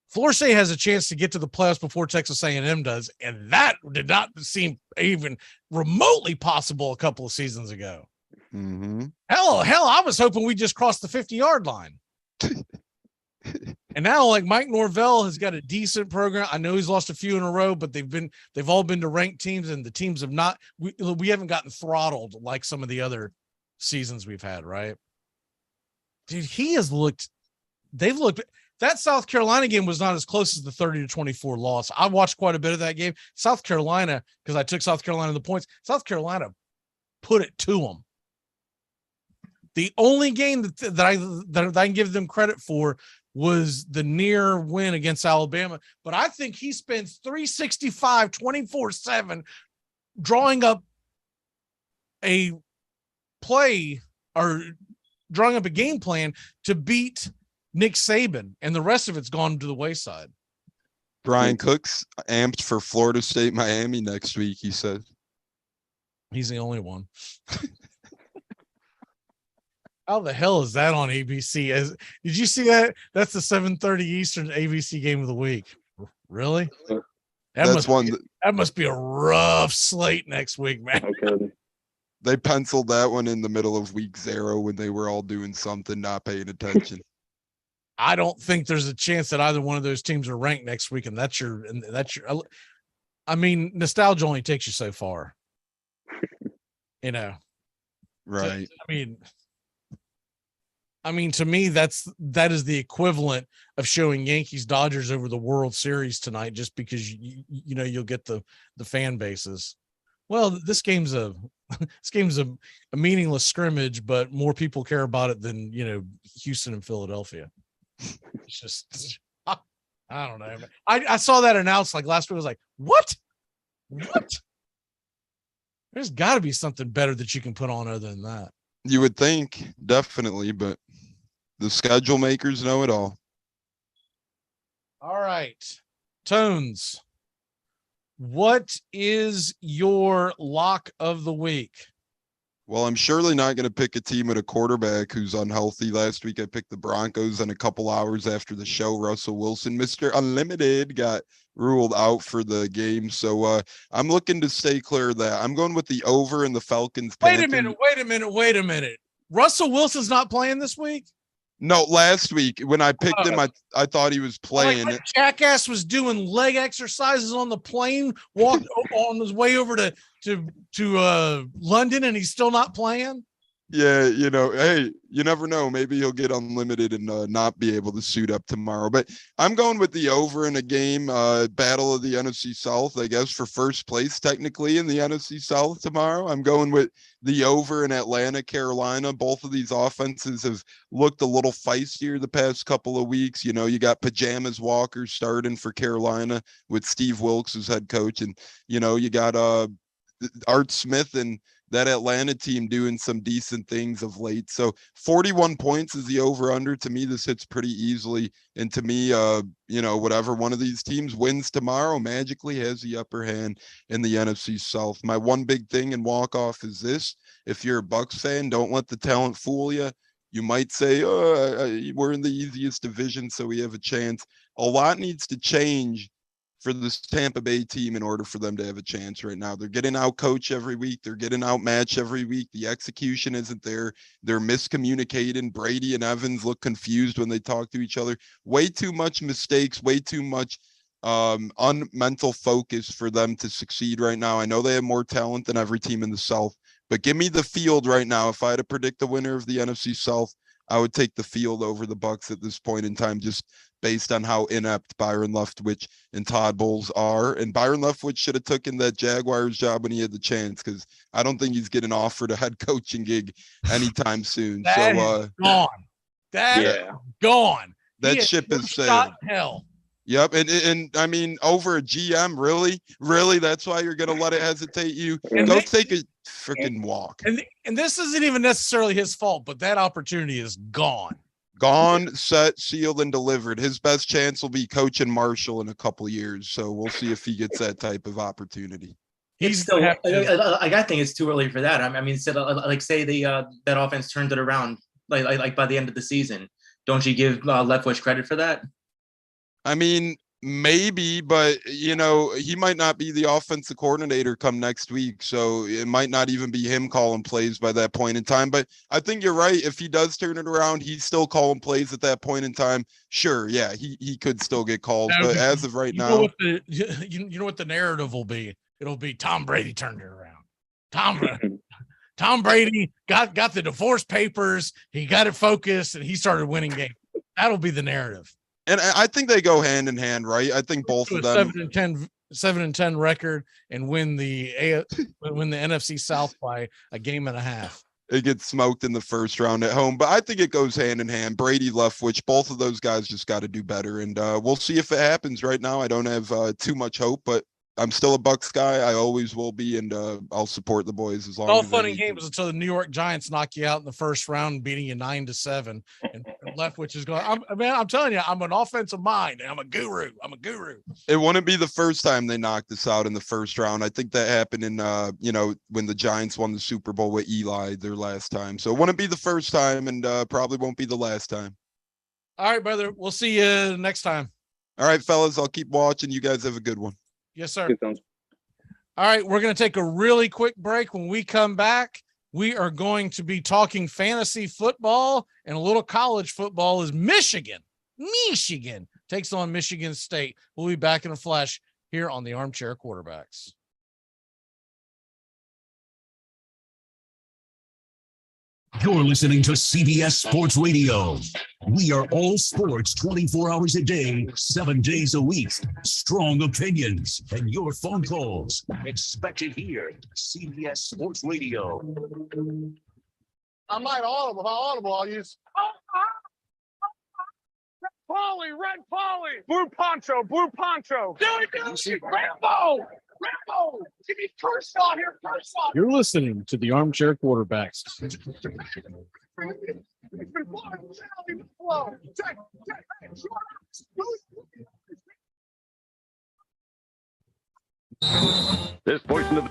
Florida State has a chance to get to the playoffs before Texas A&M does, and that did not seem even remotely possible a couple of seasons ago. Mm-hmm. Hell, I was hoping we just crossed the 50-yard line. And now, like, Mike Norvell has got a decent program. I know he's lost a few in a row, but they've all been to ranked teams, and the teams have not. We haven't gotten throttled like some of the other seasons we've had, right? Dude, they've looked. That South Carolina game was not as close as the 30-24 loss. I watched quite a bit of that game. South Carolina, because I took South Carolina the points. South Carolina put it to them. The only game that I can give them credit for was the near win against Alabama. But I think he spends 365, 24/7 drawing up a play or drawing up a game plan to beat Nick Saban, and the rest of it's gone to the wayside. Brian Cook's amped for Florida State, Miami next week, he said. He's the only one. How the hell is that on ABC? Did you see that? That's the 7:30 Eastern ABC game of the week. Really? That must be a rough slate next week, man. Okay. They penciled that one in the middle of week 0 when they were all doing something, not paying attention. I don't think there's a chance that either one of those teams are ranked next week, and that's your. I mean, nostalgia only takes you so far. Right. I mean, to me, that is the equivalent of showing Yankees Dodgers over the World Series tonight, just because you'll get the fan bases. Well, this game's a meaningless scrimmage, but more people care about it than Houston and Philadelphia. It's just I don't know. I saw that announced like last week. I was like, what? There's got to be something better that you can put on other than that. You would think, definitely, but the schedule makers know it all. All right. Tones, what is your lock of the week? Well, I'm surely not going to pick a team with a quarterback who's unhealthy. Last week, I picked the Broncos, and a couple hours after the show, Russell Wilson, Mr. Unlimited, got ruled out for the game. So I'm looking to stay clear of that. I'm going with the over and the Falcons. Wait a minute. Russell Wilson's not playing this week? No, last week when I picked him, I thought he was playing. Like jackass was doing leg exercises on the plane, walked on his way over to London, and he's still not playing. Yeah, hey, you never know. Maybe he'll get unlimited and not be able to suit up tomorrow. But I'm going with the over in a game, battle of the NFC South, I guess, for first place technically in the NFC South tomorrow. I'm going with the over in Atlanta, Carolina. Both of these offenses have looked a little feistier the past couple of weeks. You got Pajamas Walker starting for Carolina with Steve Wilkes as head coach. And, you got Art Smith and that Atlanta team doing some decent things of late. So 41 points is the over under. To me, this hits pretty easily. And to me, whatever one of these teams wins tomorrow magically has the upper hand in the NFC South. My one big thing in walk off is this: if you're a Bucs fan, don't let the talent fool you. You might say, we're in the easiest division, so we have a chance. A lot needs to change for this Tampa Bay team in order for them to have a chance right now. They're getting out coach every week. They're getting outmatched every week. The execution isn't there. They're miscommunicating. Brady and Evans look confused when they talk to each other. Way too much mistakes, way too much mental focus for them to succeed right now. I know they have more talent than every team in the South, but give me the field right now. If I had to predict the winner of the NFC South, I would take the field over the Bucs at this point in time, just based on how inept Byron Leftwich and Todd Bowles are. And Byron Leftwich should have taken that Jaguars job when he had the chance, because I don't think he's getting offered a head coaching gig anytime soon. That is gone. Gone. That ship is sailed. Hell. Yep, and I mean, over a GM, really, that's why you're gonna let it hesitate you. Go take a freaking walk. And this isn't even necessarily his fault, but that opportunity is gone. Gone, set, sealed, and delivered. His best chance will be coaching Marshall in a couple of years, so we'll see if he gets that type of opportunity. He's still. I think it's too early for that. I mean, say that offense turned it around, like by the end of the season. Don't you give Leftwich credit for that? I mean, maybe, but he might not be the offensive coordinator come next week, so it might not even be him calling plays by that point in time. But I think you're right. If he does turn it around, he's still calling plays at that point in time. Sure, yeah, he could still get calls, but as of right now, you know what the narrative will be? It'll be Tom Brady turned it around. Tom Brady got the divorce papers. He got it focused, and he started winning games. That'll be the narrative. And I think they go hand in hand, right? I think both of them 7-10 record and win the NFC South by a game and a half. It gets smoked in the first round at home, but I think it goes hand in hand. Brady, Leftwich, both of those guys just got to do better, and we'll see if it happens. Right now, I don't have too much hope, but I'm still a Bucs guy. I always will be, and I'll support the boys as long as. All fun and games until the New York Giants knock you out in the first round, beating you 9-7, and Leftwich is going. I'm telling you, I'm an offensive mind, and I'm a guru. It wouldn't be the first time they knocked us out in the first round. I think that happened in when the Giants won the Super Bowl with Eli their last time. So it wouldn't be the first time, and probably won't be the last time. All right, brother. We'll see you next time. All right, fellas. I'll keep watching. You guys have a good one. Yes, sir. All right, we're going to take a really quick break. When we come back, we are going to be talking fantasy football and a little college football. Is Michigan takes on Michigan State. We'll be back in a flash here on the Armchair Quarterbacks. You're listening to CBS Sports Radio. We are all sports 24 hours a day, 7 days a week. Strong opinions and your phone calls. Expected here. CBS Sports Radio. I'm not audible. How audible I'll use. Red Polly. Blue poncho. Rambo. Give me Kershaw here, Kershaw. You're listening to the Armchair Quarterbacks. This portion of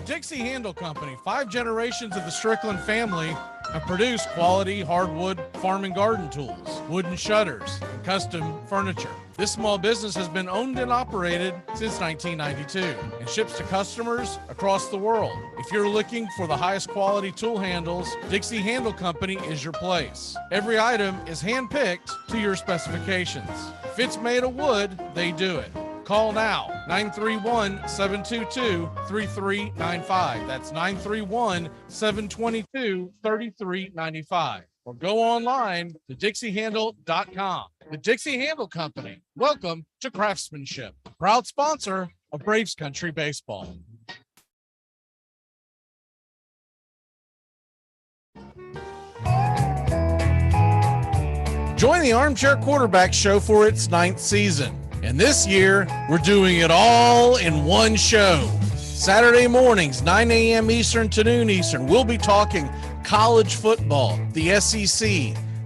Dixie Handle Company, 5 generations of the Strickland family have produced quality hardwood farm and garden tools, wooden shutters, and custom furniture. This small business has been owned and operated since 1992 and ships to customers across the world. If you're looking for the highest quality tool handles, Dixie Handle Company is your place. Every item is hand-picked to your specifications. If it's made of wood, they do it. Call now, 931-722-3395. That's 931-722-3395. Or go online to DixieHandle.com. The Dixie Handle Company. Welcome to Craftsmanship, proud sponsor of Braves Country Baseball. Join the Armchair Quarterback Show for its 9th season. And this year, we're doing it all in one show. Saturday mornings, 9 a.m. Eastern to noon Eastern, we'll be talking college football, the SEC,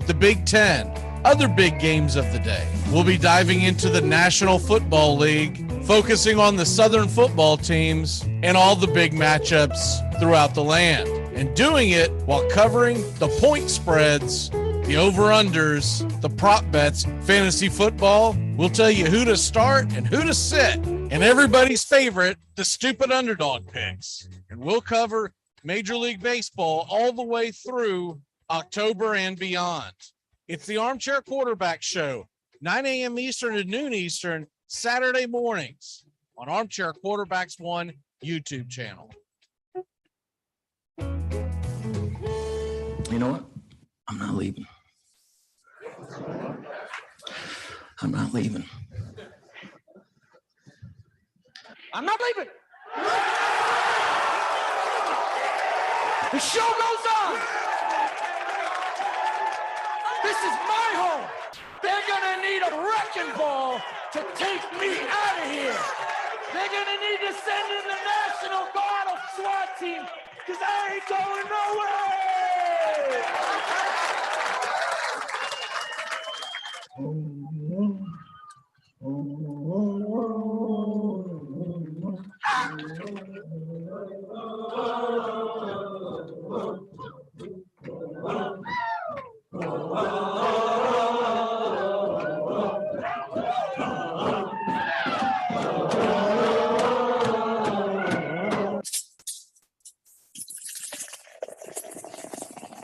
the Big Ten, other big games of the day. We'll be diving into the National Football League, focusing on the Southern football teams and all the big matchups throughout the land. And doing it while covering the point spreads, the over-unders, the prop bets, fantasy football. We'll tell you who to start and who to sit. And everybody's favorite, the stupid underdog picks. And we'll cover Major League Baseball all the way through October and beyond. It's the Armchair Quarterback Show, 9 a.m. Eastern to noon Eastern, Saturday mornings on Armchair Quarterbacks 1 YouTube channel. You know what? I'm not leaving. I'm not leaving. I'm not leaving. The show goes on. This is my home. They're gonna need a wrecking ball to take me out of here. They're gonna need to send in the National Guard of SWAT team because I ain't going nowhere.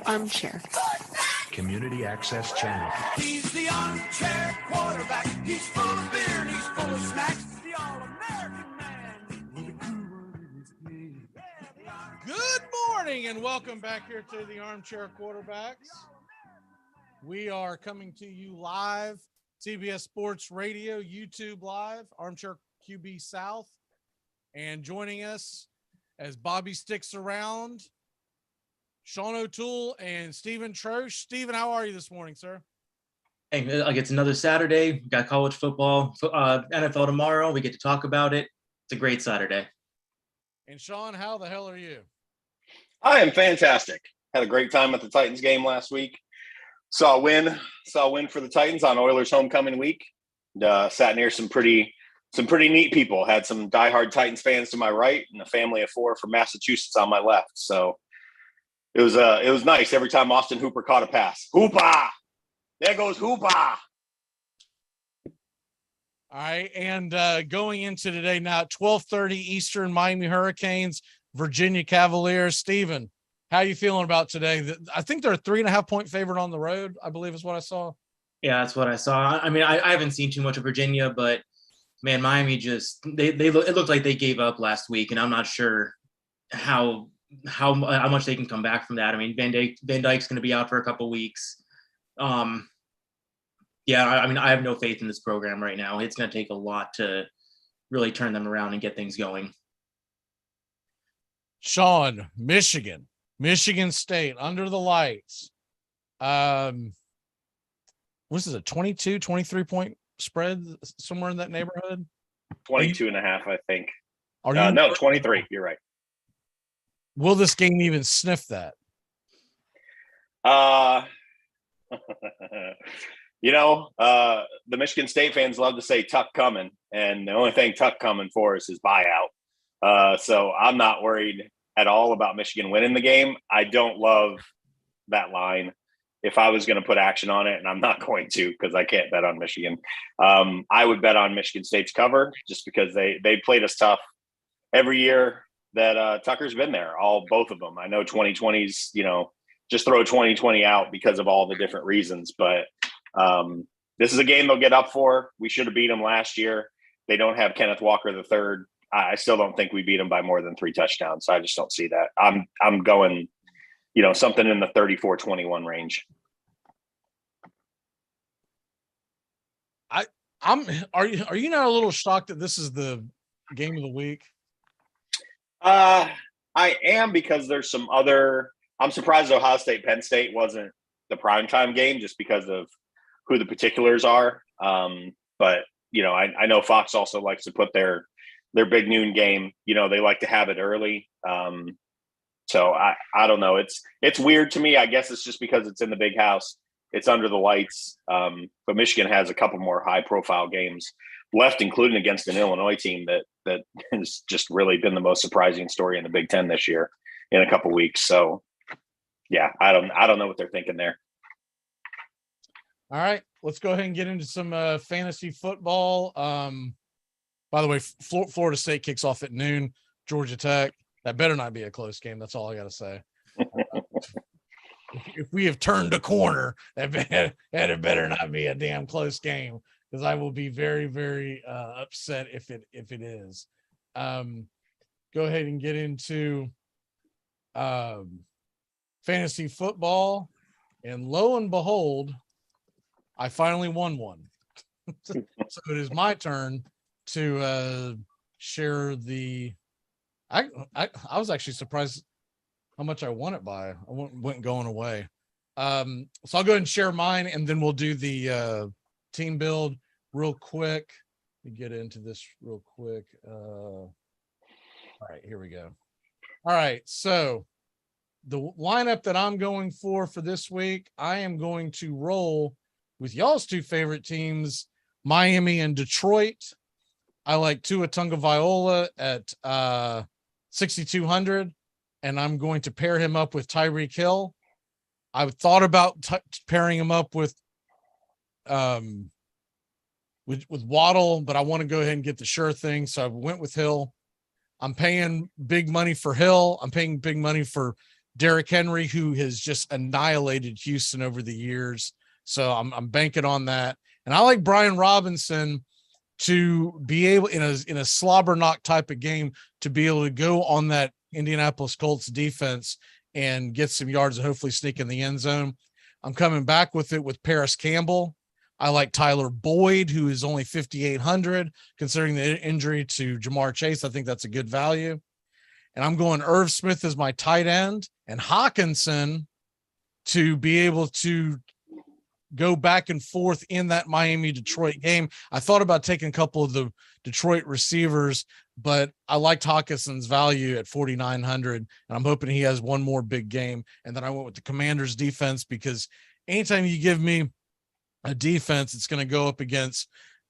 Armchair. Community Access Channel. He's the armchair quarterback. He's full of beer and he's full of snacks. The all-American man. Good morning and welcome back here to the Armchair Quarterbacks. We are coming to you live, CBS Sports Radio, YouTube Live, Armchair QB South. And joining us as Bobby sticks around, Sean O'Toole and Stephen Troche. Stephen, how are you this morning, sir? Hey, like it's another Saturday. We got college football, NFL tomorrow. We get to talk about it. It's a great Saturday. And Sean, how the hell are you? I am fantastic. Had a great time at the Titans game last week. Saw a win for the Titans on Oilers homecoming week. Sat near some pretty neat people. Had some diehard Titans fans to my right and a family of 4 from Massachusetts on my left. So it was nice every time Austin Hooper caught a pass. Hooper! There goes Hooper! All right, and going into today now at 12:30 Eastern, Miami Hurricanes, Virginia Cavaliers. Stephen, how you feeling about today? I think they're a 3.5-point favorite on the road, I believe is what I saw. Yeah, that's what I saw. I mean, I haven't seen too much of Virginia, but man, Miami just it looked like they gave up last week, and I'm not sure how much they can come back from that. I mean, Van Dyke's going to be out for a couple weeks. Yeah, I mean, I have no faith in this program right now. It's going to take a lot to really turn them around and get things going. Sean, Michigan State under the lights. What is it, 22, 23-point spread, somewhere in that neighborhood? 22.5, I think. No, 23. You're right. Will this game even sniff that? The Michigan State fans love to say Tuck coming, and the only thing Tuck coming for is his buyout. So I'm not worried at all about Michigan winning the game. I don't love that line. If I was going to put action on it, and I'm not going to because I can't bet on Michigan, I would bet on Michigan State's cover just because they played us tough every year that Tucker's been there, both of them. I know 2020's, just throw 2020 out because of all the different reasons, but this is a game they'll get up for. We should have beat them last year. They don't have Kenneth Walker III. I still don't think we beat them by more than 3 touchdowns. I just don't see that. I'm going, something in the 34-21 range. Are you not a little shocked that this is the game of the week? I am, because there's some other. I'm surprised Ohio State Penn State wasn't the primetime game just because of who the particulars are. But I know Fox also likes to put their big noon game. They like to have it early. So I don't know. It's weird to me. I guess it's just because it's in the big house. It's under the lights. But Michigan has a couple more high profile games left, including against an Illinois team that has just really been the most surprising story in the Big Ten this year in a couple weeks. So yeah, I don't know what they're thinking there. All right, let's go ahead and get into some fantasy football. By the way, Florida State kicks off at noon. Georgia Tech. That better not be a close game. That's all I got to say. if we have turned a corner, that it better not be a damn close game, because I will be very, very upset if it is. Go ahead and get into fantasy football, and lo and behold, I finally won one. So it is my turn to share the. I was actually surprised how much I won it by. I went going away. So I'll go ahead and share mine, and then we'll do the team build real quick. Let me get into this real quick. All right, here we go. All right, so the lineup that I'm going for this week, I am going to roll with y'all's two favorite teams, Miami and Detroit. I like Tua Tagovailoa at 6,200, and I'm going to pair him up with Tyreek Hill. I thought about pairing him up with Waddle, but I want to go ahead and get the sure thing, so I went with Hill. I'm paying big money for Hill. I'm paying big money for Derrick Henry, who has just annihilated Houston over the years. So I'm banking on that. And I like Brian Robinson to be able, in a slobber knock type of game, to be able to go on that Indianapolis Colts defense and get some yards and hopefully sneak in the end zone. I'm coming back with it with Paris Campbell. I like Tyler Boyd, who is only 5,800, considering the injury to Jamar Chase. I think that's a good value. And I'm going Irv Smith as my tight end, and Hawkinson to be able to go back and forth in that Miami-Detroit game. I thought about taking a couple of the Detroit receivers, but I liked Hawkinson's value at 4,900, and I'm hoping he has one more big game. And then I went with the Commanders defense, because anytime you give me a defense, it's going to go up against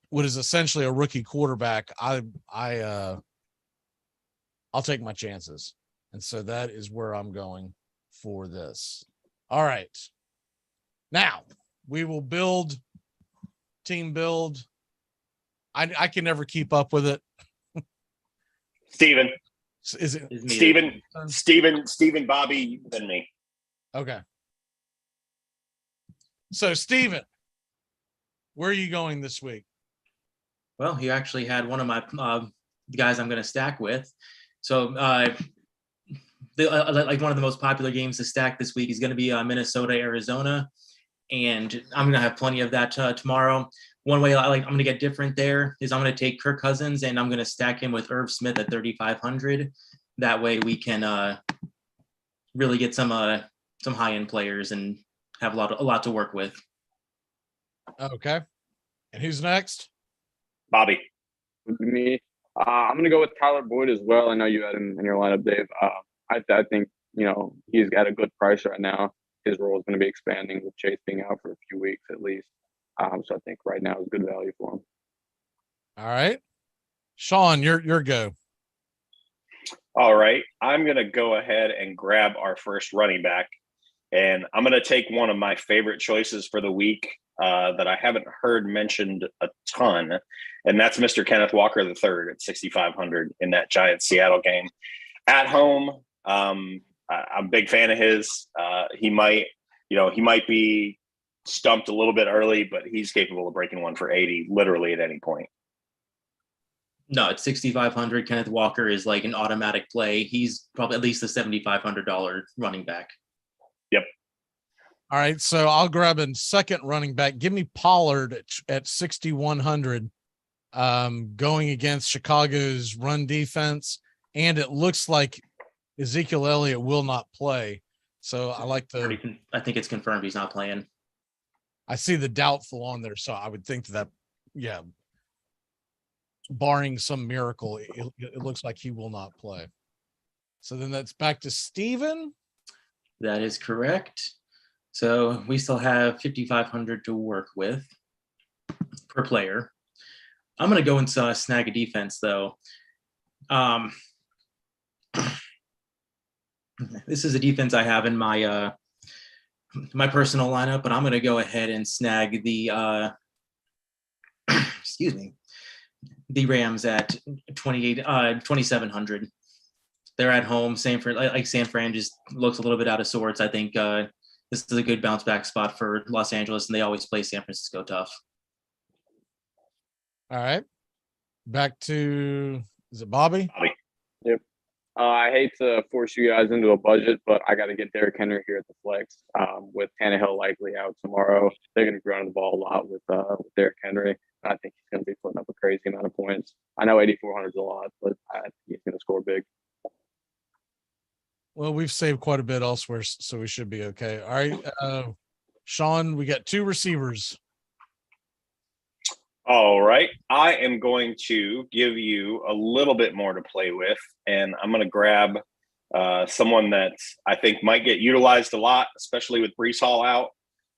what is essentially a rookie quarterback. I'll take my chances. And so that is where I'm going for this. All right. Now we will build team build. I can never keep up with it. Steven. Is it Steven, Bobby, and me. Okay. So Steven, where are you going this week? Well, he actually had one of my guys I'm going to stack with. So like one of the most popular games to stack this week is going to be Minnesota, Arizona. And I'm going to have plenty of that tomorrow. One way I'm going to get different there is I'm going to take Kirk Cousins and I'm going to stack him with Irv Smith at 3,500. That way we can really get some high-end players and have a lot to work with. Okay. And who's next? Bobby. Me. I'm going to go with Tyler Boyd as well. I know you had him in your lineup, Dave. I think, he's got a good price right now. His role is going to be expanding with Chase being out for a few weeks at least. So I think right now is good value for him. All right. Sean, your go. All right. I'm going to go ahead and grab our first running back. And I'm going to take one of my favorite choices for the week that I haven't heard mentioned a ton. And that's Mr. Kenneth Walker III at 6,500 in that Giants-Seattle game. At home, I'm a big fan of his. He might be stumped a little bit early, but he's capable of breaking one for 80 literally at any point. No, at 6,500, Kenneth Walker is like an automatic play. He's probably at least a $7,500 running back. Yep. All right, so I'll grab a second running back. Give me Pollard at 6,100, going against Chicago's run defense, and it looks like Ezekiel Elliott will not play. So I like I think it's confirmed he's not playing. I see the doubtful on there, so I would think that, yeah, barring some miracle, it looks like he will not play. So then that's back to Steven. That is correct. So we still have 5,500 to work with per player. I'm going to go and snag a defense, though. This is a defense I have in my my personal lineup, but I'm going to go ahead and snag the the Rams at 2,700. They're at home. San Fran just looks a little bit out of sorts. I think this is a good bounce back spot for Los Angeles, and they always play San Francisco tough. All right. Back to, is it Bobby? Yep. I hate to force you guys into a budget, but I got to get Derrick Henry here at the flex. With Tannehill likely out tomorrow, they're going to be running the ball a lot with Derrick Henry. I think he's going to be putting up a crazy amount of points. I know 8,400 is a lot, but I think he's going to score big. Well, we've saved quite a bit elsewhere, so we should be okay. All right. Sean, we got 2 receivers. All right. I am going to give you a little bit more to play with, and I'm going to grab someone that I think might get utilized a lot, especially with Breece Hall out.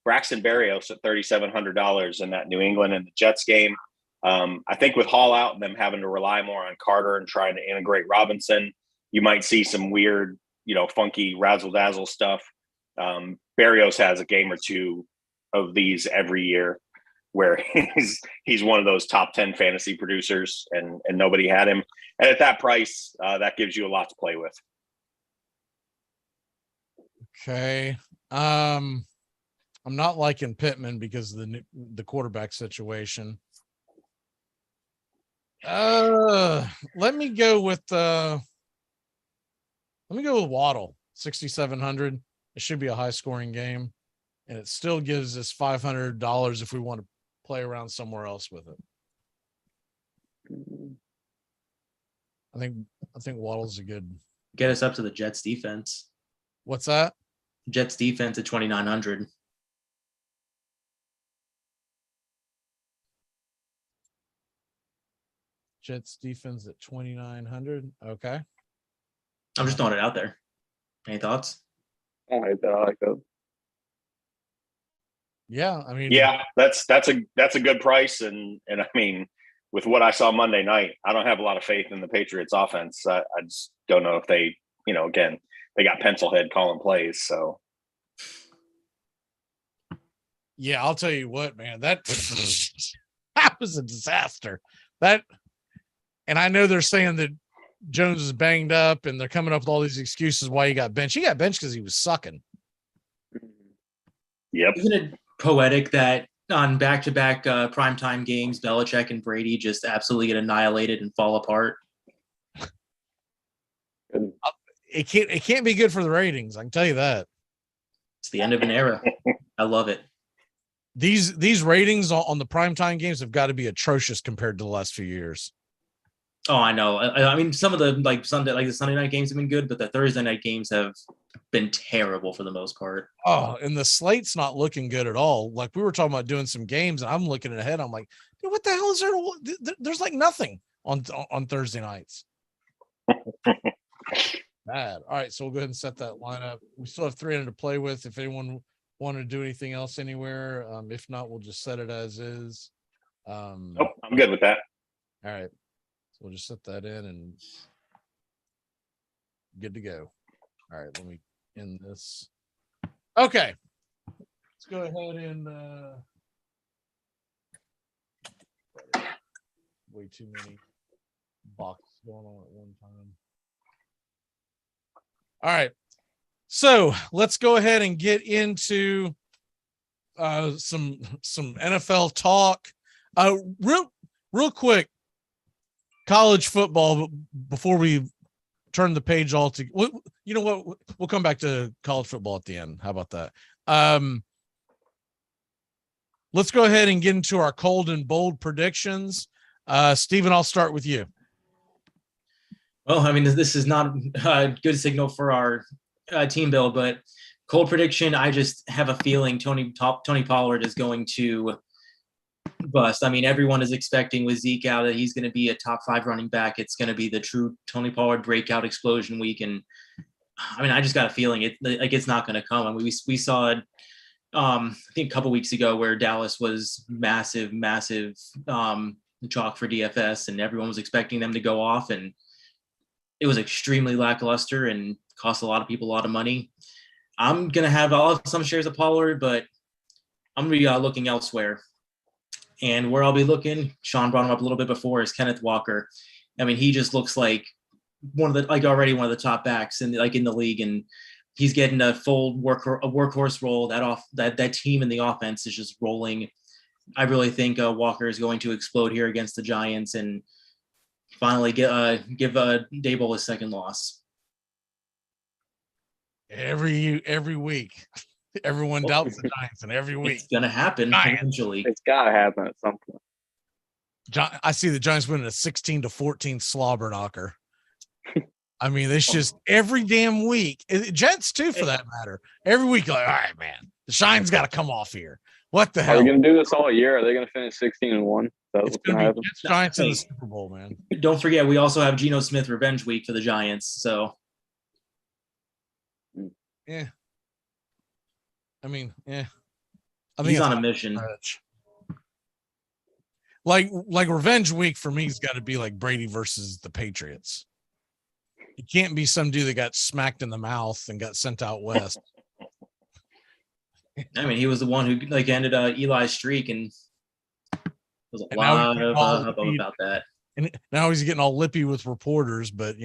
Braxton Berrios at $3,700 in that New England and the Jets game. I think with Hall out and them having to rely more on Carter and trying to integrate Robinson, you might see some weird, funky razzle-dazzle stuff. Berrios has a game or two of these every year where he's one of those top 10 fantasy producers and nobody had him. And at that price, that gives you a lot to play with. Okay. I'm not liking Pittman because of the quarterback situation. Let me go with Waddle, 6,700. It should be a high scoring game, and it still gives us $500 if we want to play around somewhere else with it. I think Waddle's a good. Get us up to the Jets defense. What's that? Jets defense at 2,900. Jets defense at 2,900. Okay. I'm just throwing it out there. Any thoughts? I like that. I like that. Yeah, I mean, yeah, that's a good price, and I mean, with what I saw Monday night, I don't have a lot of faith in the Patriots offense. I just don't know if they, again, they got Pencilhead calling plays, so. Yeah, I'll tell you what, man, that was a disaster. And I know they're saying that Jones is banged up, and they're coming up with all these excuses why he got benched. He got benched because he was sucking. Yep. Isn't it poetic that on back-to-back primetime games, Belichick and Brady just absolutely get annihilated and fall apart? It can't be good for the ratings. I can tell you that. It's the end of an era. I love it. These ratings on the primetime games have got to be atrocious compared to the last few years. Oh, I know. I mean, some of the the Sunday night games have been good, but the Thursday night games have been terrible for the most part. Oh, and the slate's not looking good at all. Like, we were talking about doing some games, and I'm looking ahead. I'm like, dude, what the hell is there? There's like nothing on Thursday nights. Bad. All right, so we'll go ahead and set that lineup. We still have 300 to play with. If anyone wanted to do anything else anywhere, if not, we'll just set it as is. Nope, I'm good with that. All right. We'll just set that in and good to go. All right, let me end this. Okay. Let's go ahead and way too many boxes going on at one time. All right. So let's go ahead and get into some NFL talk. Real quick. College football before we turn the page all to, you know what, we'll come back to college football at the end. How about that? Let's go ahead and get into our cold and bold predictions. Steven, I'll start with you. Well, I mean, this is not a good signal for our team build, but cold prediction, I just have a feeling Tony Pollard is going to bust. I mean, everyone is expecting with Zeke out that he's going to be a top 5 running back. It's going to be the true Tony Pollard breakout explosion week. And I mean, I just got a feeling it's not going to come. I mean, we saw it, I think a couple weeks ago where Dallas was massive chalk for DFS, and everyone was expecting them to go off, and it was extremely lackluster and cost a lot of people a lot of money. I'll have some shares of Pollard, but I'm going to be looking elsewhere. And where I'll be looking, Sean brought him up a little bit before, is Kenneth Walker. I mean, he just looks like already one of the top backs in the league. And he's getting a full workhorse role. That team in the offense is just rolling. I really think Walker is going to explode here against the Giants and finally give Daboll his second loss. Every week, everyone doubts the Giants, and every week It's gonna happen eventually. It's gotta happen at some point. I see the Giants winning a 16-14 slobber knocker. I mean, it's just every damn week. Jets too, for that matter. Every week, like, all right, man, the shine's got to come off here. What the hell? Are they going to do this all year? Are they going to finish 16-1? It's going to be Jets, Giants in the Super Bowl, man. Don't forget, we also have Geno Smith revenge week for the Giants. So, yeah. I mean, yeah. He's on a mission. Like revenge week for me has got to be like Brady versus the Patriots. It can't be some dude that got smacked in the mouth and got sent out west. I mean, he was the one who ended Eli's streak, and there's a lot of hubbub about that. And now he's getting all lippy with reporters. But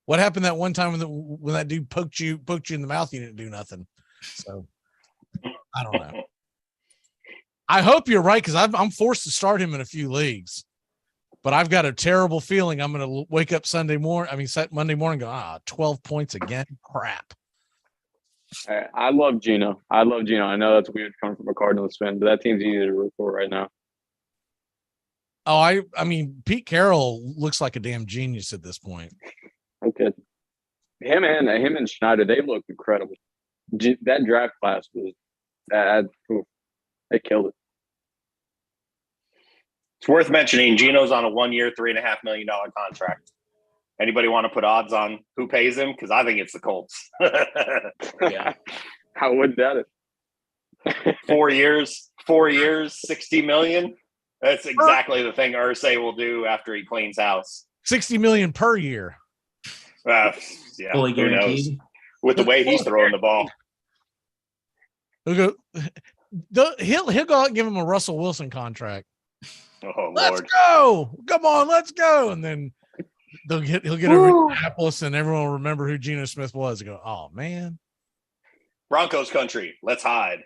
what happened that one time when that dude poked you in the mouth? You didn't do nothing. So I don't know. I hope you're right, because I'm forced to start him in a few leagues. But I've got a terrible feeling I'm going to wake up Monday morning, and go, 12 points again. Crap. I love Geno. I know that's weird coming from a Cardinals fan, but that team's easy to root for right now. Oh, I mean, Pete Carroll looks like a damn genius at this point. Okay. Him and Schneider, they look incredible. That draft class was they killed it. It's worth mentioning Geno's on a 1-year, $3.5 million contract. Anybody want to put odds on who pays him? Because I think it's the Colts. Yeah. How would that it? 4 years, 60 million. That's exactly the thing Irsay will do after he cleans house. 60 million per year. Yeah, fully who knows? guaranteed. With the way he's throwing the ball. He'll go out and give him a Russell Wilson contract. Oh, let's Lord. go. Come on, let's go. And then he'll get over to Indianapolis, and everyone will remember who Geno Smith was and go, oh, man. Broncos country. Let's hide.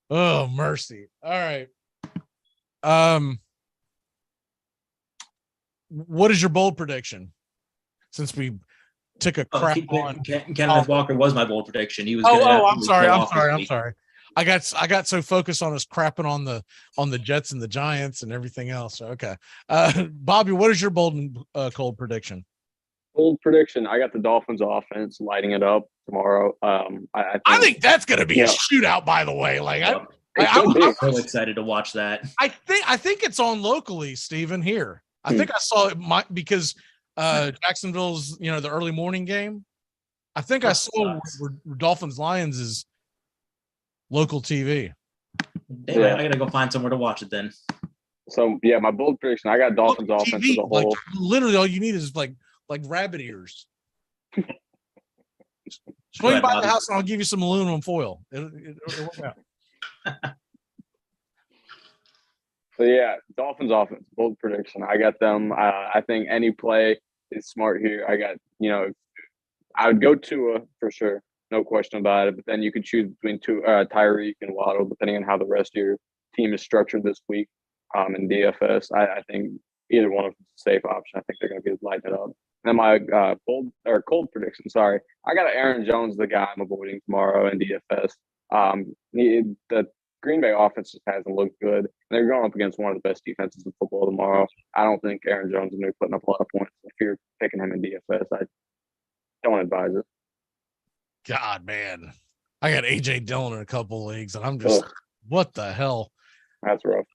Oh, mercy. All right. What is your bold prediction? Since we took a crap on Kenneth Walker was my bold prediction. He was. I'm sorry. I got so focused on us crapping on the Jets and the Giants and everything else. Okay. Bobby, what is your bold and cold prediction? Bold prediction. I got the Dolphins offense lighting it up tomorrow. I think that's going to be a shootout, by the way. Like I'm so excited to watch that. I think it's on locally, Steven, here. I think I saw it because Jacksonville's, the early morning game. I think I saw Dolphins Lions is local TV. Damn, I gotta go find somewhere to watch it then. So yeah, my bold prediction. I got Dolphins local offense TV, as a whole. like, literally, all you need is like rabbit ears. Swing by the house and I'll give you some aluminum foil. It'll work out. So yeah, Dolphins offense, bold prediction. I got them. I think any play is smart here. I got, I would go Tua for sure, no question about it. But then you could choose between Tyreek and Waddle, depending on how the rest of your team is structured this week. In DFS, I think either one of them is a safe option. I think they're going to be lighting it up. And my cold prediction. Sorry, I got Aaron Jones, the guy I'm avoiding tomorrow in DFS. The Green Bay offense just hasn't looked good. They're going up against one of the best defenses in football tomorrow. I don't think Aaron Jones is going to be putting up a lot of points. If you're picking him in DFS, I don't advise it. God, man. I got AJ Dillon in a couple leagues, and I'm just, what the hell? That's rough.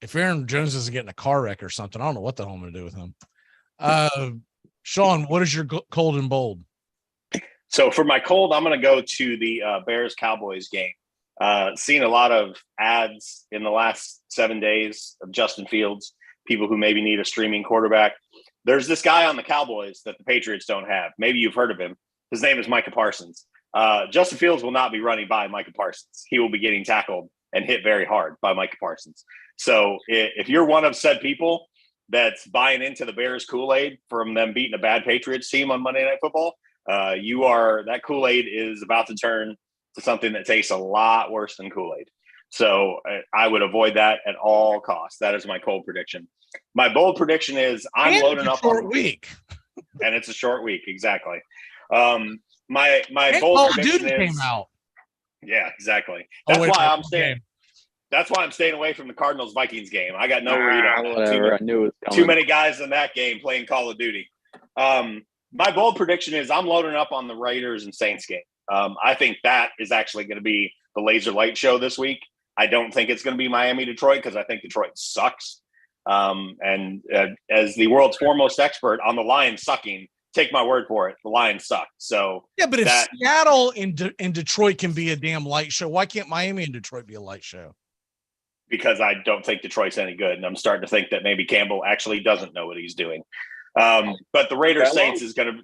If Aaron Jones isn't getting a car wreck or something, I don't know what the hell I'm going to do with him. Sean, what is your cold and bold? So for my cold, I'm going to go to the Bears-Cowboys game. Seen a lot of ads in the last 7 days of Justin Fields, people who maybe need a streaming quarterback. There's this guy on the Cowboys that the Patriots don't have. Maybe you've heard of him. His name is Micah Parsons. Justin Fields will not be running by Micah Parsons. He will be getting tackled and hit very hard by Micah Parsons. So if you're one of said people, that's buying into the Bears Kool-Aid from them beating a bad Patriots team on Monday Night Football, that Kool-Aid is about to turn to something that tastes a lot worse than Kool-Aid. So I would avoid that at all costs. That is my cold prediction. My bold prediction is I'm loading up on week. And it's a short week. Exactly. My bold prediction is, came out. Yeah, exactly. That's why I'm staying away from the Cardinals Vikings game. I got no read on that. Whatever. I knew it was coming. Too many guys in that game playing Call of Duty. My bold prediction is I'm loading up on the Raiders and Saints game. I think that is actually going to be the laser light show this week. I don't think it's going to be Miami-Detroit because I think Detroit sucks. As the world's foremost expert on the Lions sucking, take my word for it, the Lions suck. So yeah, but if Seattle and Detroit can be a damn light show, why can't Miami and Detroit be a light show? Because I don't think Detroit's any good, and I'm starting to think that maybe Campbell actually doesn't know what he's doing. But the Raiders Saints is going to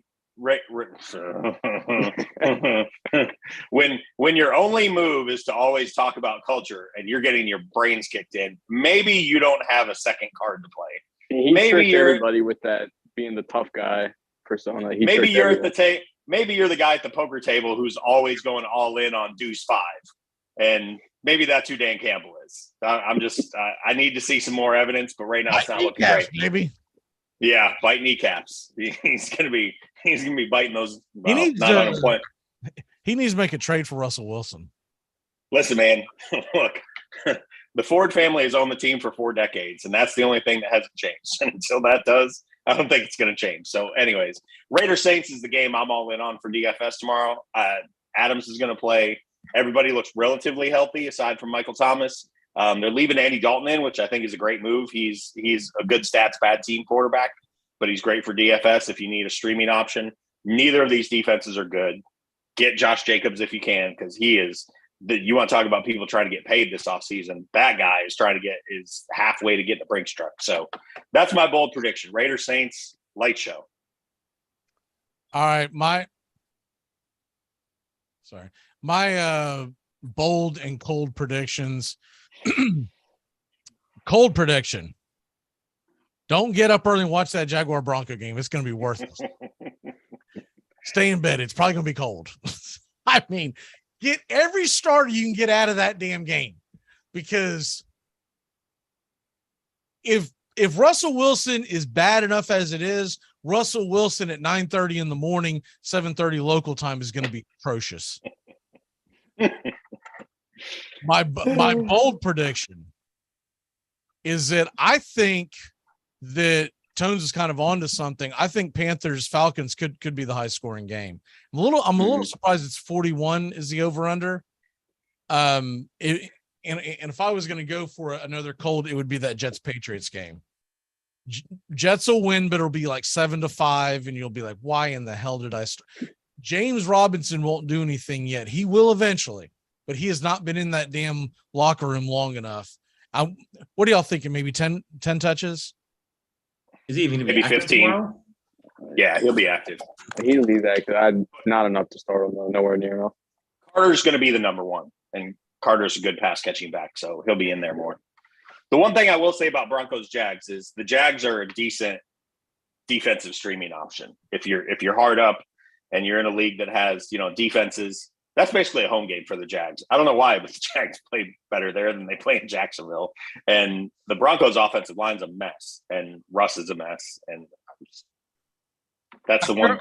when your only move is to always talk about culture and you're getting your brains kicked in, maybe you don't have a second card to play. Maybe everybody with that being the tough guy persona. Maybe you're at the maybe you're the guy at the poker table who's always going all in on deuce 5, and maybe that's who Dan Campbell is. I'm just I need to see some more evidence, but right now it's not looking great. Maybe. Yeah, bite kneecaps. He's gonna be biting those. He needs to make a trade for Russell Wilson. Listen, man, look, the Ford family has owned the team for 4 decades, and that's the only thing that hasn't changed. And until that does, I don't think it's going to change. So, anyways, Raiders Saints is the game I'm all in on for DFS tomorrow. Adams is going to play. Everybody looks relatively healthy aside from Michael Thomas. They're leaving Andy Dalton in, which I think is a great move. He's a good stats, bad team quarterback, but he's great for DFS if you need a streaming option. Neither of these defenses are good. Get Josh Jacobs if you can, because he is you want to talk about people trying to get paid this offseason. That guy is halfway to get the Brinks truck. So that's my bold prediction. Raiders Saints light show. All right, my bold and cold predictions. Cold prediction. Don't get up early and watch that Jaguar Bronco game. It's going to be worthless. Stay in bed. It's probably going to be cold. I mean, get every starter you can get out of that damn game, because if Russell Wilson is bad enough as it is, Russell Wilson at 9:30 in the morning, 7:30 local time is going to be atrocious. My bold prediction is that I think that Tones is kind of onto something. I think Panthers Falcons could be the high scoring game. I'm a little surprised it's 41 is the over under. And if I was going to go for another cold, it would be that Jets Patriots game. Jets will win, but it'll be like 7-5, and you'll be like, why in the hell did I James Robinson won't do anything yet. He will eventually, but he has not been in that damn locker room long enough. What are y'all thinking? Maybe 10 touches? Is he even going to be maybe 15? Tomorrow? Yeah, he'll be active. He'll be active. Not enough to start him, though. Nowhere near enough. Carter's going to be the number one, and Carter's a good pass catching back, so he'll be in there more. The one thing I will say about Broncos Jags is the Jags are a decent defensive streaming option. If you're hard up and you're in a league that has, defenses, that's basically a home game for the Jags. I don't know why, but the Jags play better there than they play in Jacksonville. And the Broncos offensive line's a mess, and Russ is a mess. And that's the one.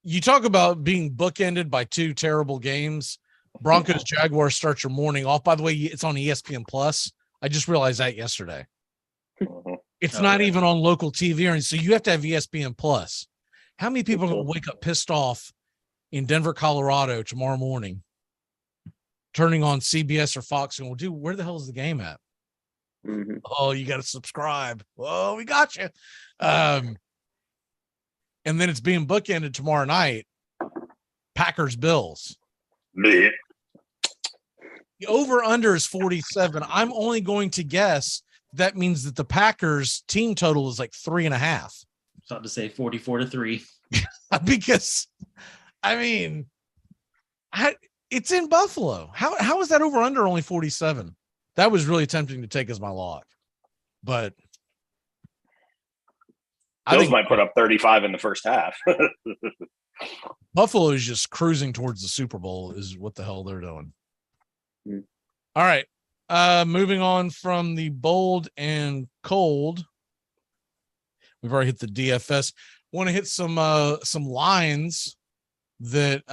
You talk about being bookended by 2 terrible games. Broncos Jaguars starts your morning off. By the way, it's on ESPN Plus. I just realized that yesterday. It's not even on local TV, and so you have to have ESPN Plus. How many people are going to wake up pissed off in Denver, Colorado tomorrow morning, turning on CBS or Fox, and well, dude, where the hell is the game at? Mm-hmm. Oh, you got to subscribe. Oh, we got you. And then it's being bookended tomorrow night. Packers Bills. The over under is 47. I'm only going to guess that means that the Packers team total is like 3.5. About to say 44-3. Because it's in Buffalo. How is that over under only 47? That was really tempting to take as my lock. but I Bills think might put up 35 in the first half. Buffalo is just cruising towards the Super Bowl is what the hell they're doing. All right. Moving on from the bold and cold. We've already hit the DFS. Want to hit some lines that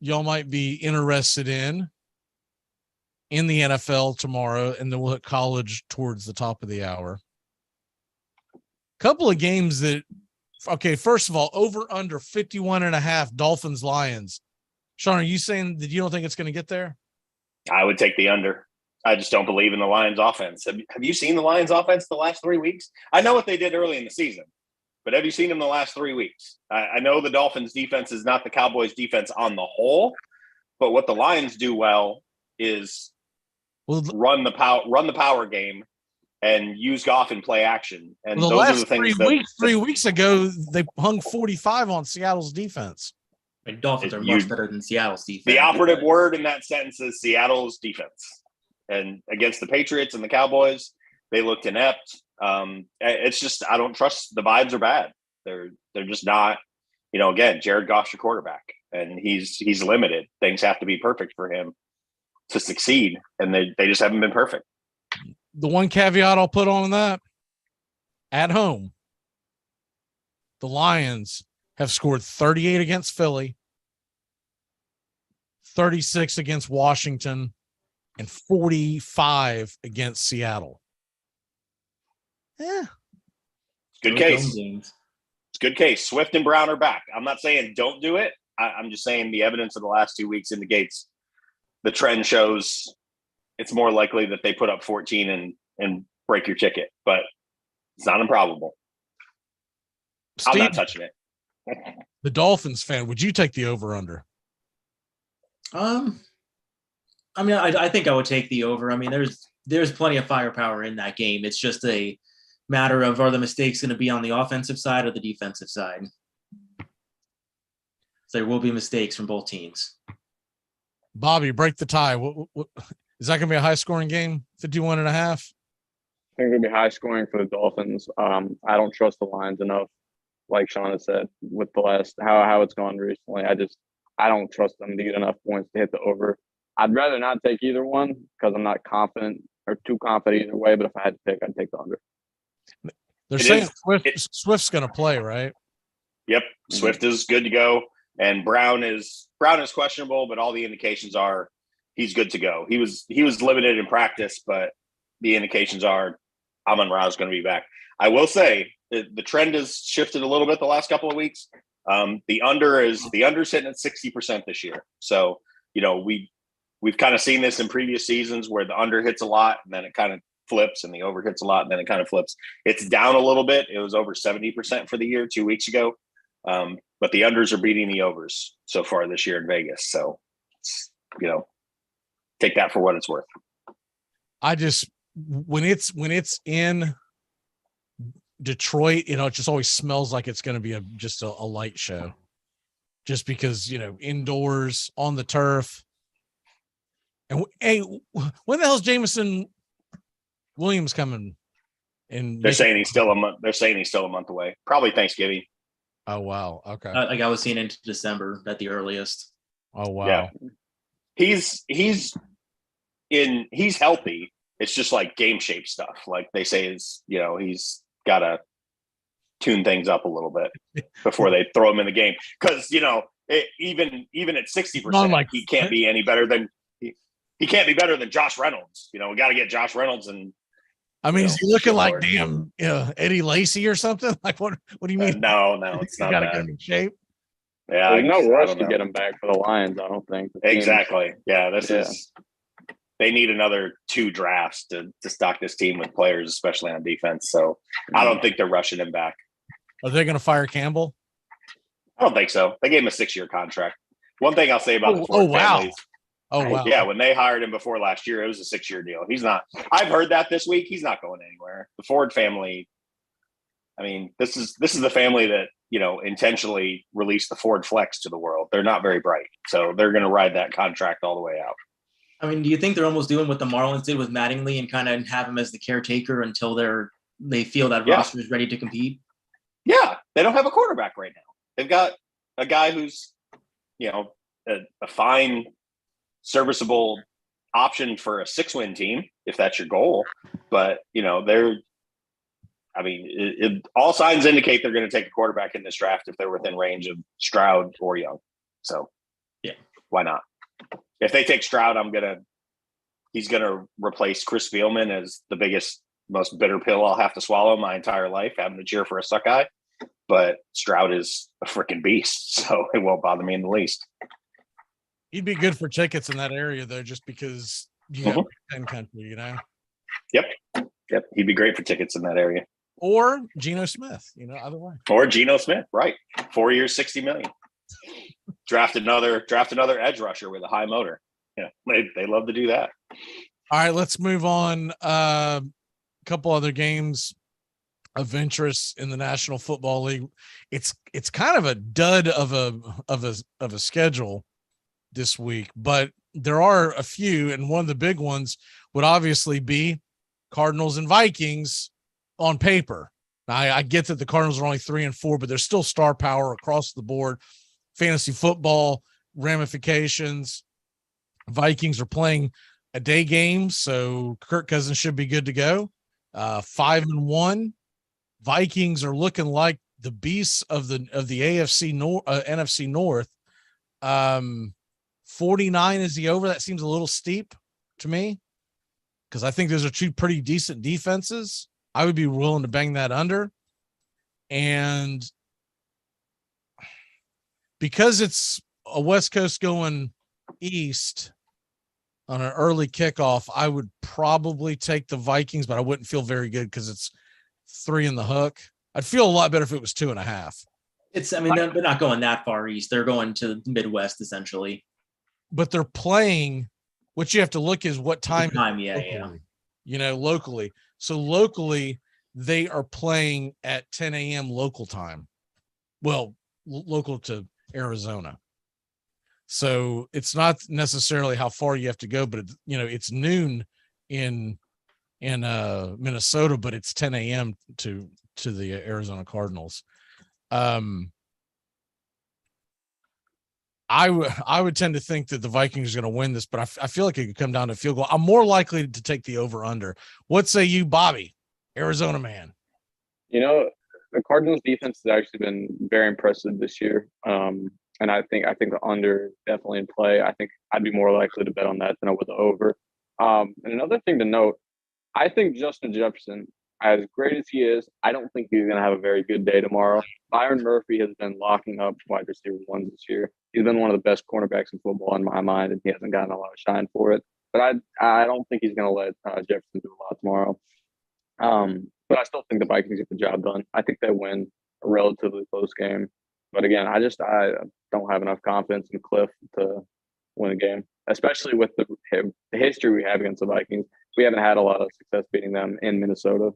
y'all might be interested in the NFL tomorrow, and then we'll hit college towards the top of the hour. Couple of games that, okay, first of all, over under 51.5 Dolphins Lions. Sean, are you saying that you don't think it's going to get there? I would take the under. I just don't believe in the Lions offense. Have you seen the Lions offense the last 3 weeks? I know what they did early in the season, but have you seen them the last 3 weeks? I know the Dolphins defense is not the Cowboys defense on the whole, but what the Lions do well is run the power game and use Goff and play action. And well, those are the things that 3 weeks ago, they hung 45 on Seattle's defense. And Dolphins are much better than Seattle's defense. The operative word in that sentence is Seattle's defense. And against the Patriots and the Cowboys, they looked inept. It's just, I don't trust. The vibes are bad. They're just not, again, Jared Goff's your quarterback and he's limited. Things have to be perfect for him to succeed. And they just haven't been perfect. The one caveat I'll put on that, at home, the Lions have scored 38 against Philly, 36 against Washington, and 45 against Seattle. Yeah. Good case. It's a good case. Swift and Brown are back. I'm not saying don't do it. I'm just saying the evidence of the last 2 weeks indicates the trend shows it's more likely that they put up 14 and break your ticket, but it's not improbable. Steve, I'm not touching it. The Dolphins fan, would you take the over-under? I think I would take the over. I mean, there's plenty of firepower in that game. It's just a matter of, are the mistakes going to be on the offensive side or the defensive side? There will be mistakes from both teams. Bobby, break the tie. What is that going to be a high-scoring game? 51.5? I think it's going to be high scoring for the Dolphins. I don't trust the Lions enough, like Sean has said, with the last how it's gone recently. I don't trust them to get enough points to hit the over. I'd rather not take either one because I'm not confident or too confident either way. But if I had to pick, I'd take the under. They're saying Swift's going to play, right? Yep, Swift is good to go, and Brown is questionable, but all the indications are he's good to go. He was limited in practice, but the indications are Amon-Ra is going to be back. I will say the trend has shifted a little bit the last couple of weeks. The under's sitting at 60% this year. So, we've kind of seen this in previous seasons where the under hits a lot and then it kind of flips and the over hits a lot and then it kind of flips. It's down a little bit. It was over 70% for the year 2 weeks ago. But the unders are beating the overs so far this year in Vegas. So, take that for what it's worth. I just, when it's in Detroit, it just always smells like it's going to be just a light show, just because, indoors on the turf. And hey, when the hell's Jameson Williams coming? And they're saying he's still a month away. Probably Thanksgiving. Oh wow. Okay. Like I was seeing into December at the earliest. Oh wow. Yeah. He's healthy. It's just like game shape stuff. Like they say is, he's got to tune things up a little bit before they throw him in the game. Cause even at 60%, he can't be any better than he can't be better than Josh Reynolds. We got to get Josh Reynolds. And I mean, is he looking like damn Eddie Lacy or something? Like what do you mean? No, it's not. Got to get him in shape. Yeah, there's no rush to get him back for the Lions. I don't think. Exactly. Yeah, is. They need another 2 drafts to stock this team with players, especially on defense. So I don't think they're rushing him back. Are they going to fire Campbell? I don't think so. They gave him a 6-year contract. One thing I'll say about the Ford families. Oh, wow. Yeah, when they hired him before last year, it was a 6-year deal. He's not – I've heard that this week. He's not going anywhere. The Ford family – I mean, this is the family that, intentionally released the Ford Flex to the world. They're not very bright. So they're going to ride that contract all the way out. I mean, do you think they're almost doing what the Marlins did with Mattingly and kind of have him as the caretaker until they feel that roster is ready to compete? Yeah, they don't have a quarterback right now. They've got a guy who's, a fine, serviceable option for a 6-win team, if that's your goal. But, all signs indicate they're going to take a quarterback in this draft if they're within range of Stroud or Young. So, yeah, why not? If they take Stroud, he's going to replace Chris Spielman as the biggest, most bitter pill I'll have to swallow my entire life, having to cheer for a suck eye. But Stroud is a freaking beast, so it won't bother me in the least. He'd be good for tickets in that area, though, just because you got 10 country, Yep. He'd be great for tickets in that area. Or Geno Smith, either way. Or Geno Smith, right? 4 years, $60 million. Draft another edge rusher with a high motor. Yeah, they love to do that. All right, let's move on. A couple other games of interest in the National Football League. It's kind of a dud of a schedule this week, but there are a few, and one of the big ones would obviously be Cardinals and Vikings on paper. Now, I get that the Cardinals are only 3-4, but there's still star power across the board. Fantasy football ramifications. Vikings are playing a day game, so Kirk Cousins should be good to go. 5-1. Vikings are looking like the beasts of the AFC NFC North. 49 is the over. That seems a little steep to me because I think those are two pretty decent defenses. I would be willing to bang that under. And because it's a West Coast going east on an early kickoff, I would probably take the Vikings, but I wouldn't feel very good because it's 3 in the hook. I'd feel a lot better if it was 2.5. They're not going that far east. They're going to the Midwest essentially. But they're playing. What you have to look is what time. Locally. So locally, they are playing at 10 a.m. local time. Well, local to Arizona. So it's not necessarily how far you have to go, but it's noon in Minnesota, but it's 10 a.m. to the Arizona Cardinals. I would tend to think that the Vikings are going to win this, but I feel like it could come down to field goal. I'm more likely to take the over under. What say you, Bobby, Arizona man? The Cardinals defense has actually been very impressive this year. And I think the under definitely in play. I think I'd be more likely to bet on that than I would the over. And another thing to note, I think Justin Jefferson, as great as he is, I don't think he's going to have a very good day tomorrow. Byron Murphy has been locking up wide receiver ones this year. He's been one of the best cornerbacks in football in my mind, and he hasn't gotten a lot of shine for it. But I don't think he's going to let Jefferson do a lot tomorrow. But I still think the Vikings get the job done. I think they win a relatively close game. But again, I don't have enough confidence in Cliff to win a game, especially with the history we have against the Vikings. We haven't had a lot of success beating them in Minnesota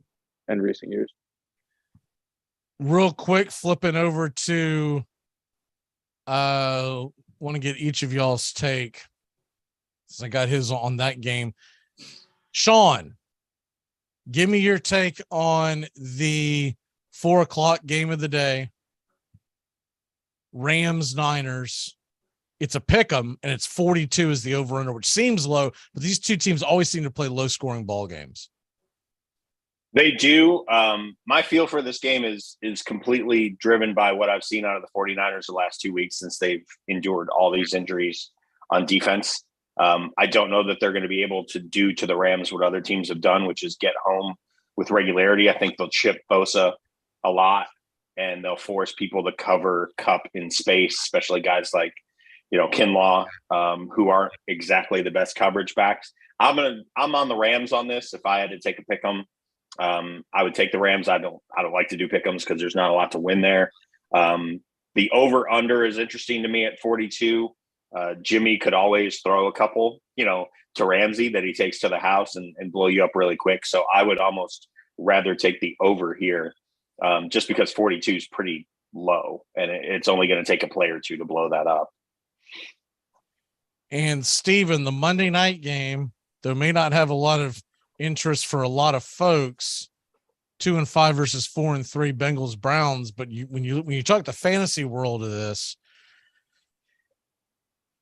in recent years. Real quick, flipping over to want to get each of y'all's take. So I got his on that game. Sean, give me your take on the 4:00 game of the day. Rams Niners. It's a pick 'em, and it's 42 is the over under, which seems low, but these two teams always seem to play low scoring ball games. They do. My feel for this game is completely driven by what I've seen out of the 49ers the last 2 weeks since they've endured all these injuries on defense. I don't know that they're going to be able to do to the Rams what other teams have done, which is get home with regularity. I think they'll chip Bosa a lot, and they'll force people to cover Kupp in space, especially guys like Kinlaw, who aren't exactly the best coverage backs. I'm on the Rams on this. If I had to take a pick 'em, I would take the Rams. I don't like to do pick 'ems because there's not a lot to win there. The over under is interesting to me at 42. Jimmy could always throw a couple, to Ramsey that he takes to the house and blow you up really quick. So I would almost rather take the over here, just because 42 is pretty low, and it's only going to take a play or two to blow that up. And Steven, the Monday night game, though may not have a lot of interest for a lot of folks, 2-5 versus 4-3 Bengals Browns. But when you talk the fantasy world of this,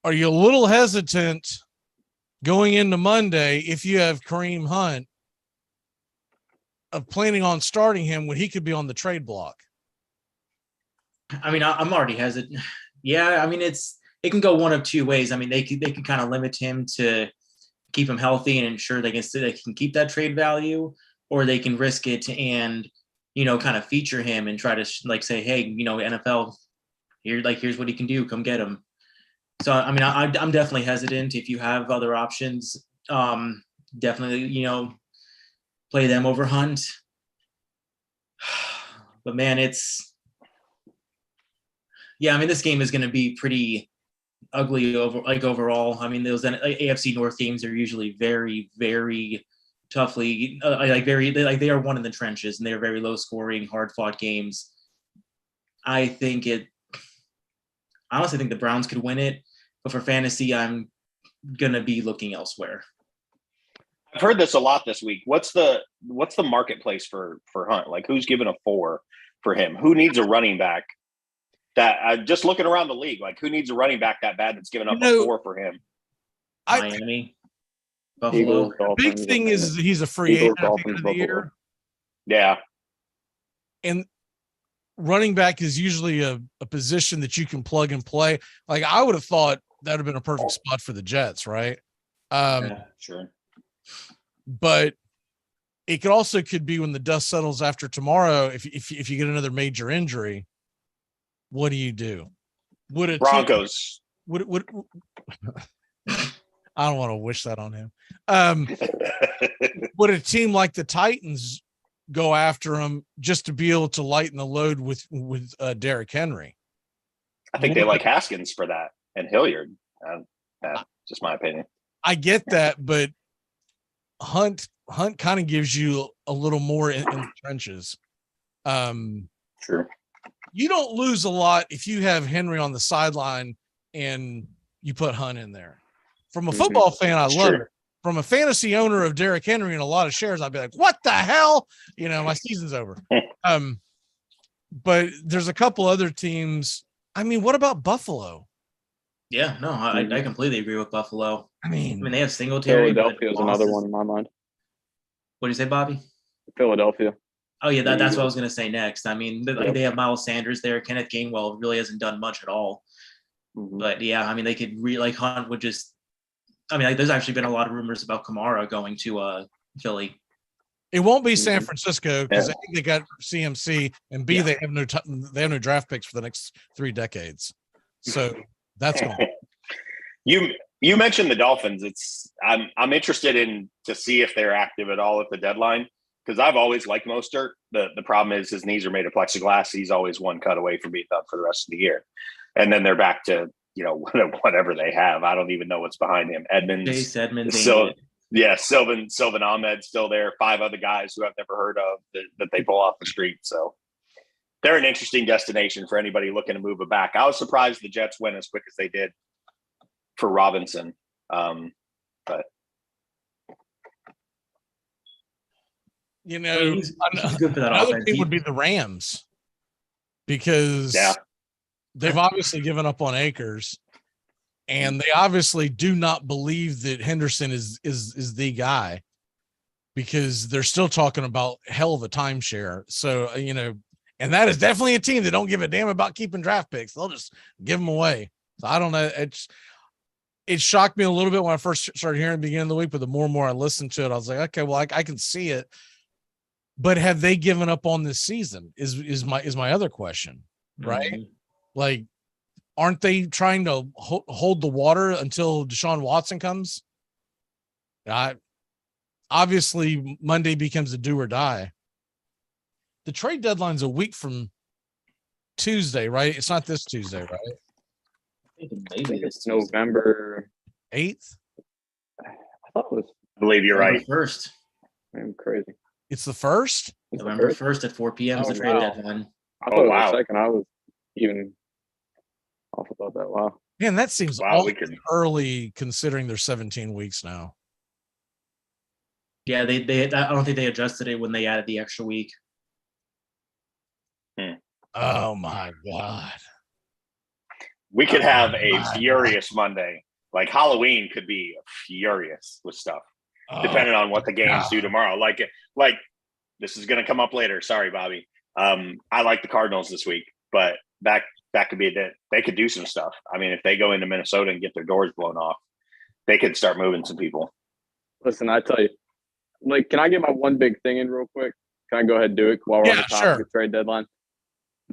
are you a little hesitant going into Monday if you have Kareem Hunt of planning on starting him when he could be on the trade block? I mean, I'm already hesitant. Yeah, I mean, it can go one of two ways. I mean, they could kind of limit him to keep him healthy and ensure they can keep that trade value, or they can risk it and, kind of feature him and try to say, hey, NFL, here's what he can do. Come get him. So, I mean, I'm definitely hesitant. If you have other options, definitely, play them over Hunt. But man, I mean, this game is going to be pretty ugly overall. I mean, those AFC North games are usually very, very toughly, they are one in the trenches, and they are very low scoring, hard fought games. I honestly think the Browns could win it, but for fantasy, I'm going to be looking elsewhere. I've heard this a lot this week. What's the marketplace for Hunt? Like, who's giving a 4 for him? Who needs a running back? That just looking around the league, like, who needs a running back that bad that's giving up a 4 for him? Miami, Buffalo. The big thing is he's a free agent at the end of the year. Yeah. And running back is usually a position that you can plug and play. Like, I would have thought that would have been a perfect spot for the Jets, right? Yeah, sure. But it could be when the dust settles after tomorrow. If you get another major injury, what do you do? Would Broncos? Would I don't want to wish that on him. Would a team like the Titans go after him just to be able to lighten the load with Derrick Henry? I think they like Haskins for that, and Hilliard. That's just my opinion. I get that, but Hunt kind of gives you a little more in the trenches. True. You don't lose a lot if you have Henry on the sideline and you put Hunt in there. From a football fan, I love it. From a fantasy owner of Derrick Henry and a lot of shares, I'd be like, what the hell? My season's over. But there's a couple other teams. I mean, what about Buffalo? Yeah, no, I completely agree with Buffalo. I mean, they have Singletary. Philadelphia is another one in my mind. What do you say, Bobby? Philadelphia. Oh, yeah, that's what I was going to say next. I mean, they have Miles Sanders there. Kenneth Gainwell really hasn't done much at all. But, yeah, I mean, they could Hunt would just – I mean, there's actually been a lot of rumors about Kamara going to Philly. It won't be San Francisco because I think they got CMC, and B, they have no draft picks for the next 3 decades. So that's going. You mentioned the Dolphins. I'm interested to see if they're active at all at the deadline, because I've always liked Mostert. The problem is his knees are made of plexiglass. He's always one cut away from being done for the rest of the year, and then they're back to whatever they have. I don't even know what's behind him. Edmonds. Sylvan Ahmed still there. 5 other guys who I've never heard of that they pull off the street. So they're an interesting destination for anybody looking to move it back. I was surprised the Jets went as quick as they did for Robinson. But he's good for that another offense. team would be the Rams, because they've obviously given up on Akers, and they obviously do not believe that Henderson is the guy, because they're still talking about hell of a timeshare. So, and that is definitely a team that don't give a damn about keeping draft picks. They'll just give them away. So I don't know. It shocked me a little bit when I first started hearing at the beginning of the week, but the more and more I listened to it, I was like, okay, well, I can see it. But have they given up on this season is my other question, right? Mm-hmm. Like, aren't they trying to hold the water until Deshaun Watson comes? Obviously, Monday becomes a do or die. The trade deadline's a week from Tuesday, right? It's not this Tuesday, right? Maybe it's November 8th. I thought it was. I believe you're right. 1st. I'm crazy. It's the 1st. November 1st at 4 p.m. is the trade deadline. I thought it was the second. I was even off about that. Wow. Man, that seems Wow, early considering they're 17 weeks now. Yeah, they I don't think they adjusted it when they added the extra week. Oh my God. We could have a furious Monday. Like Halloween could be furious with stuff, depending on what the games do tomorrow. Like this is going to come up later. Sorry, Bobby. I like the Cardinals this week, but that could be that they could do some stuff. I mean, if they go into Minnesota and get their doors blown off, they could start moving some people. Listen, I tell you, like, can I get my one big thing in real quick? Can I go ahead and do it while we're on the topic of trade deadline?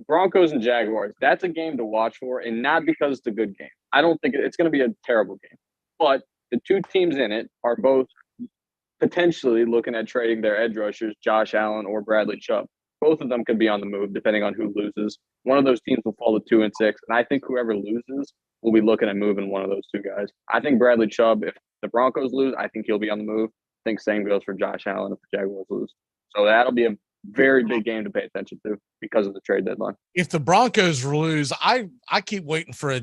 Broncos and Jaguars, that's a game to watch for, and not because it's a good game. I don't think it's going to be a terrible game. But the two teams in it are both potentially looking at trading their edge rushers, Josh Allen or Bradley Chubb. Both of them could be on the move, depending on who loses. One of those teams will fall to 2-6, and I think whoever loses will be looking at moving one of those two guys. I think Bradley Chubb, if the Broncos lose, I think he'll be on the move. I think same goes for Josh Allen if the Jaguars lose. So that'll be a very big game to pay attention to because of the trade deadline. If the Broncos lose, I keep waiting for a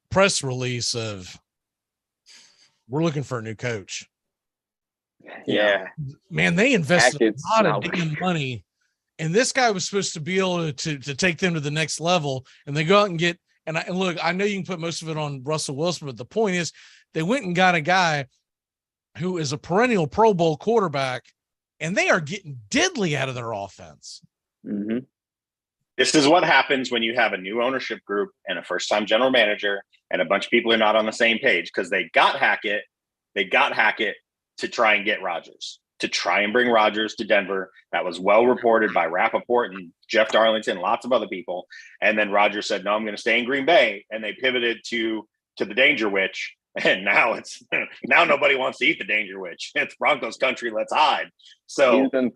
press release of we're looking for a new coach. Yeah. Man, they invested Hackett's a lot of damn money, and this guy was supposed to be able to take them to the next level, and they go out and get and look, I know you can put most of it on Russell Wilson, but the point is they went and got a guy who is a perennial Pro Bowl quarterback, and they are getting diddly out of their offense. Mm-hmm. This is what happens when you have a new ownership group and a first-time general manager, and a bunch of people are not on the same page because they got Hackett. They got Hackett to try and get Rodgers, to try and bring Rodgers to Denver. That was well reported by Rappaport and Jeff Darlington, lots of other people. And then Rodgers said, no, I'm going to stay in Green Bay. And they pivoted to the Danger Witch. And now now nobody wants to eat the Danger Witch. It's Broncos country. Let's hide. So the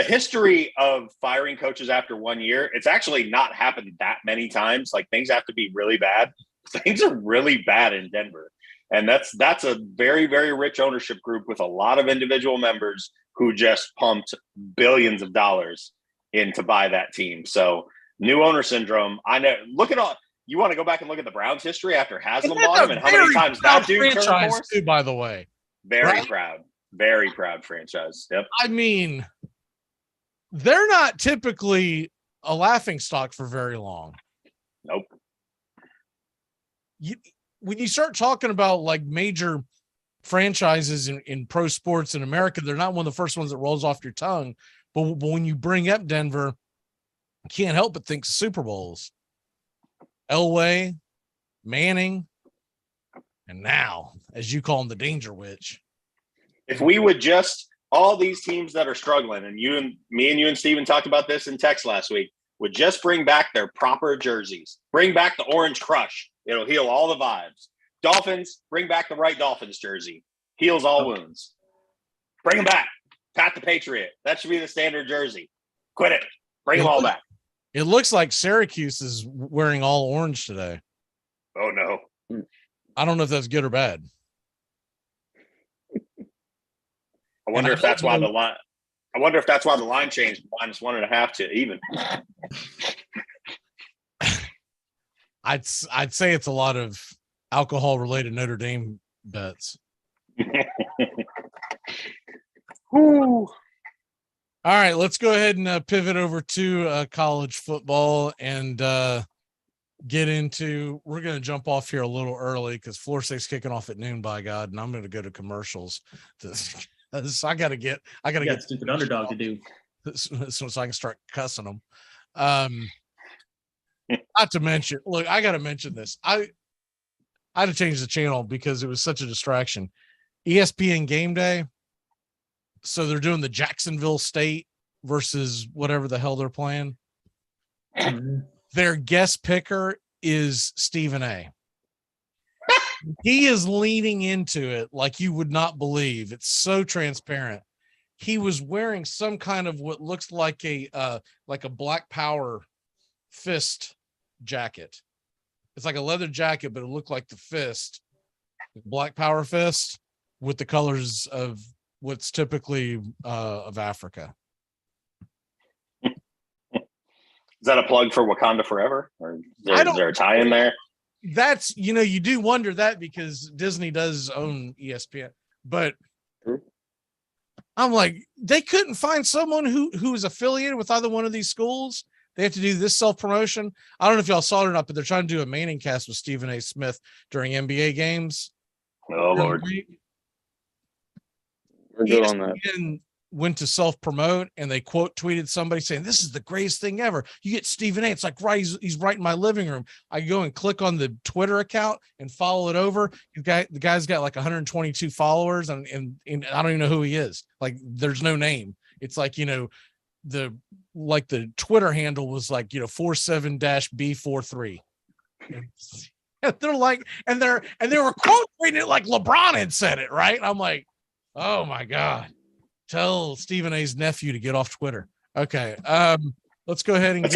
history of firing coaches after 1 year, it's actually not happened that many times. Like, things have to be really bad. Things are really bad in Denver. And that's a very, very rich ownership group with a lot of individual members who just pumped billions of dollars in to buy that team. So new owner syndrome. I know. Look at all. You want to go back and look at the Browns history after Haslam bought him and how many times that dude turned for us? Too, by the way. Very proud franchise. Yep. I mean, they're not typically a laughing stock for very long. Nope. When you start talking about like major franchises in pro sports in America, they're not one of the first ones that rolls off your tongue. But when you bring up Denver, you can't help but think Super Bowls. Elway, Manning, and now, as you call them, the Danger Witch. If we would just, all these teams that are struggling, and me and Steven talked about this in text last week, would just bring back their proper jerseys. Bring back the Orange Crush. It'll heal all the vibes. Dolphins, bring back the right Dolphins jersey. Heals all wounds. Bring them back. Pat the Patriot. That should be the standard jersey. Quit it. Bring them all back. It looks like Syracuse is wearing all orange today. Oh, no. I don't know if that's good or bad. I wonder if that's why the line changed -1.5 to even. I'd say it's a lot of alcohol-related Notre Dame bets. Woo. All right, let's go ahead and pivot over to college football and get into. We're going to jump off here a little early because Floor 6 kicking off at noon, by God, and I'm going to go to commercials. I got to get stupid underdog to do so I can start cussing them. Not to mention, look, I got to mention this. I had to change the channel because it was such a distraction. ESPN Game Day. So they're doing the Jacksonville State versus whatever the hell they're playing. Mm-hmm. Their guest picker is Stephen A. He is leaning into it like you would not believe. It's so transparent. He was wearing some kind of what looks like a Black Power fist jacket. It's like a leather jacket, but it looked like the fist, Black Power fist, with the colors of what's typically of Africa. that a plug for Wakanda Forever, or is there a tie in there? That's, you do wonder that because Disney does own ESPN, but I'm like, they couldn't find someone who is affiliated with either one of these schools. They have to do this self-promotion. I don't know if y'all saw it or not, but they're trying to do a Manning cast with Stephen A. Smith during NBA games. Oh, Lord. We're good on that. ESPN went to self-promote and they quote tweeted somebody saying, "This is the greatest thing ever. You get Stephen A. It's like, right, he's right in my living room." I go and click on the Twitter account and follow it over. The guy's got like 122 followers and I don't even know who he is. Like, there's no name. It's like, the Twitter handle was like, 47-B43. They're like, and they were quote tweeting it like LeBron had said it, right? I'm like, oh my God. Tell Stephen A's nephew to get off Twitter. Okay. Let's go ahead and that's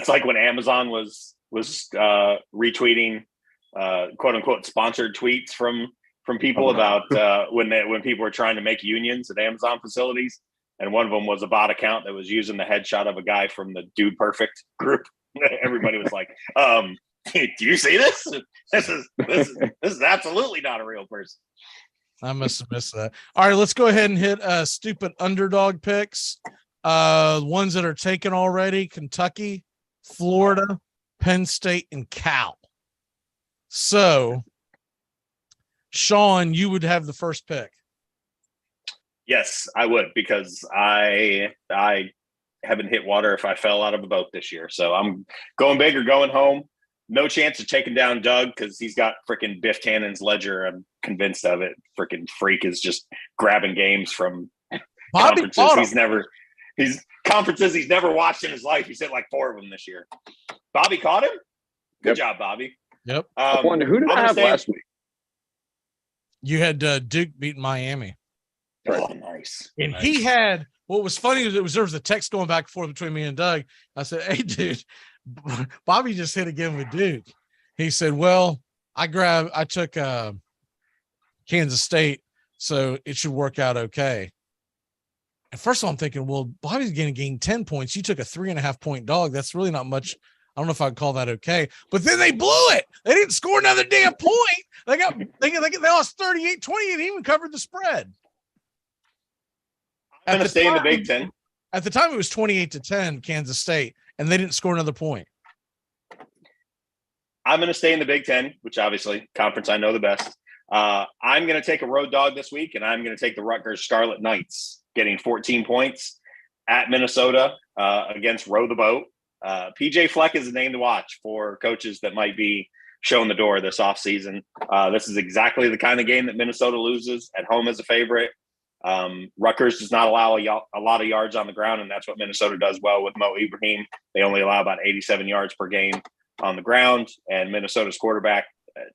like when Amazon was retweeting quote unquote sponsored tweets from people about when people were trying to make unions at Amazon facilities, and one of them was a bot account that was using the headshot of a guy from the Dude Perfect group. Everybody was like, do you see this? This is absolutely not a real person. I must have missed that. All right, let's go ahead and hit stupid underdog picks. Ones that are taken already: Kentucky, Florida, Penn State, and Cal. So, Sean, you would have the first pick. Yes, I would, because I haven't hit water if I fell out of a boat this year. So I'm going big or going home. No chance of taking down Doug because he's got freaking Biff Tannen's ledger. I'm convinced of it. Freaking freak is just grabbing games from conferences he's never watched in his life. He's hit like 4 of them this year. Bobby caught him. Good job, Bobby. Yep. I wonder, who did I have last week? You had Duke beating Miami. Oh, nice. And he had, what was funny was there was a text going back and forth between me and Doug. I said, "Hey, dude, Bobby just hit again with Duke." He said, "Well, I took Kansas State, so it should work out okay." And first of all, I'm thinking, well, Bobby's going to gain 10 points. You took a 3.5 point dog. That's really not much. I don't know if I'd call that okay. But then they blew it. They didn't score another damn point. They lost 38-20 and even covered the spread. I'm going to stay in the Big Ten. At the time, it was 28-10 Kansas State, and they didn't score another point. I'm going to stay in the Big Ten, which obviously conference I know the best. I'm going to take a road dog this week, and I'm going to take the Rutgers Scarlet Knights, getting 14 points at Minnesota against Row the Boat. PJ Fleck is a name to watch for coaches that might be showing the door this offseason. This is exactly the kind of game that Minnesota loses at home as a favorite. Rutgers does not allow a lot of yards on the ground, and that's what Minnesota does well with Mo Ibrahim. They only allow about 87 yards per game on the ground, and Minnesota's quarterback,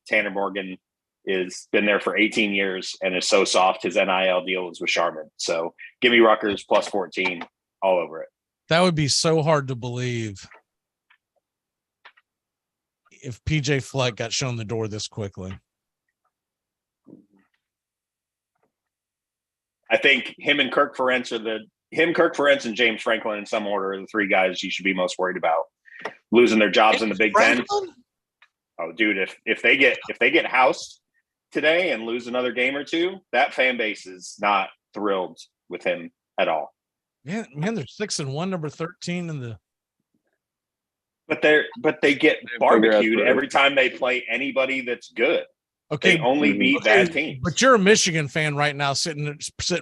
Tanner Morgan, is been there for 18 years and is so soft. His NIL deal is with Charmin. So give me Rutgers plus 14 all over it. That would be so hard to believe if PJ Fleck got shown the door this quickly. I think him, Kirk Ferentz, and James Franklin in some order are the 3 guys you should be most worried about losing their jobs in the Big Ten. Oh, dude, if they get housed today and lose another game or 2, that fan base is not thrilled with him at all. Yeah, man, they're 6-1, number 13 in the. But they get barbecued every time they play anybody that's good. Okay, they only beat bad teams. But you're a Michigan fan right now, sitting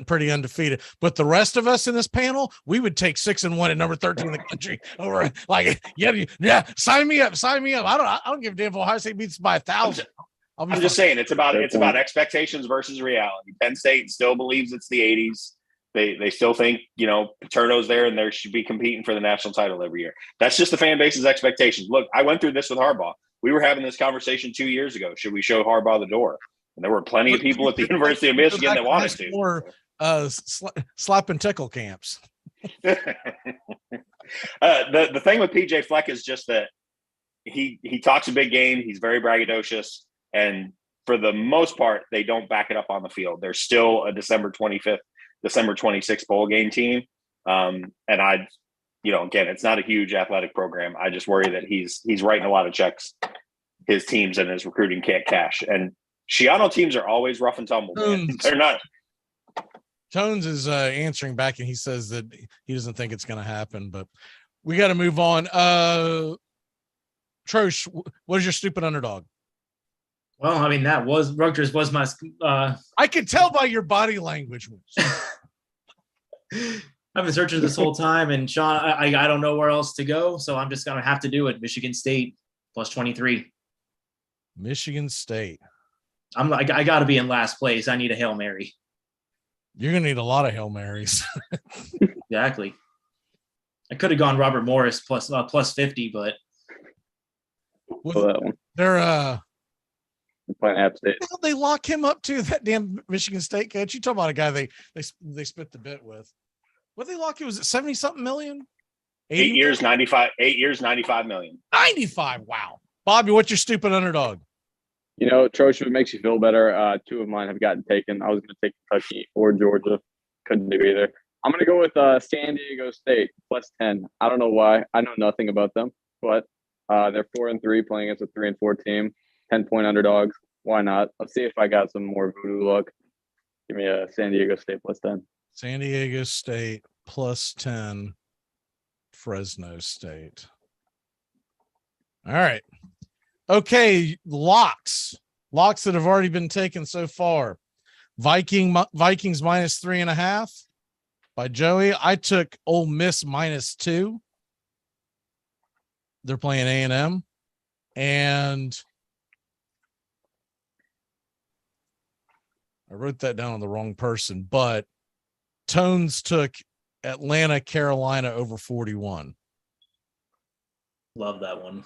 pretty undefeated. But the rest of us in this panel, we would take 6-1 at number 13 in the country over. Like, yeah, sign me up. I don't give a damn if Ohio State beats by 1,000. I'm just saying it's about expectations versus reality. Penn State still believes it's the 80s. They still think, Paterno's there and they should be competing for the national title every year. That's just the fan base's expectations. Look, I went through this with Harbaugh. We were having this conversation 2 years ago. Should we show Harbaugh the door? And there were plenty of people at the University of Michigan that wanted to. More slap and tickle camps. The thing with PJ Fleck is just that he talks a big game. He's very braggadocious. And for the most part, they don't back it up on the field. They're still a December 25th, December 26th bowl game team. And again, it's not a huge athletic program. I just worry that he's writing a lot of checks his teams and his recruiting can't cash. And Shiano teams are always rough and tumble, man. They're not. Tones is answering back, and he says that he doesn't think it's going to happen, but we got to move on. Trosh, what is your stupid underdog? Well, I mean, Rutgers was my. I could tell by your body language. I've been searching this whole time, and Sean, I don't know where else to go, so I'm just gonna have to do it. Michigan State plus 23. Michigan State. I got to be in last place. I need a Hail Mary. You're gonna need a lot of Hail Marys. Exactly. I could have gone Robert Morris plus 50, but they're playing App State. They lock him up too. That damn Michigan State coach. You talking about a guy they spit the bit with? What they lock you? Was it 70 something million? 8 years, 95. 8 years, 95 million. 95. Wow. Bobby, what's your stupid underdog? Trosh, if it makes you feel better, two of mine have gotten taken. I was going to take Kentucky or Georgia. Couldn't do either. I'm going to go with San Diego State plus 10. I don't know why. I know nothing about them, but they're 4-3 playing against a 3-4 team. 10-point underdogs. Why not? Let's see if I got some more voodoo luck. Give me a San Diego State plus 10. San Diego State plus 10. Fresno State. All right. Okay, locks that have already been taken so far. Vikings minus 3.5 by Joey. I took Ole Miss minus 2. They're playing A&M, and I wrote that down on the wrong person, but Tones took Atlanta, Carolina over 41. Love that one.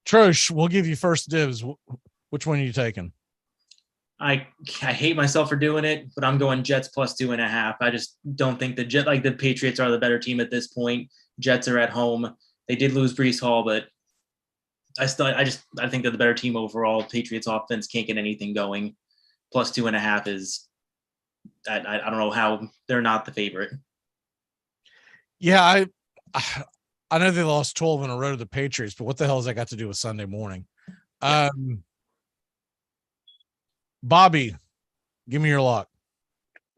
Trosh, we'll give you first dibs. Which one are you taking? I hate myself for doing it, but I'm going Jets plus 2.5. I just don't think the Patriots are the better team at this point. Jets are at home. They did lose Breece Hall, but I think they're the better team overall. Patriots offense can't get anything going. Plus 2.5 is I don't know how they're not the favorite. Yeah, I know they lost 12 in a row to the Patriots, but what the hell has that got to do with Sunday morning? Bobby, give me your lock.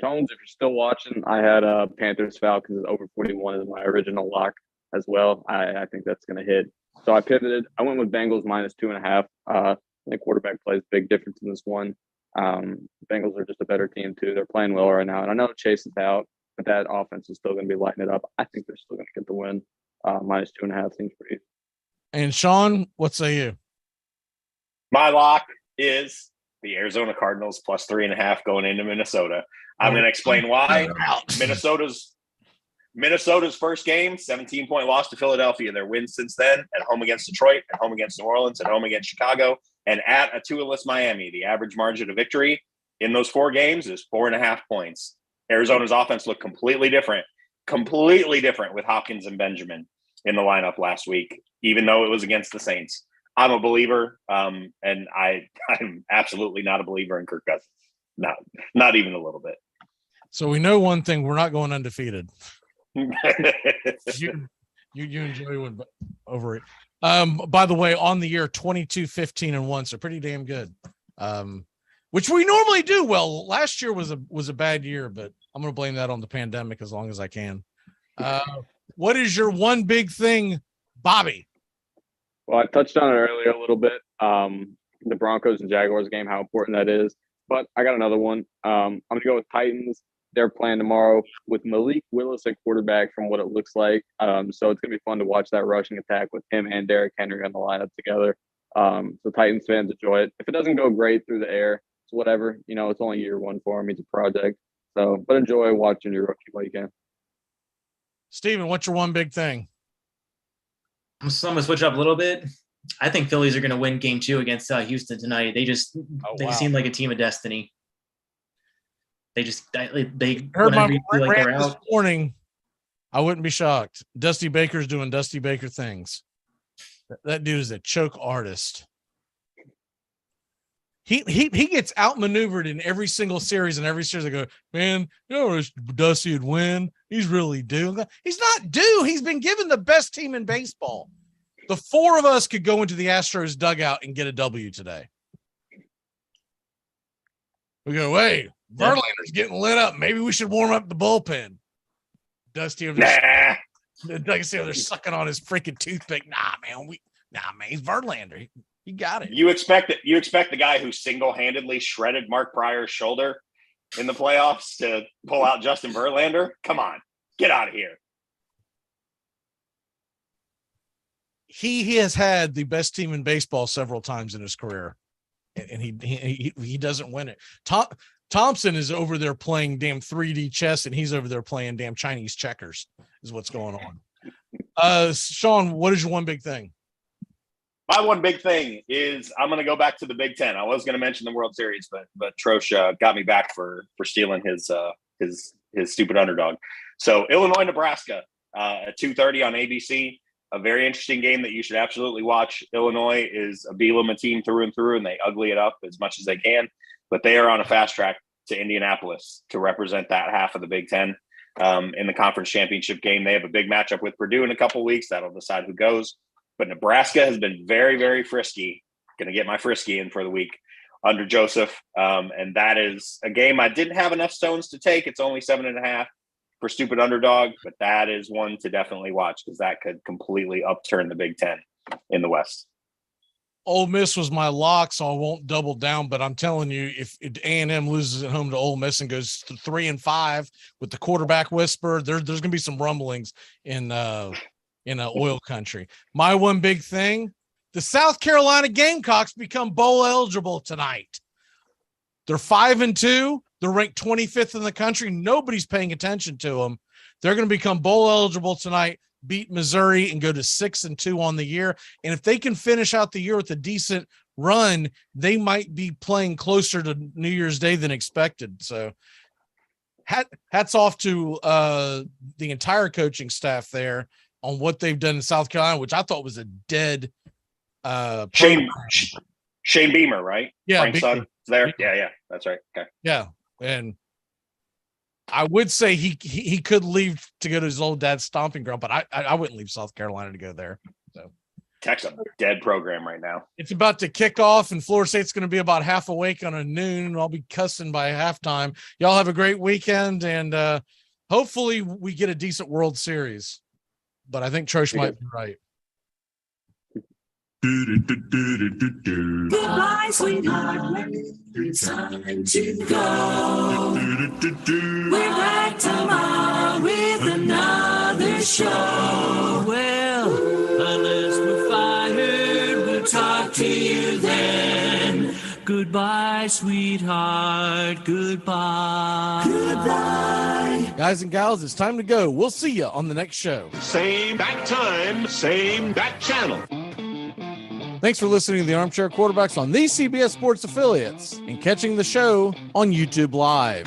Tones, if you're still watching, I had Panthers Falcons over 41 as my original lock as well. I think that's going to hit. So I pivoted. I went with Bengals minus 2.5. The quarterback plays big difference in this one. Bengals are just a better team too. They're playing well right now, and I know Chase is out, but that offense is still going to be lighting it up. I think they're still going to get the win. Minus 2.5 seems pretty. And Sean, what say you? My lock is the Arizona Cardinals plus 3.5 going into Minnesota. I'm going to explain why. Minnesota's first game, 17-point loss to Philadelphia. Their wins since then at home against Detroit, at home against New Orleans, at home against Chicago, and at a two-less Miami. The average margin of victory in those 4 games is 4.5 points. Arizona's offense looked completely different with Hopkins and Benjamin in the lineup last week, even though it was against the Saints. I'm a believer, and I'm absolutely not a believer in Kirk Cousins. Not even a little bit. So we know one thing: we're not going undefeated. you enjoy one over it. By the way, on the year 22-15-1, so pretty damn good. Which we normally do well. Last year was a bad year, but I'm going to blame that on the pandemic as long as I can. What is your one big thing, Bobby? Well, I touched on it earlier a little bit. The Broncos and Jaguars game, how important that is. But I got another one. I'm going to go with Titans. They're playing tomorrow with Malik Willis at quarterback from what it looks like. So it's going to be fun to watch that rushing attack with him and Derrick Henry on the lineup together. So Titans fans enjoy it. If it doesn't go great through the air, it's whatever. It's only year one for him. It's a project. So, but enjoy watching your rookie while you can. Steven, what's your one big thing? I'm going to switch up a little bit. I think Phillies are going to win game 2 against Houston tonight. They seem like a team of destiny. They heard my rant this morning. I wouldn't be shocked. Dusty Baker's doing Dusty Baker things. That dude is a choke artist. He gets outmaneuvered in every single series, and every series I go, man, Dusty would win. He's really due. He's not due. He's been given the best team in baseball. The four of us could go into the Astros dugout and get a W today. We go, hey, Verlander's getting lit up. Maybe we should warm up the bullpen. Dusty over there. Like I said, they're sucking on his freaking toothpick. Nah, man, he's Verlander. He got it. You expect the guy who single-handedly shredded Mark Pryor's shoulder in the playoffs to pull out Justin Verlander? Come on, get out of here. He has had the best team in baseball several times in his career, and he doesn't win it. Thompson is over there playing damn 3D chess, and he's over there playing damn Chinese checkers. Is what's going on. Sean, what is your one big thing? My one big thing is I'm going to go back to the Big Ten. I was going to mention the World Series, but Trosh got me back for stealing his stupid underdog. So Illinois, Nebraska at 2:30 on ABC. A very interesting game that you should absolutely watch. Illinois is a Bielema team through and through, and they ugly it up as much as they can. But they are on a fast track to Indianapolis to represent that half of the Big Ten in the conference championship game. They have a big matchup with Purdue in a couple of weeks. That'll decide who goes. But Nebraska has been very, very frisky. Going to get my frisky in for the week under Joseph. And that is a game I didn't have enough stones to take. It's only 7.5 for stupid underdog, but that is one to definitely watch because that could completely upturn the Big Ten in the West. Ole Miss was my lock, so I won't double down. But I'm telling you, if A&M loses at home to Ole Miss and goes 3-5 with the quarterback whisper, there's going to be some rumblings in oil country. My one big thing, the South Carolina Gamecocks become bowl eligible tonight. They're 5-2. They're ranked 25th in the country. Nobody's paying attention to them. They're going to become bowl eligible tonight, beat Missouri, and go to 6-2 on the year. And if they can finish out the year with a decent run, they might be playing closer to New Year's Day than expected. So hats off to the entire coaching staff there on what they've done in South Carolina, which I thought was a dead Shane Beamer, right? Yeah, Frank's son is there. Yeah, that's right. Okay. Yeah, and I would say he could leave to go to his old dad's stomping ground, but I wouldn't leave South Carolina to go there. So Tech's a dead program right now. It's about to kick off, and Florida State's going to be about half awake on a noon. I'll be cussing by halftime. Y'all have a great weekend, and hopefully we get a decent World Series. But I think Trosh might be right. Goodbye, sweetheart. It's time to go. We're back tomorrow with another show. Well, unless we're fired, we'll talk to you then. Goodbye, sweetheart. Goodbye. Goodbye. Guys and gals, it's time to go. We'll see you on the next show. Same bat time, same bat channel. Thanks for listening to the Armchair Quarterbacks on these CBS Sports affiliates and catching the show on YouTube Live.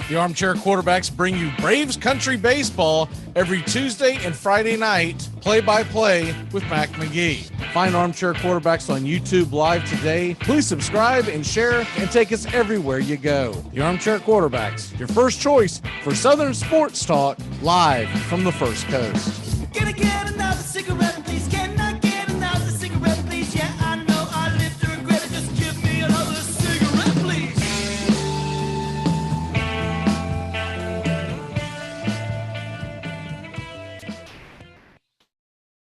The Armchair Quarterbacks bring you Braves Country Baseball every Tuesday and Friday night, play-by-play with Magee. Find Armchair Quarterbacks on YouTube Live today. Please subscribe and share and take us everywhere you go. The Armchair Quarterbacks, your first choice for Southern sports talk, live from the First Coast. Gonna get